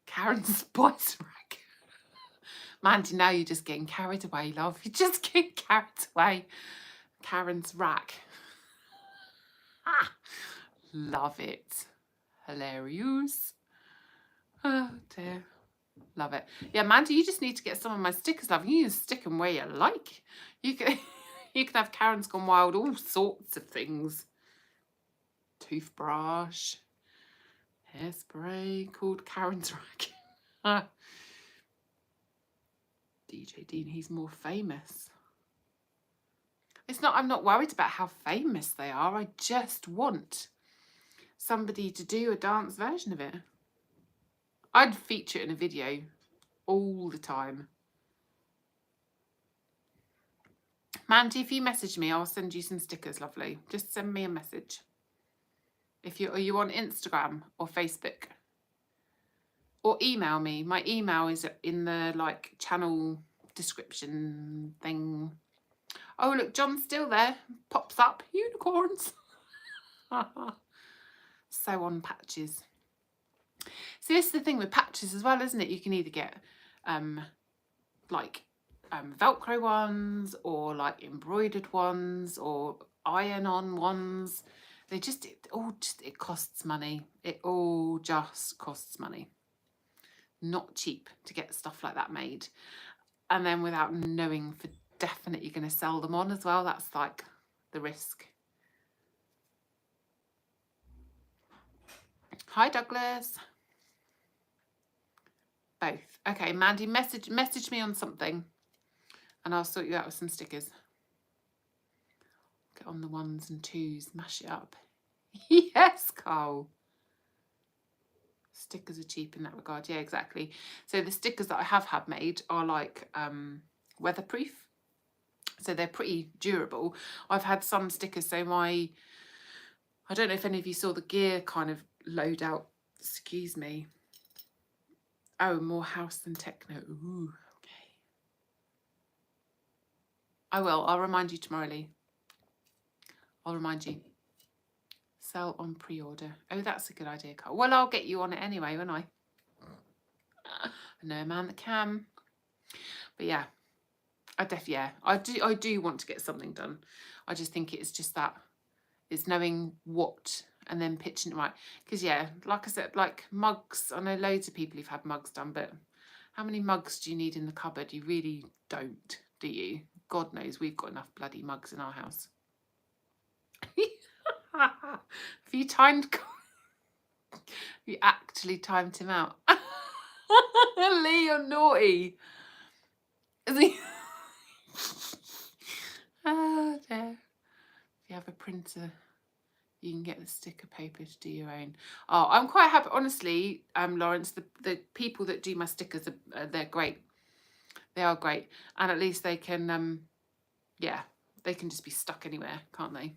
Karen's spice rack. Mandy, now you're just getting carried away, love. You're just getting carried away. Karen's rack. Love it. Hilarious. Oh dear. Love it. Yeah, Mandy, you just need to get some of my stickers, love. You can stick them where you like. You can have Karen's Gone Wild, all sorts of things. Toothbrush. Hairspray called Karen's rack. DJ Dean, he's more famous. It's not, I'm not worried about how famous they are. I just want somebody to do a dance version of it. I'd feature it in a video all the time. Mandy, if you message me, I'll send you some stickers, lovely. Just send me a message. Are you on Instagram or Facebook? Or email me. My email is in the like channel description thing. Oh, look, John's still there. Pops up. Unicorns. Sew on patches. So this is the thing with patches as well, isn't it? You can either get Velcro ones or like embroidered ones or iron-on ones. It costs money. It all just costs money. Not cheap to get stuff like that made. And then without knowing for definite you're going to sell them on as well. That's like the risk. Hi, Douglas. Both. Okay, Mandy, message me on something and I'll sort you out with some stickers. Get on the 1s and 2s, mash it up. Yes, Carl. Stickers are cheap in that regard. Yeah, exactly. So the stickers that I have had made are like weatherproof. So they're pretty durable. I've had some stickers, so I don't know if any of you saw the gear kind of load out. Excuse me. Oh, more house than techno. Ooh, okay. I will. I'll remind you tomorrow, Lee. I'll remind you. Sell on pre-order. Oh, that's a good idea, Carl. Well, I'll get you on it anyway, won't I? I know a man that can. But yeah, I do want to get something done. I just think it's just that. It's knowing what and then pitching it right. Because yeah, like I said, like mugs, I know loads of people who've had mugs done, but how many mugs do you need in the cupboard? You really don't, do you? God knows we've got enough bloody mugs in our house. Have you timed? You actually timed him out. Lee, you're naughty. Is he? Oh dear. If you have a printer, you can get the sticker paper to do your own. Oh, I'm quite happy, honestly, Lawrence. The people that do my stickers they're great. They are great, and at least they can, yeah, they can just be stuck anywhere, can't they?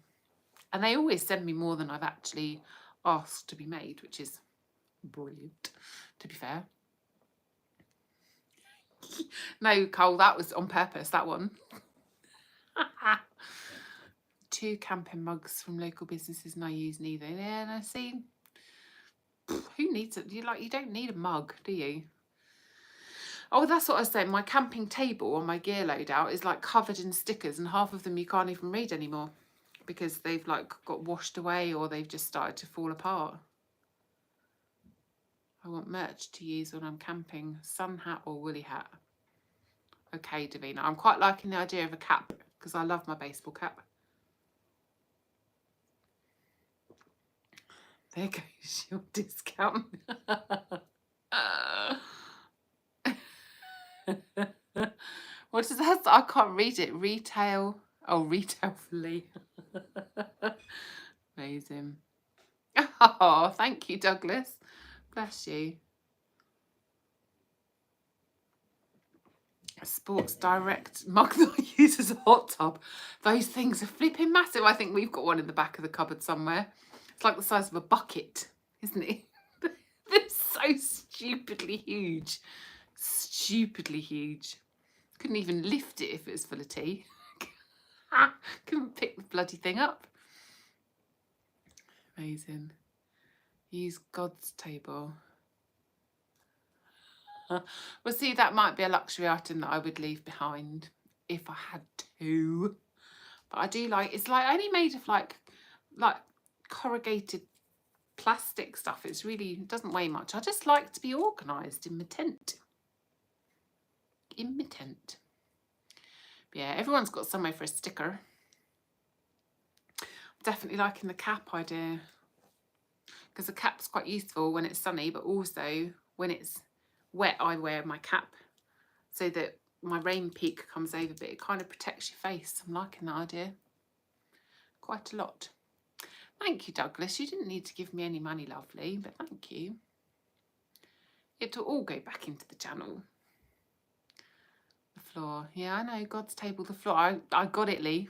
And they always send me more than I've actually asked to be made, which is brilliant, to be fair. No, Cole, that was on purpose, that one. 2 camping mugs from local businesses and I use neither. Yeah, and I see, who needs it? You don't need a mug, do you? Oh, that's what I was saying. My camping table on my gear loadout is like covered in stickers and half of them you can't even read anymore because they've like got washed away or they've just started to fall apart. I want merch to use when I'm camping. Sun hat or woolly hat. Okay, Davina. I'm quite liking the idea of a cap because I love my baseball cap. There goes your discount. What is that? I can't read it. Retail. Oh, retail for Lee. Amazing. Oh, thank you, Douglas. Bless you. Sports Direct mug that I use as a hot tub. Those things are flipping massive. I think we've got one in the back of the cupboard somewhere. It's like the size of a bucket, isn't it? They're so stupidly huge. Stupidly huge. Couldn't even lift it if it was full of tea. Couldn't pick the bloody thing up. Amazing. Use God's table. Well, see, that might be a luxury item that I would leave behind if I had to. But I do like, it's like only made of like corrugated plastic stuff. It's really, it doesn't weigh much. I just like to be organised in my tent. In my tent. But yeah, everyone's got somewhere for a sticker. I'm definitely liking the cap idea. Because the cap's quite useful when it's sunny, but also when it's wet, I wear my cap so that my rain peak comes over, but it kind of protects your face. I'm liking that idea quite a lot. Thank you, Douglas. You didn't need to give me any money, lovely, but thank you. It'll all go back into the channel. The floor. Yeah, I know. God's table, the floor. I got it, Lee.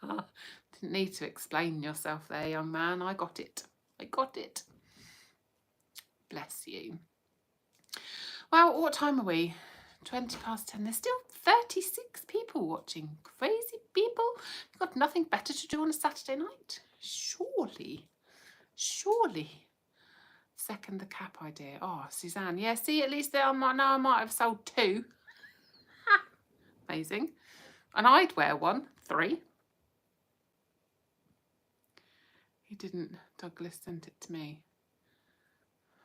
Didn't need to explain yourself there, young man. I got it. I got it. Bless you. Well, what time are we? 20 past 10. There's still 36 people watching. Crazy people. You've got nothing better to do on a Saturday night? Surely. Surely. Second the cap idea. Oh, Suzanne. Yeah, see, at least now I might have sold 2. Amazing. And I'd wear one. 3. He didn't. Douglas sent it to me.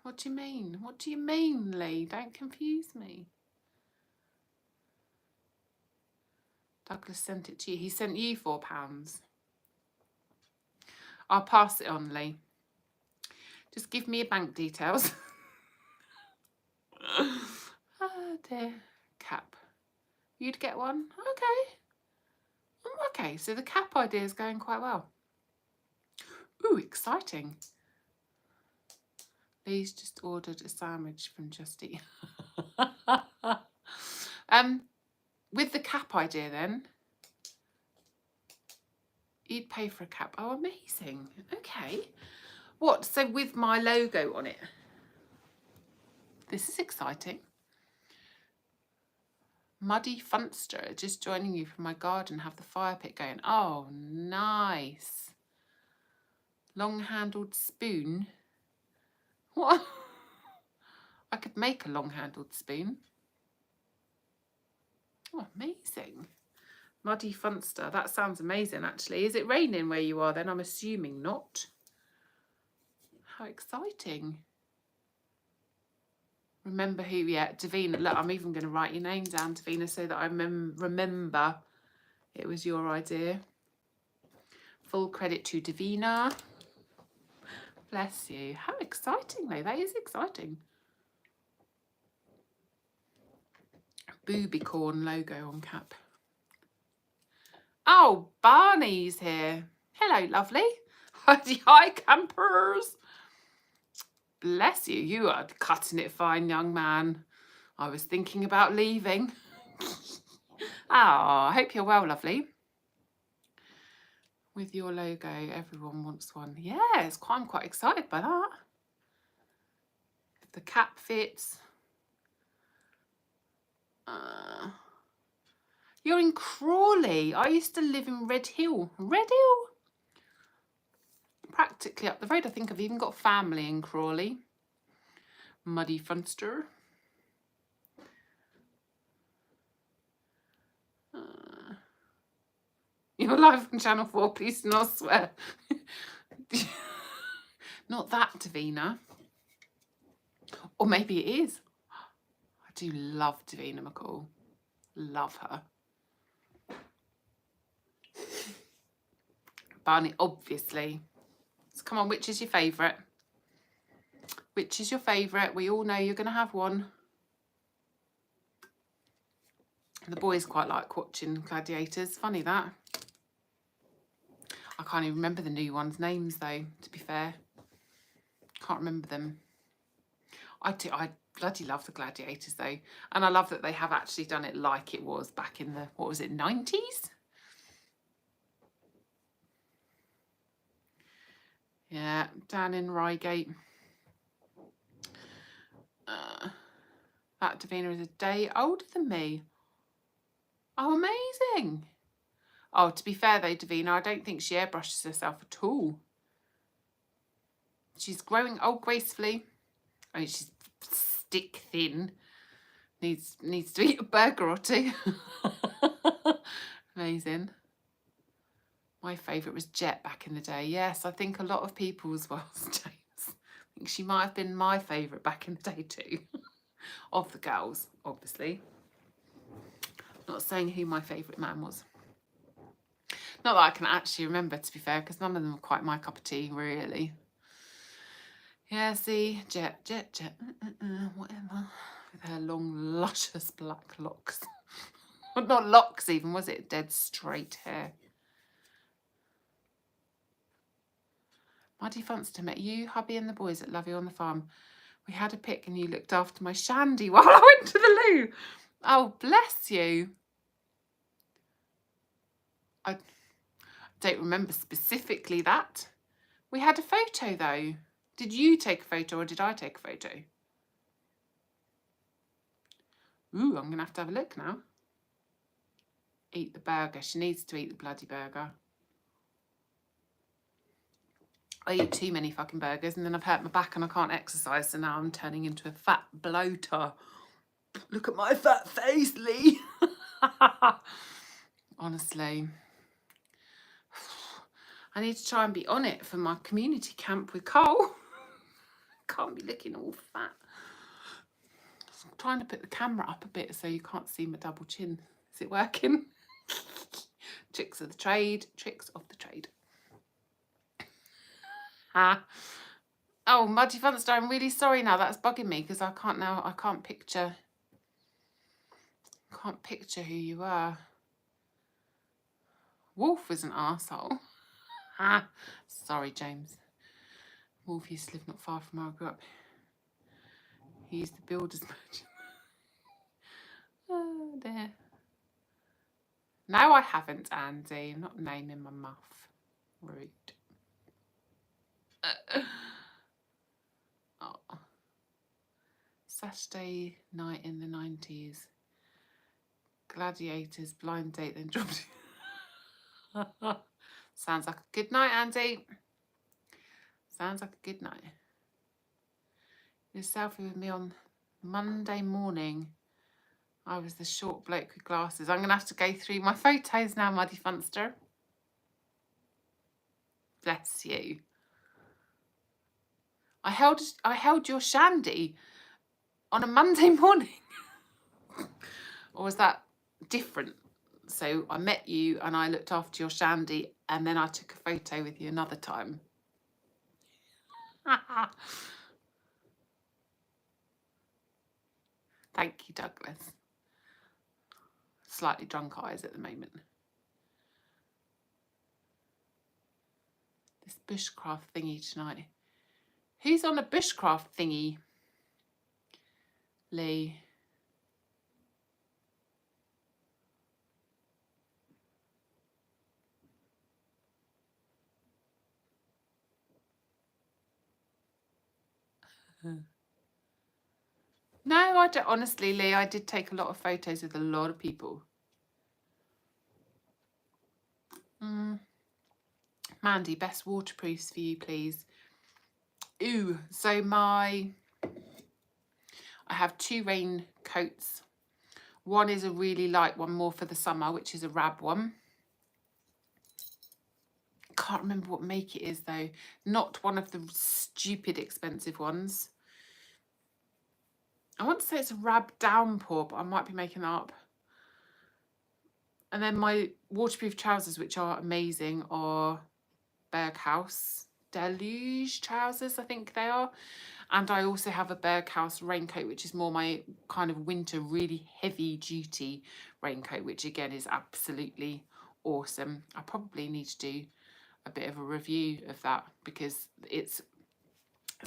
What do you mean? What do you mean, Lee? Don't confuse me. Douglas sent it to you. He sent you £4. I'll pass it on, Lee. Just give me your bank details. Oh dear. Cap. You'd get one? Okay. Okay, so the cap idea is going quite well. Ooh, exciting. Lee's just ordered a sandwich from Just Eat. With the cap idea then, you'd pay for a cap. Oh, amazing. Okay. What, so with my logo on it? This is exciting. Muddy Funster, just joining you from my garden, have the fire pit going. Oh, nice. Long-handled spoon. What? I could make a long-handled spoon. Oh, amazing. Muddy Funster. That sounds amazing, actually. Is it raining where you are then? I'm assuming not. How exciting. Remember who, yeah, Davina. Look, I'm even going to write your name down, Davina, so that I remember it was your idea. Full credit to Davina. Bless you. How exciting, though. That is exciting. Boobicorn logo on cap. Oh, Barney's here. Hello, lovely. Hi, campers. Bless you. You are cutting it fine, young man. I was thinking about leaving. I hope you're well, lovely. With your logo, everyone wants one. Yeah, I'm quite excited by that. If the cap fits. You're in Crawley. I used to live in Red Hill. Red Hill? Practically up the road. I think I've even got family in Crawley. Muddy Funster. You're live on Channel 4, please not swear. Not that, Davina. Or maybe it is. I do love Davina McCall. Love her. Barney, obviously. So come on, which is your favourite? Which is your favourite? We all know you're going to have one. The boys quite like watching Gladiators. Funny that. I can't even remember the new ones' names, though, to be fair. Can't remember them. I bloody love the Gladiators, though. And I love that they have actually done it like it was back in the, what was it, 90s? Yeah, down in Reigate. That Davina is a day older than me. Oh, amazing. Oh, to be fair, though, Davina, I don't think she airbrushes herself at all. She's growing old gracefully. I mean, she's stick thin. Needs to eat a burger or 2. Amazing. My favourite was Jet back in the day. Yes, I think a lot of people's was, James. I think she might have been my favourite back in the day too. Of the girls, obviously. Not saying who my favourite man was. Not that I can actually remember, to be fair, because none of them were quite my cup of tea, really. Yeah, see, Jet, whatever. With her long, luscious black locks. Not locks even, was it? Dead straight hair. Muddy Funster, met you, hubby and the boys at Lovey on the farm. We had a pic and you looked after my shandy while I went to the loo. Oh, bless you. I don't remember specifically that. We had a photo though. Did you take a photo or did I take a photo? Ooh, I'm going to have a look now. Eat the burger. She needs to eat the bloody burger. I eat too many fucking burgers and then I've hurt my back and I can't exercise, so now I'm turning into a fat bloater. Look at my fat face, Lee. Honestly. I need to try and be on it for my community camp with Cole. Can't be looking all fat. I'm trying to put the camera up a bit so you can't see my double chin. Is it working? Tricks of the trade. Tricks of the trade. Oh, Muddy Funster, I'm really sorry now. That's bugging me because I can't picture who you are. Wolf was an arsehole. Sorry, James. Wolf used to live not far from where I grew up. He used the builder's merchant. Oh, dear. No, I haven't, Andy. I'm not naming my muff. Rude. Oh. Saturday night in the 90s. Gladiators, blind date, then dropped. Sounds like a good night, Andy. Sounds like a good night. Your selfie with me on Monday morning. I was the short bloke with glasses. I'm going to have to go through my photos now, Muddy Funster. Bless you. I held your shandy on a Monday morning. Or was that different? So I met you and I looked after your shandy and then I took a photo with you another time. Thank you, Douglas. Slightly drunk eyes at the moment. This bushcraft thingy tonight. Who's on a bushcraft thingy? Lee. No, I don't. Honestly, Lee, I did take a lot of photos with a lot of people. Mandy, best waterproofs for you, please. Ooh, so I have 2 raincoats. One is a really light one, more for the summer, which is a Rab one. Can't remember what make it is though. Not one of the stupid expensive ones. I want to say it's a Rab downpour, but I might be making that up. And then my waterproof trousers, which are amazing, are Berghaus Deluge trousers, I think they are. And I also have a Berghaus raincoat, which is more my kind of winter, really heavy duty raincoat, which again is absolutely awesome. I probably need to do a bit of a review of that because it's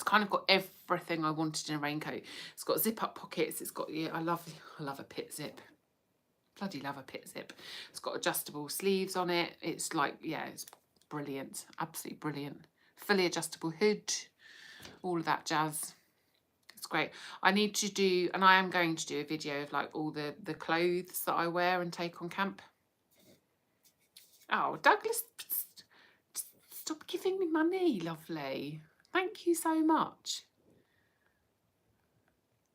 kind of got everything I wanted in a raincoat. It's got zip up pockets. It's got, yeah, I love a pit zip. Bloody love a pit zip. It's got adjustable sleeves on it. It's like, yeah, it's brilliant. Absolutely brilliant. Fully adjustable hood. All of that jazz. It's great. I need to do, and I am going to do a video of like all the clothes that I wear and take on camp. Oh, Douglas, stop giving me money, lovely. Thank you so much.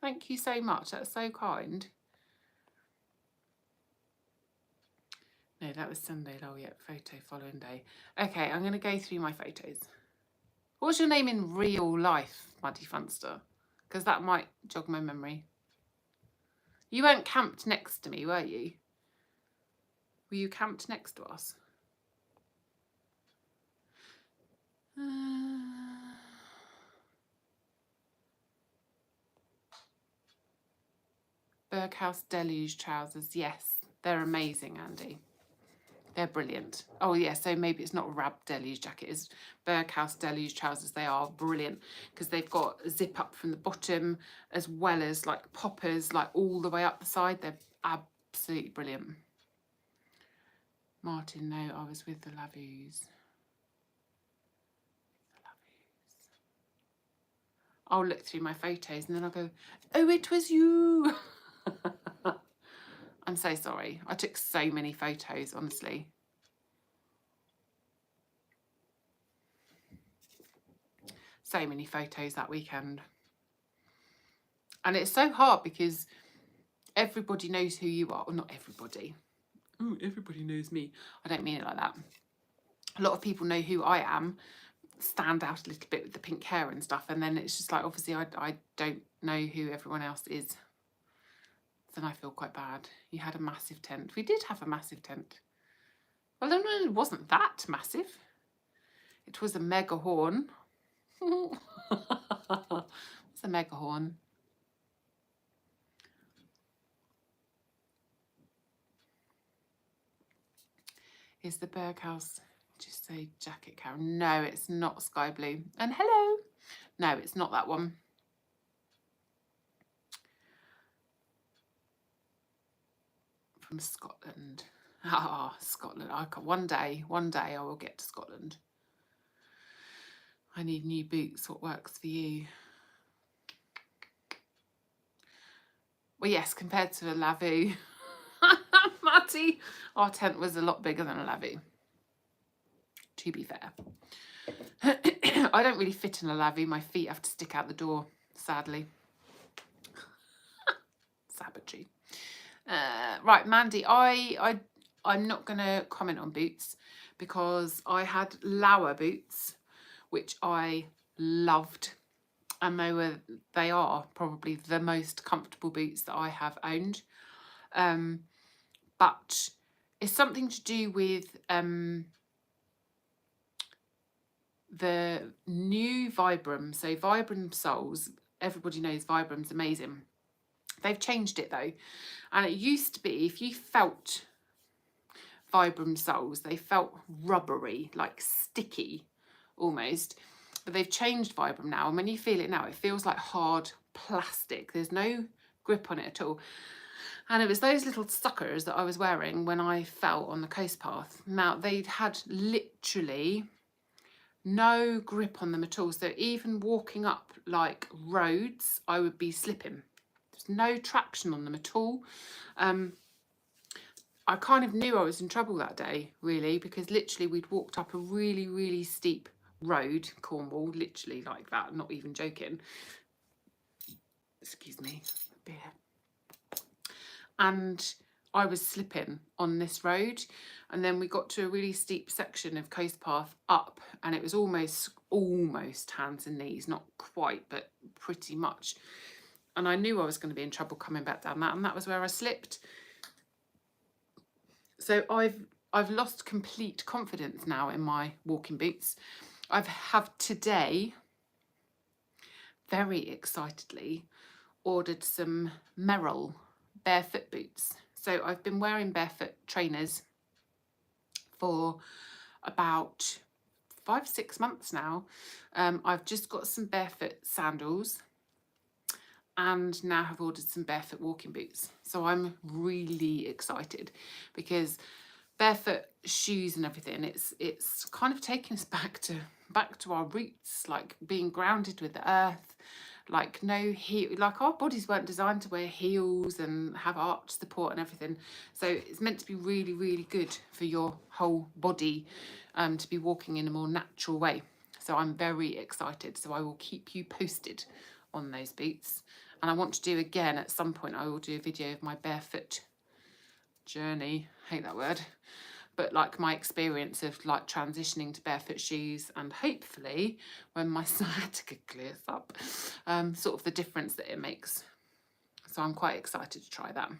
Thank you so much. That's so kind. No, that was Sunday. Oh, yeah, photo following day. Okay, I'm going to go through my photos. What's your name in real life, Muddy Funster? Because that might jog my memory. You weren't camped next to me, were you? Were you camped next to us? Berghaus Deluge trousers. Yes, they're amazing, Andy. They're brilliant. Oh yeah, so maybe it's not a Rab Deluge jacket, it's Berghaus Deluge trousers. They are brilliant because they've got a zip up from the bottom as well as like poppers like all the way up the side. They're absolutely brilliant. Martin, no, I was with the Lavus. I'll look through my photos and then I'll go, oh, it was you. I'm so sorry. I took so many photos, honestly. So many photos that weekend. And it's so hard because everybody knows who you are. Well, not everybody. Oh, everybody knows me. I don't mean it like that. A lot of people know who I am, stand out a little bit with the pink hair and stuff. And then it's just like, obviously, I don't know who everyone else is. Then I feel quite bad. You had a massive tent. We did have a massive tent. Well, no, it wasn't that massive. It was a mega horn. It's a mega horn. Is the Berghaus just say jacket, Karen? No, it's not sky blue. And hello. No, it's not that one. From Scotland. Ah, Scotland. One day I will get to Scotland. I need new boots. What works for you? Well, yes, compared to a Lavu. Matty, our tent was a lot bigger than a Lavu, to be fair. I don't really fit in a Lavu. My feet have to stick out the door, sadly. Savagery. Right, Mandy, I'm not going to comment on boots because I had Lauer boots, which I loved. And they are probably the most comfortable boots that I have owned. But it's something to do with the new Vibram. So Vibram soles, everybody knows Vibram's amazing. They've changed it though. And it used to be, if you felt Vibram soles, they felt rubbery, like sticky almost. But they've changed Vibram now. And when you feel it now, it feels like hard plastic. There's no grip on it at all. And it was those little suckers that I was wearing when I fell on the coast path. Now, they'd had literally no grip on them at all. So even walking up like roads, I would be slipping. There's no traction on them at all. I kind of knew I was in trouble that day, really, because literally we'd walked up a really, really steep road, Cornwall, literally like that, not even joking. Excuse me, beer. And I was slipping on this road, and then we got to a really steep section of coast path up, and it was almost hands and knees, not quite, but pretty much. And I knew I was going to be in trouble coming back down that, and that was where I slipped. So I've lost complete confidence now in my walking boots. I have today, very excitedly, ordered some Merrell barefoot boots. So I've been wearing barefoot trainers for about 5-6 months now. I've just got some barefoot sandals and now have ordered some barefoot walking boots. So I'm really excited because barefoot shoes and everything, it's kind of taking us back to our roots, like being grounded with the earth. Like no heel, like our bodies weren't designed to wear heels and have arch support and everything. So it's meant to be really, really good for your whole body to be walking in a more natural way. So I'm very excited. So I will keep you posted on those boots. And I want to do again at some point, I will do a video of my barefoot journey. I hate that word. But like my experience of like transitioning to barefoot shoes, and hopefully when my sciatica clears up, sort of the difference that it makes. So I'm quite excited to try that.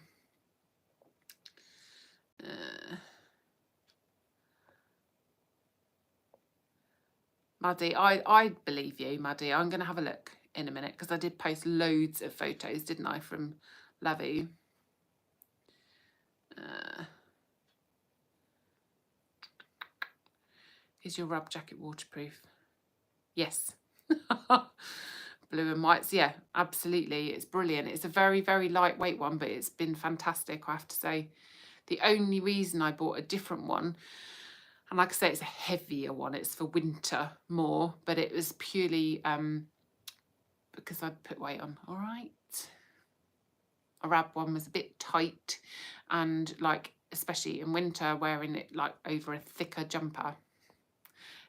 Maddie, I believe you, Maddie. I'm going to have a look in a minute because I did post loads of photos, didn't I, from Lavu. Is your rub jacket waterproof? Yes. Blue and whites, yeah, absolutely. It's brilliant. It's a very, very lightweight one, but it's been fantastic, I have to say. The only reason I bought a different one, and like I say, it's a heavier one, it's for winter more, but it was purely because I'd put weight on. All right. A rab one was a bit tight, and like, especially in winter, wearing it like over a thicker jumper,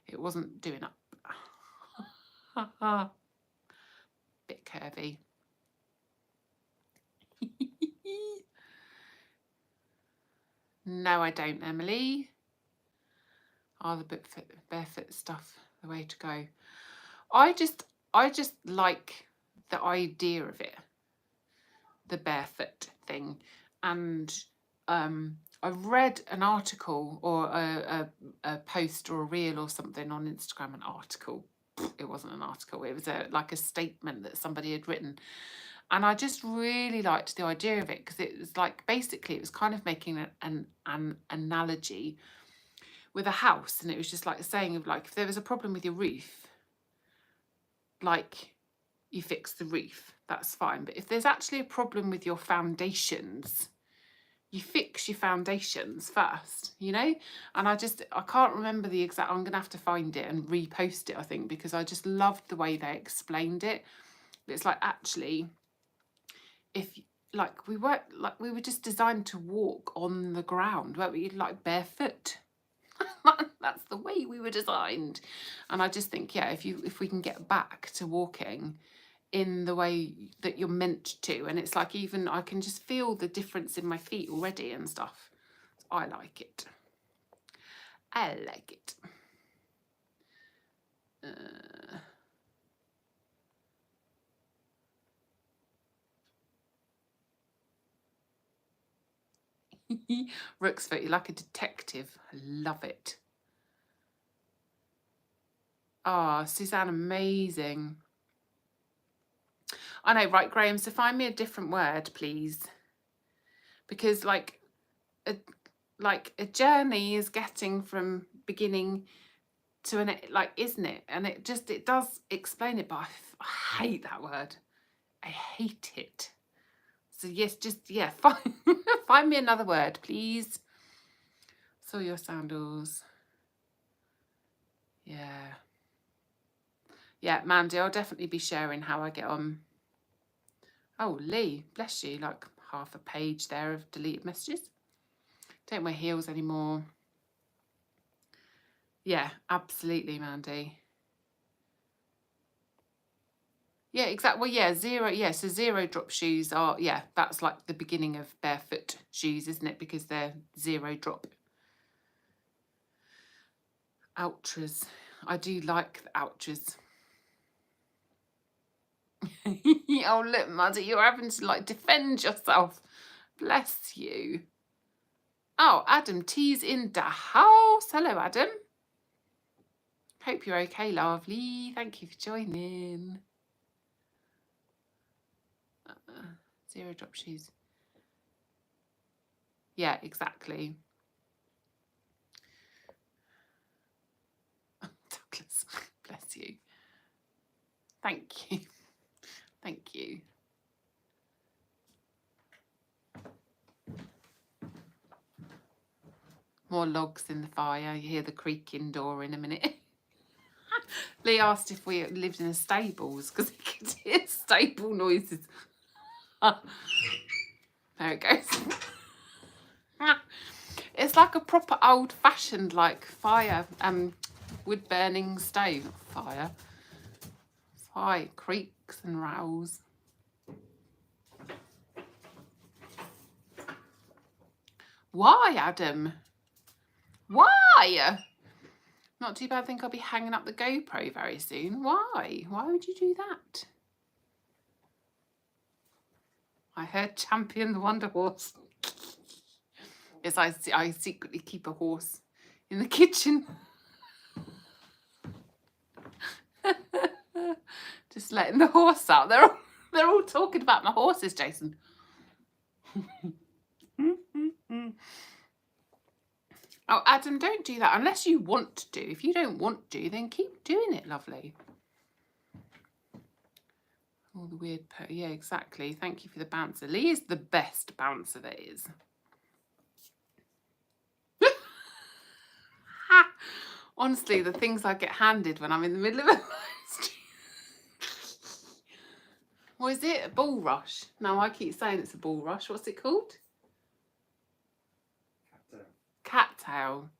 it wasn't doing up. Bit curvy. No, I don't, Emily. Are the barefoot stuff the way to go? I just like the idea of it, the barefoot thing. And I read an article or a post or a reel or something on Instagram. An article. It wasn't an article. It was like a statement that somebody had written. And I just really liked the idea of it, because it was like, basically, it was kind of making an analogy with a house. And it was just like saying, of like, if there was a problem with your roof, like, you fix the roof, that's fine. But if there's actually a problem with your foundations, you fix your foundations first, you know? And I can't remember the exact, I'm going to have to find it and repost it, I think, because I just loved the way they explained it. But it's like, actually, if like we were just designed to walk on the ground, weren't we? Like barefoot. That's the way we were designed. And I just think, yeah, if we can get back to walking in the way that you're meant to, and it's like, even I can just feel the difference in my feet already and stuff. I like it. I like it. Rooksfoot, you're like a detective. I love it. Ah, Suzanne, amazing. I know, right, Graham, so find me a different word, please. Because like a journey is getting from beginning to an, like, isn't it? And it does explain it, but I hate that word. I hate it. So yes, just, yeah, find me another word, please. Saw your sandals. Yeah. Yeah, Mandy, I'll definitely be sharing how I get on. Oh, Lee, bless you, like half a page there of deleted messages. Don't wear heels anymore. Yeah, absolutely, Mandy. Yeah, exactly. Well, yeah, zero. Yeah, so zero drop shoes are, yeah, that's like the beginning of barefoot shoes, isn't it? Because they're zero drop. Outras. I do like the outras. Oh, look, Muddy, you're having to like defend yourself. Bless you. Oh, Adam T's in the house. Hello, Adam. Hope you're okay, lovely. Thank you for joining. Zero drop shoes. Yeah, exactly. Douglas, bless you. Thank you. Thank you. More logs in the fire. You hear the creaking door in a minute. Lee asked if we lived in a stables because he could hear stable noises. There it goes. It's like a proper old-fashioned, like, fire, wood-burning stove. Fire. Fire creaks and rows. Why, Adam? Why? Not too bad. I think I'll be hanging up the GoPro very soon. Why? Why would you do that? I heard Champion the Wonder Horse. Yes, I secretly keep a horse in the kitchen. Just letting the horse out. They're all talking about my horses, Jason. Oh, Adam, don't do that unless you want to do. If you don't want to, then keep doing it, lovely. All the weird... Yeah, exactly. Thank you for the bouncer. Lee is the best bouncer there is. Honestly, the things I get handed when I'm in the middle of a live stream. What is it? A ball rush? No, I keep saying it's a ball rush. What's it called? Cattail.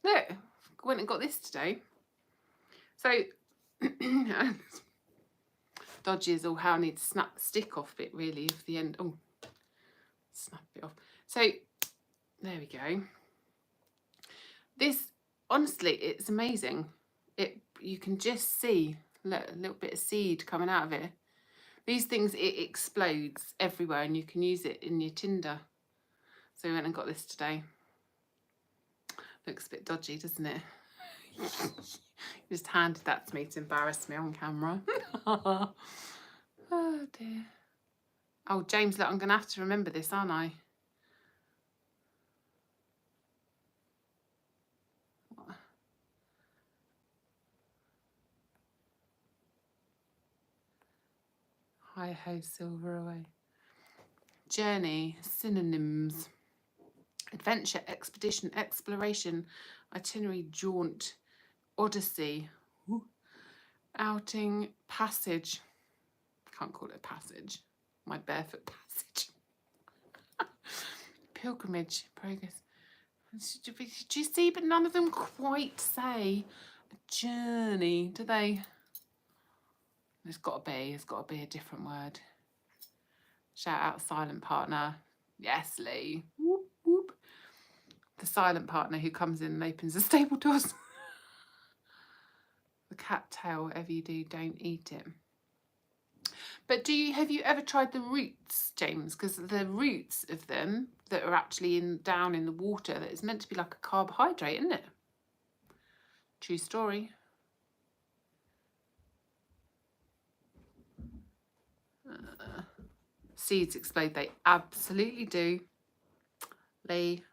Look, I went and got this today. So, dodgy is all how I need to snap the stick off a bit, really, of the end. Oh, snap it off. So, there we go. This, honestly, it's amazing. You can just see, look, a little bit of seed coming out of it. These things, it explodes everywhere, and you can use it in your tinder. So we went and got this today. Looks a bit dodgy, doesn't it? You just handed that to me to embarrass me on camera. Oh dear. Oh, James, look, I'm going to have to remember this, aren't I? Hi ho, silver away. Journey, synonyms. Adventure, expedition, exploration, itinerary, jaunt, odyssey, outing, passage. Can't call it a passage. My barefoot passage. Pilgrimage, progress. Do you see? But none of them quite say a journey, do they? It's got to be a different word. Shout out silent partner. Yes, Lee. Whoop, whoop. The silent partner who comes in and opens the stable doors. The cattail, whatever you do, don't eat it. But have you ever tried the roots, James? Because the roots of them that are actually down in the water, that is meant to be like a carbohydrate, isn't it? True story. Seeds explode. They absolutely do. They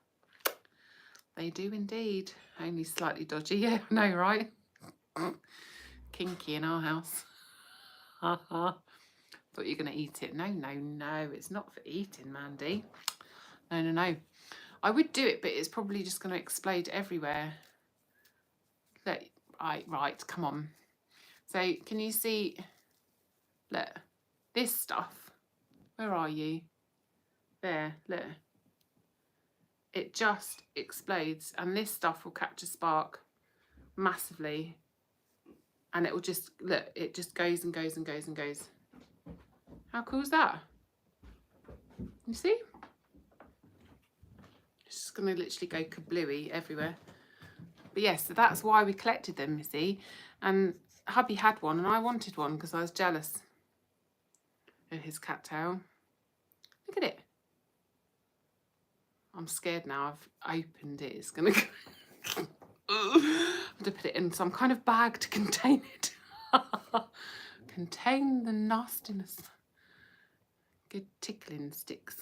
do indeed. Only slightly dodgy. Yeah, I know, right? Kinky in our house. Thought you were going to eat it. No, it's not for eating, Mandy. No. I would do it, but it's probably just going to explode everywhere. Look, right, come on. So can you see, look, this stuff, where are you? There, look. It just explodes, and this stuff will catch a spark massively, and it will just, look, it just goes and goes and goes and goes. How cool is that? You see? It's just going to literally go kablooey everywhere. But yes, so that's why we collected them, you see. And hubby had one, and I wanted one because I was jealous of his cattail. Look at it. I'm scared now. I've opened it. It's going to go. I have to put it in some kind of bag to contain it. Contain the nastiness. Good tickling sticks.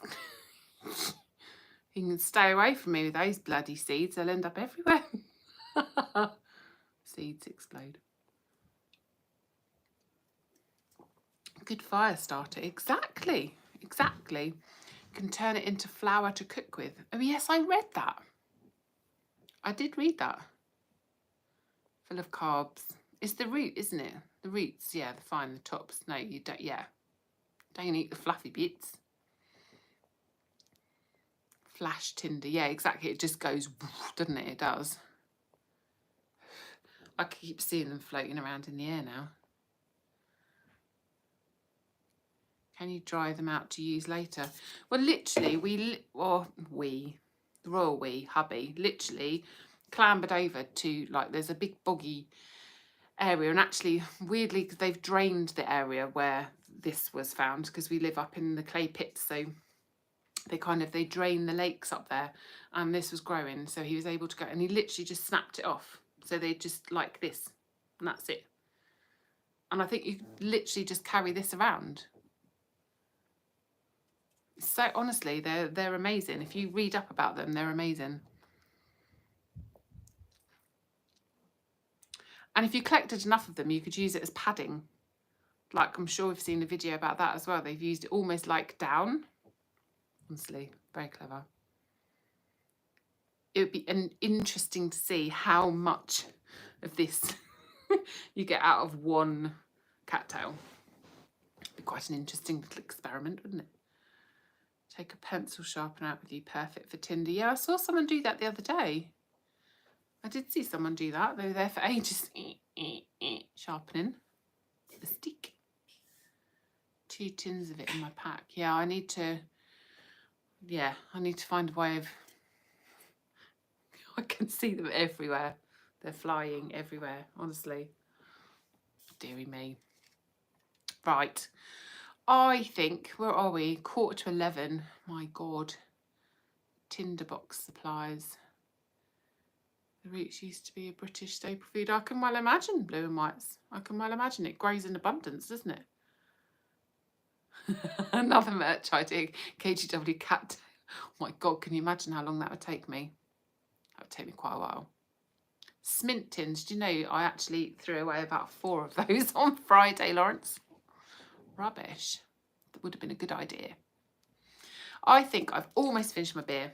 You can stay away from me with those bloody seeds. They'll end up everywhere. Seeds explode. Good fire starter. Exactly. You can turn it into flour to cook with. Oh yes, I read that. I did read that. Full of carbs. It's the root, isn't it? The roots, yeah, the fine, the tops. No, you don't, yeah. Don't eat the fluffy bits. Flash tinder, yeah, exactly. It just goes, doesn't it? It does. I keep seeing them floating around in the air now. Can you dry them out to use later? Well, literally, the royal we, hubby, literally clambered over to, like, there's a big boggy area, and actually, weirdly, because they've drained the area where this was found, because we live up in the clay pits, so they drain the lakes up there, and this was growing, so he was able to go, and he literally just snapped it off. So they just like this, and that's it. And I think you literally just carry this around. So honestly, they're amazing. If you read up about them, they're amazing. And if you collected enough of them, you could use it as padding. Like, I'm sure we've seen a video about that as well. They've used it almost like down. Honestly, very clever. It would be interesting to see how much of this you get out of one cattail. It'd be quite an interesting little experiment, wouldn't it? Take a pencil sharpener out with you, perfect for Tinder. Yeah, I saw someone do that the other day. I did see someone do that. They were there for ages, sharpening the stick. 2 tins of it in my pack. Yeah, I need to find a way of... I can see them everywhere. They're flying everywhere, honestly. Deary me. Right. I think, where are we? 11:15. My God. Tinderbox supplies. The roots used to be a British staple food. I can well imagine blue and whites. I can well imagine it grows in abundance, doesn't it? Another merch idea. KGW cat. Oh my God, can you imagine how long that would take me? That would take me quite a while. Smint tins. Do you know I actually threw away about 4 of those on Friday, Lawrence? Rubbish. That would have been a good idea. I think I've almost finished my beer.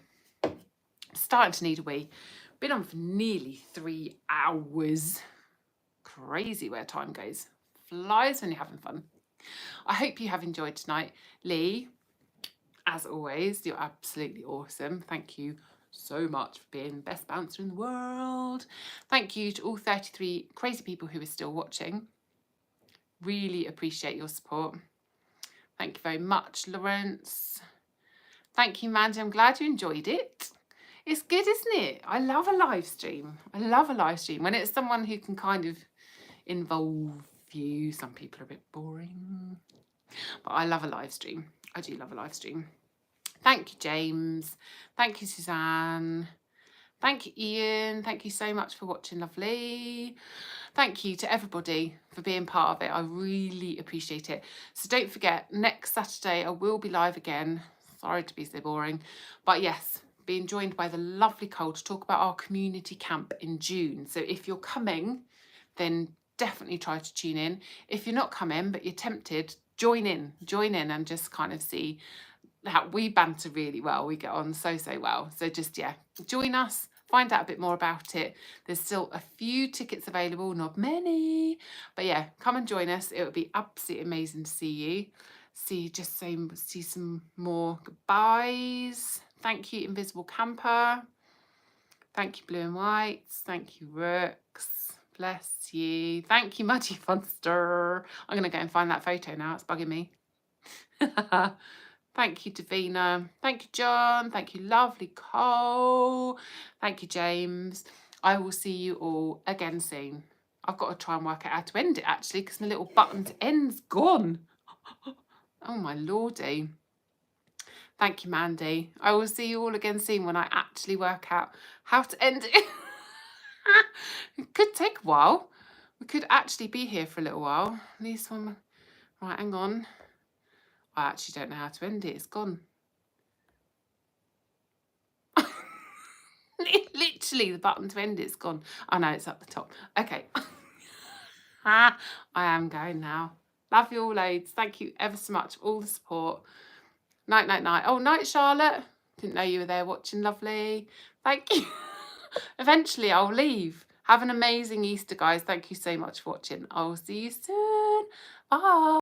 Starting to need a wee. Been on for nearly 3 hours. Crazy where time goes. Flies when you're having fun. I hope you have enjoyed tonight. Lee, as always, you're absolutely awesome. Thank you so much for being the best bouncer in the world. Thank you to all 33 crazy people who are still watching. Really appreciate your support. Thank you very much, Lawrence. Thank you, Mandy. I'm glad you enjoyed it. It's good, isn't it? I love a live stream. I love a live stream when it's someone who can kind of involve you. Some people are a bit boring, but I love a live stream. I do love a live stream. Thank you, James. Thank you, Suzanne. Thank you, Ian. Thank you so much for watching, lovely. Thank you to everybody for being part of it. I really appreciate it. So don't forget, next Saturday I will be live again. Sorry to be so boring, but yes, being joined by the lovely Cole to talk about our community camp in June. So if you're coming, then definitely try to tune in. If you're not coming, but you're tempted, join in and just kind of see how we banter really well. We get on so well. So just, yeah, join us, find out a bit more about it. There's still a few tickets available, not many, but yeah, come and join us. It would be absolutely amazing to see you. See some more goodbyes. Thank you, Invisible Camper. Thank you, Blue and Whites. Thank you, Rooks. Bless you. Thank you, Muddy Funster. I'm going to go and find that photo now. It's bugging me. Thank you, Davina. Thank you, John. Thank you, lovely Cole. Thank you, James. I will see you all again soon. I've got to try and work out how to end it, actually, because my little button to end's gone. Oh, my lordy. Thank you, Mandy. I will see you all again soon when I actually work out how to end it. It could take a while. We could actually be here for a little while. At least one. Right, hang on. I actually don't know how to end it. It's gone. Literally, the button to end it's gone. Oh, no, it's up the top. Okay. I am going now. Love you all loads. Thank you ever so much for all the support. Night, night, night. Oh, night, Charlotte. Didn't know you were there watching, lovely. Thank you. Eventually, I'll leave. Have an amazing Easter, guys. Thank you so much for watching. I'll see you soon. Bye.